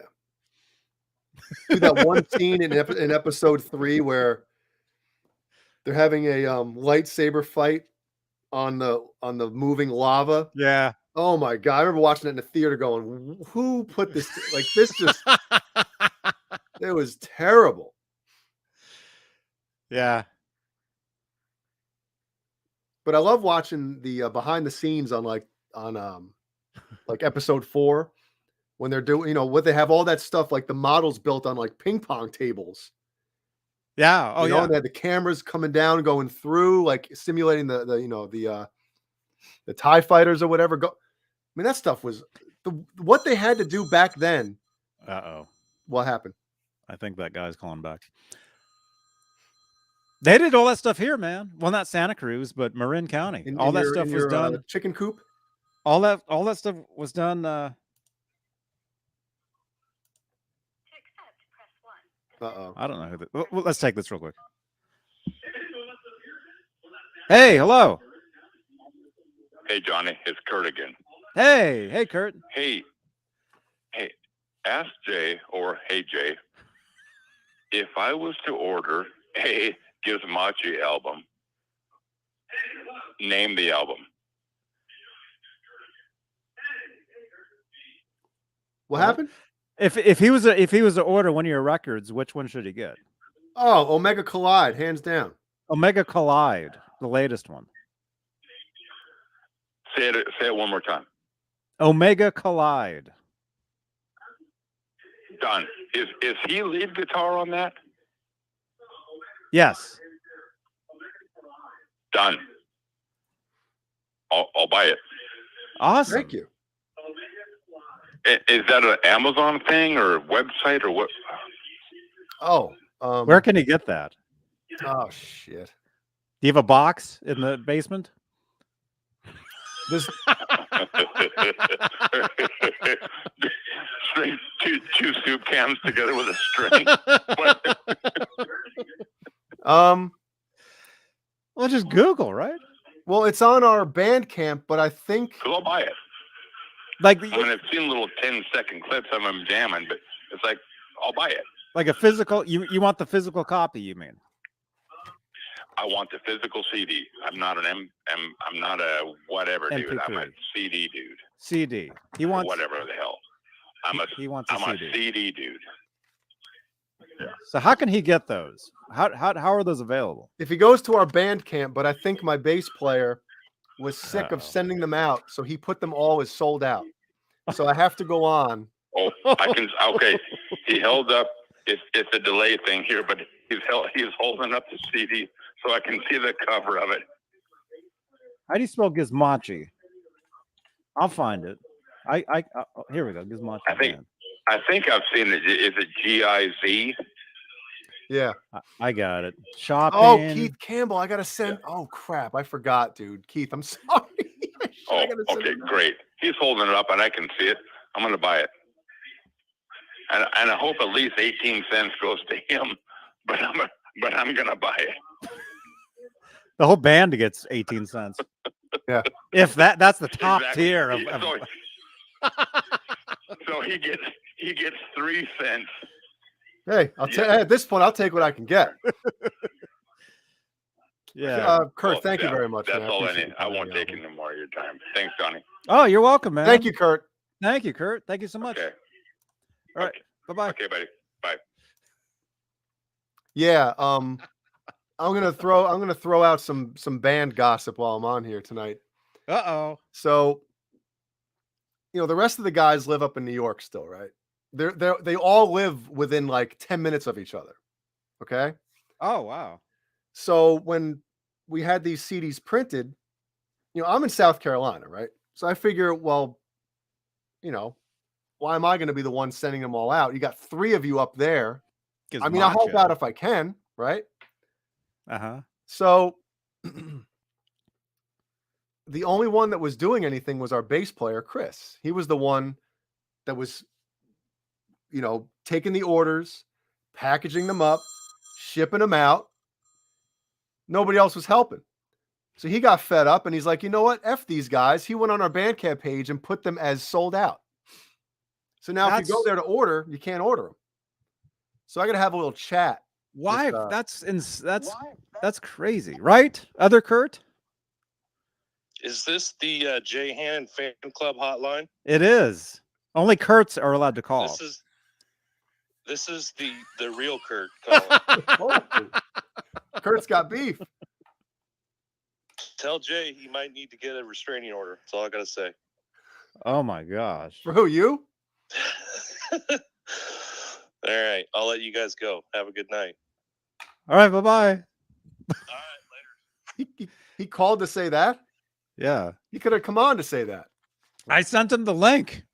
Do that one scene in episode 3 where they're having a lightsaber fight on the moving lava. Yeah. Oh my God. I remember watching it in the theater going, who put this? Like, this just, it was terrible. Yeah. But I love watching the behind the scenes on like episode 4 when they're doing, you know, what they have all that stuff, like the models built on like ping pong tables. Yeah. Oh, you know, yeah. and they had the cameras coming down, going through, like simulating the TIE fighters or whatever. I mean, that stuff was what they had to do back then. Uh-oh. What happened? I think that guy's calling back. They did all that stuff here, man. Well, not Santa Cruz, but Marin County. All that stuff was done. Chicken coop. All that stuff was done. Uh-oh. I don't know who. Well, let's take this real quick. Hey, hello. Hey, Johnny, it's Kurt again. Hey, Kurt. Hey, ask Jay or hey Jay, if I was to order a Gizmochi album, name the album. What happened? If he was to order one of your records, which one should he get? Oh, Omega Collide, hands down. Omega Collide, the latest one. Say it one more time. Omega Collide. Done. Is he lead guitar on that? Yes. Done. I'll buy it. Awesome. Thank you. Is that an Amazon thing or website or what? Oh, where can he get that? Oh shit! Do you have a box in the basement? This string two soup cans together with a string. Well, just Google, right? Well, it's on our Bandcamp, but I think I'll buy it. Like, I mean, I've seen little 10-second clips of them jamming, but it's like I'll buy it. Like a physical. You want the physical copy? You mean? I want the physical CD. I'm not I'm not a whatever dude. MP3. I'm a CD dude. CD. He wants whatever the hell. He wants a I'm CD. a CD dude. Yeah. So how can he get those? How are those available? if he goes to our Bandcamp, but I think my bass player was sick of sending them out, so he put them all as sold out. So I have to go on. Oh, I can. Okay, he held up it's a delay thing here, but he's holding up the CD so I can see the cover of it. How do you spell Gizmochi? I'll find it. Here we go. Gizmochi. I think I've seen it. Is it Giz? Yeah. I got it. Shopping. Oh, Keith Campbell. I gotta send. Oh crap! I forgot, dude. Keith, I'm sorry. Okay, great. He's holding it up, and I can see it. I'm gonna buy it, and I hope at least 18 cents goes to him. But I'm gonna buy it. The whole band gets 18 cents. Yeah. If that's the top tier of. So he gets 3 cents. Hey, at this point, I'll take what I can get. Yeah. Kurt, thank you very much. That's man. all I need. I won't take any more of your time. Thanks, Johnny. Oh, you're welcome, man. Thank you, Kurt. Thank you, Kurt. Thank you so much. Okay. All right. Bye-bye. Okay, buddy. Bye. Yeah. I'm gonna throw out some band gossip while I'm on here tonight. Uh-oh. So, the rest of the guys live up in New York still, right? They all live within like 10 minutes of each other. Okay. Oh, wow. So when we had these CDs printed, I'm in South Carolina, right? So I figure, well, why am I going to be the one sending them all out? You got 3 of you up there. I mean, I'll help out if I can, right? Uh-huh. So the only one that was doing anything was our bass player, Chris. He was the one that was, taking the orders, packaging them up, shipping them out. Nobody else was helping. So he got fed up and he's like, you know what? F these guys. He went on our Bandcamp page and put them as sold out. So now if you go there to order, you can't order them. So I got to have a little chat. Why? That's crazy, right? Other Kurt? Is this the Jay Hannon fan club hotline? It is. Only Kurts are allowed to call. This is the real Kurt calling. Kurt's got beef. Tell Jay he might need to get a restraining order. That's all I got to say. Oh my gosh. For who, you? All right. I'll let you guys go. Have a good night. All right. Bye-bye. All right. Later. He called to say that? Yeah. He could have come on to say that. I sent him the link.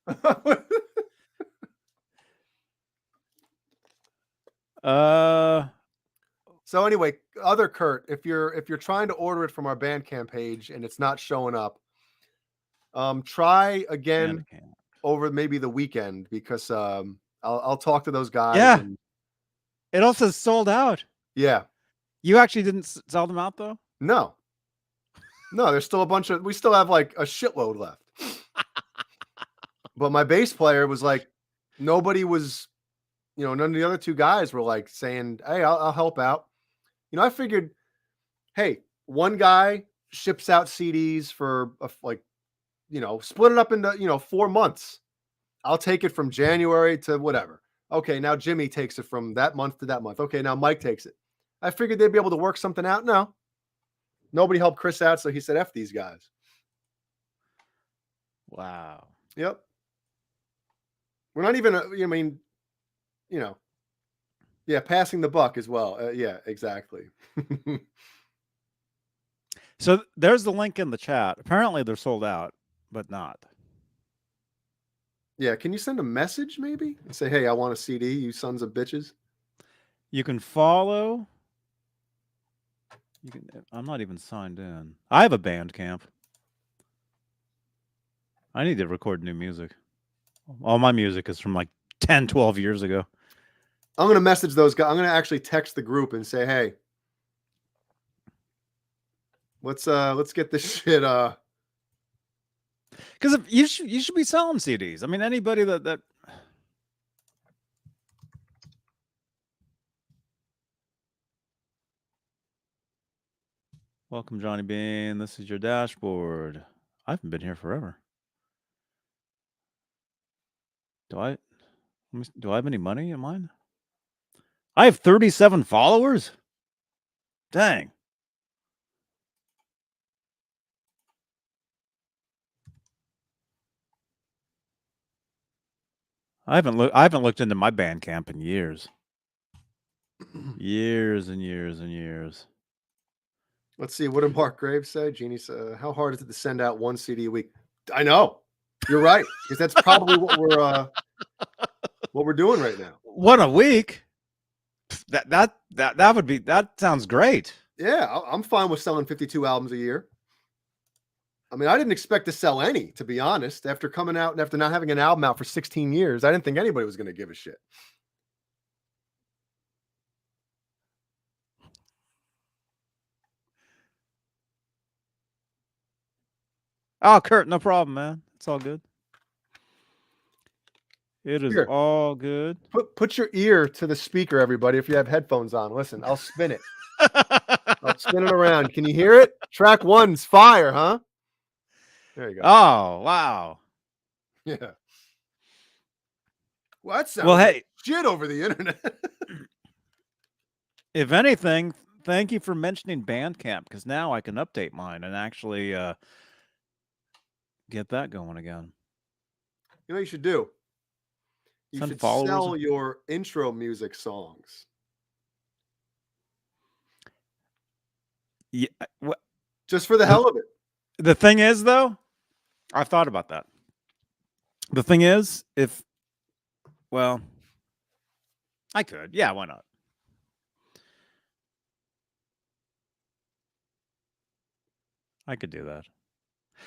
So anyway, other Kurt, if you're trying to order it from our Bandcamp page and it's not showing up, try again over maybe the weekend because I'll talk to those guys. Yeah. It also sold out. Yeah. You actually didn't sell them out though? No, there's still we still have like a shitload left. But my bass player was like, nobody was, none of the other 2 guys were like saying, hey, I'll help out. I figured, hey, one guy ships out CDs for split it up into, 4 months. I'll take it from January to whatever. Okay. Now Jimmy takes it from that month to that month. Okay. Now Mike takes it. I figured they'd be able to work something out. No, nobody helped Chris out. So he said, F these guys. Wow. Yep. We're not even, yeah, passing the buck as well. Yeah, exactly. So there's the link in the chat. Apparently they're sold out, but not. Yeah, can you send a message maybe and say, hey, I want a CD, you sons of bitches? You can follow. I'm not even signed in. I have a Bandcamp. I need to record new music. All my music is from like 10, 12 years ago. I'm going to message those guys. I'm going to actually text the group and say, hey, let's get this shit. Because you should be selling CDs. I mean, anybody that Welcome, Johnny Beane. This is your dashboard. I haven't been here forever. Do I have any money in mine? I have 37 followers. Dang. I haven't looked into my Bandcamp in years. Years and years and years. Let's see. What did Mark Graves say? Jeannie said, how hard is it to send out one CD a week? I know. You're right. Because that's probably what we're doing right now. One a week? That sounds great. Yeah, I'm fine with selling 52 albums a year. I mean, I didn't expect to sell any, to be honest. After coming out and after not having an album out for 16 years, I didn't think anybody was going to give a shit. Oh, Kurt, no problem, man. It's all good. It is all good. Put your ear to the speaker, everybody, if you have headphones on. Listen, I'll spin it. I'll spin it around. Can you hear it? Track 1's fire, huh? There you go. Oh, wow. Yeah. Well, that sounds like shit over the internet. If anything, thank you for mentioning Bandcamp, because now I can update mine and actually get that going again. You know what you should do? You should sell your intro music songs. Yeah, just for the hell of it. The thing is, though, I've thought about that. The thing is, well, I could. Yeah, why not? I could do that.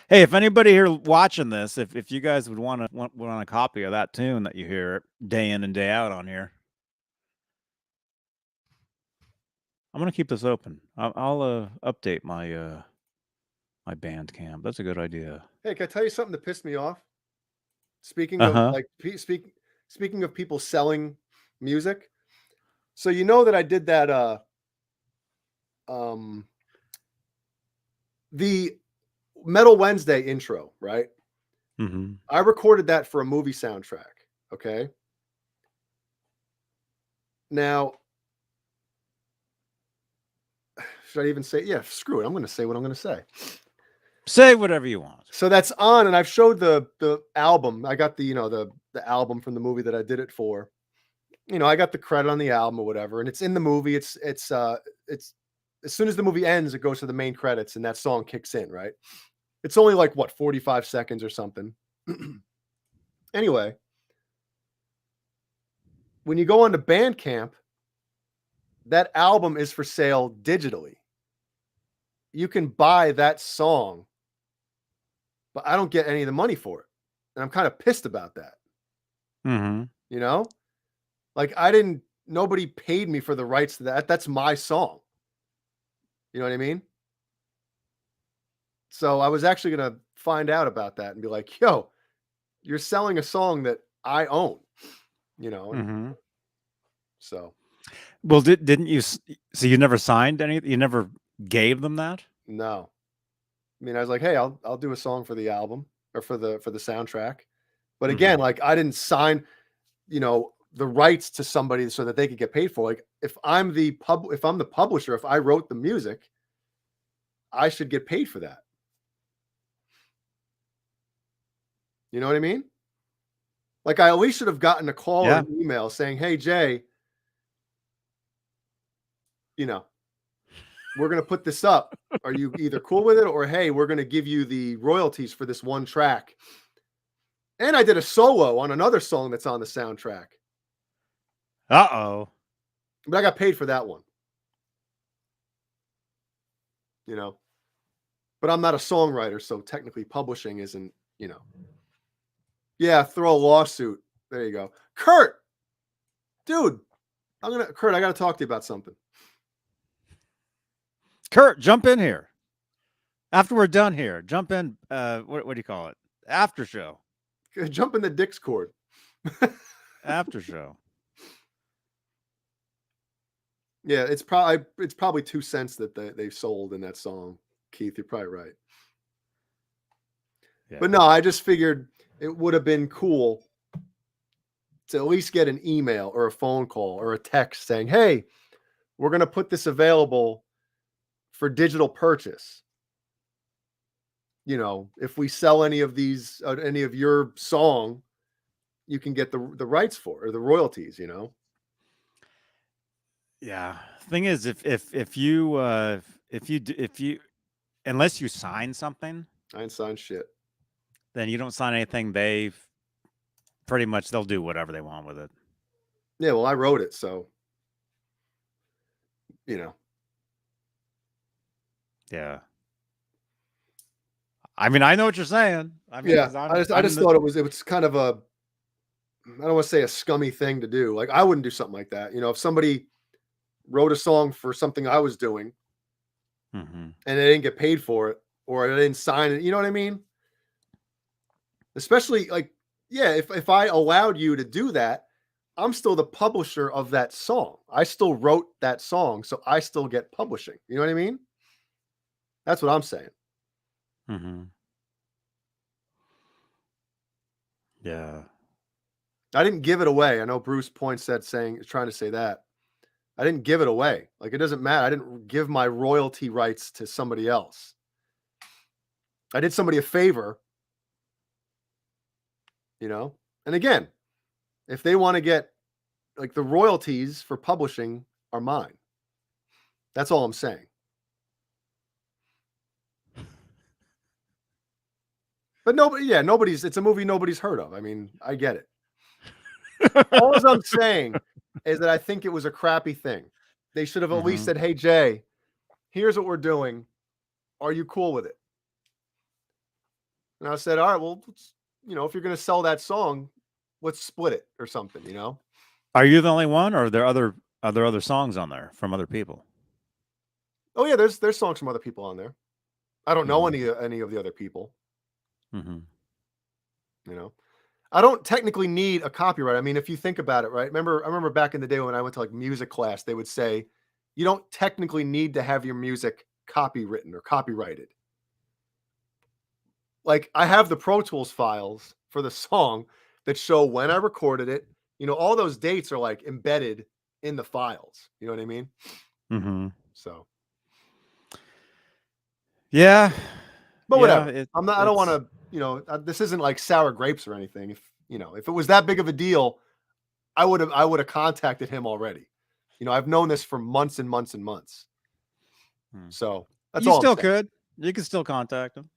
Hey, if anybody here watching this, if you guys would want a copy of that tune that you hear day in and day out on here, I'm gonna keep this open. I'll update my my Bandcamp. That's a good idea. Hey, can I tell you something that pissed me off? Speaking of speaking of people selling music, so you know that I did that the Metal Wednesday intro, right? Mm-hmm. I recorded that for a movie soundtrack. Okay. Now, should I even say? Yeah, screw it. I'm going to say what I'm going to say. Say whatever you want. So that's on, and I've showed the album. I got the the album from the movie that I did it for. I got the credit on the album or whatever, and it's in the movie. It's as soon as the movie ends, it goes to the main credits, and that song kicks in, right? It's only like, what, 45 seconds or something. Anyway, when you go onto Bandcamp, that album is for sale digitally. You can buy that song, but I don't get any of the money for it. And I'm kind of pissed about that. Mm-hmm. Like nobody paid me for the rights to that. That's my song. You know what I mean? So I was actually going to find out about that and be like, yo, you're selling a song that I own, Mm-hmm. So. Well, didn't you? So you never signed anything? You never gave them that? No. I mean, I was like, hey, I'll do a song for the album or for the soundtrack. But again, like I didn't sign, the rights to somebody so that they could get paid for. Like if I'm the publisher, if I wrote the music, I should get paid for that. You know what I mean? Like I at least should have gotten a call or an email saying, hey, Jay, we're going to put this up. Are you either cool with it or, hey, we're going to give you the royalties for this one track. And I did a solo on another song that's on the soundtrack. Uh-oh. But I got paid for that one. But I'm not a songwriter, so technically publishing isn't, Yeah, throw a lawsuit. There you go. Kurt, dude, Kurt, I got to talk to you about something. Kurt, jump in here. After we're done here, jump in. What do you call it? After show. Jump in the Dick's cord. After show. Yeah, it's probably 2 cents that they sold in that song. Keith, you're probably right. Yeah. But no, I just figured it would have been cool to at least get an email or a phone call or a text saying, hey, we're going to put this available for digital purchase. If we sell any of these, any of your song, you can get the rights for or the royalties, Yeah. Thing is, if you unless you sign something, I ain't signed shit. then you don't sign anything. They pretty much they'll do whatever they want with it. Yeah, well, I wrote it, so you know. Yeah. I mean, I know what you're saying. I mean, Yeah, 'cause I just thought it was kind of a, I don't want to say a scummy thing to do. Like I wouldn't do something like that. You know, if somebody wrote a song for something I was doing Mhm. and they didn't get paid for it or I didn't sign it, you know what I mean? Especially like, yeah, if I allowed you to do that, I'm still the publisher of that song. I still wrote that song, so I still get publishing. You know what I mean? That's what I'm saying. Mhm. Yeah. I didn't give it away. I know Bruce points at trying to say that. I didn't give it away. Like it doesn't matter. I didn't give my royalty rights to somebody else. I did somebody a favor, you know? And again, if they want to get like the royalties for publishing are mine. That's all I'm saying. But it's a movie nobody's heard of. I mean, I get it. All I'm saying is that I think it was a crappy thing. They should have at least said, "Hey Jay, here's what we're doing. Are you cool with it?" And I said, "All right, well, if you're going to sell that song, let's split it or something, you know?" Are you the only one, or are there other songs on there from other people? Oh yeah, there's songs from other people on there. I don't know any of the other people. Mm-hmm. You know, I don't technically need a copyright. I mean, if you think about it, right? I remember back in the day when I went to like music class, they would say you don't technically need to have your music copywritten or copyrighted. Like I have the Pro Tools files for the song that show when I recorded it. You know, all those dates are like embedded in the files. You know what I mean? Mm-hmm. So Yeah. but whatever. Yeah, I don't want to, this isn't like sour grapes or anything. If it was that big of a deal, I would have contacted him already. I've known this for months and months and months. So that's you all. Still could. You can still contact him.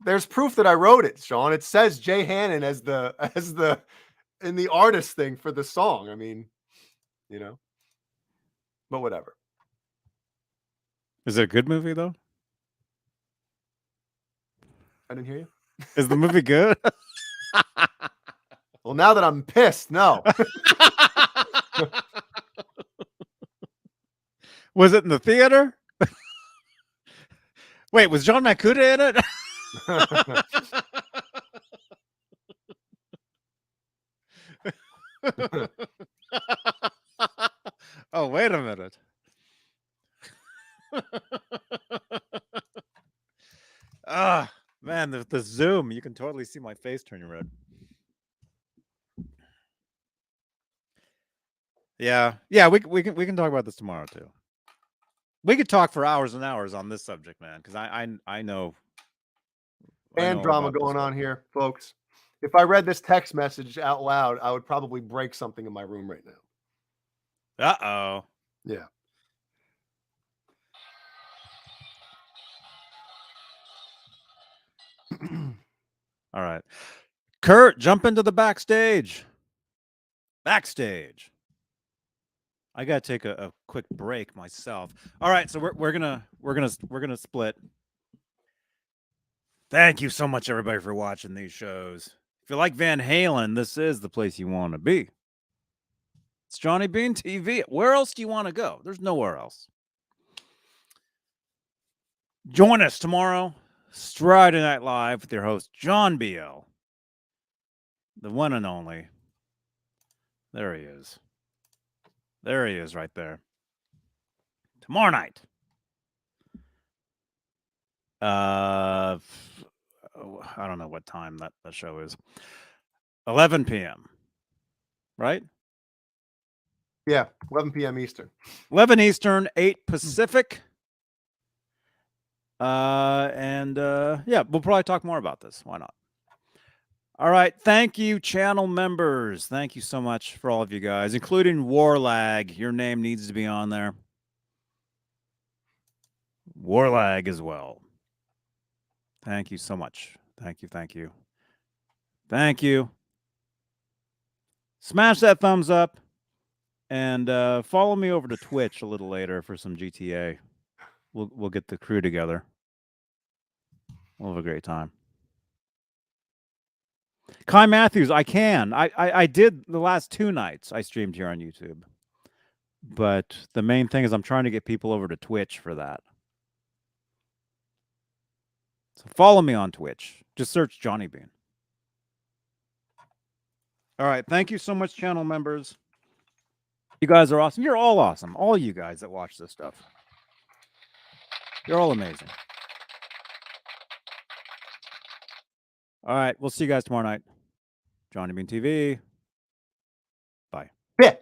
There's proof that I wrote it, Sean. It says Jay Hannon as the in the artist thing for the song. I mean, but whatever. Is it a good movie though? I didn't hear you. Is the movie good? Well, now that I'm pissed, no. Was it in the theater? Wait, was John Makuta in it? Oh, wait a minute. Man, the zoom, you can totally see my face turning red. Yeah, we can talk about this tomorrow too. We could talk for hours and hours on this subject, man, because I know And drama going on here, folks. If I read this text message out loud, I would probably break something in my room right now. Uh-oh. Yeah. All right. Kurt, jump into the backstage. Backstage. I gotta take a quick break myself. All right, so we're gonna split. Thank you so much, everybody, for watching these shows. If you like Van Halen, this is the place you want to be. It's Johnny Beane TV. Where else do you want to go? There's nowhere else. Join us tomorrow, Friday Night Live, with your host, John BL. The one and only. There he is. There he is right there. Tomorrow night. I don't know what time that show is. 11 p.m. Right? Yeah, 11 p.m. Eastern. 11 Eastern, 8 Pacific. Yeah, we'll probably talk more about this. Why not? All right. Thank you, channel members. Thank you so much for all of you guys, including Warlag. Your name needs to be on there. Warlag as well. Thank you so much. Thank you. Thank you. Thank you. Smash that thumbs up and follow me over to Twitch a little later for some GTA. We'll get the crew together. We'll have a great time. Kai Matthews, I can. I did the last 2 nights I streamed here on YouTube. But the main thing is I'm trying to get people over to Twitch for that. So follow me on Twitch. Just search Johnny Beane. All right. Thank you so much, channel members. You guys are awesome. You're all awesome. All you guys that watch this stuff. You're all amazing. All right. We'll see you guys tomorrow night. Johnny Beane TV. Bye. Yeah.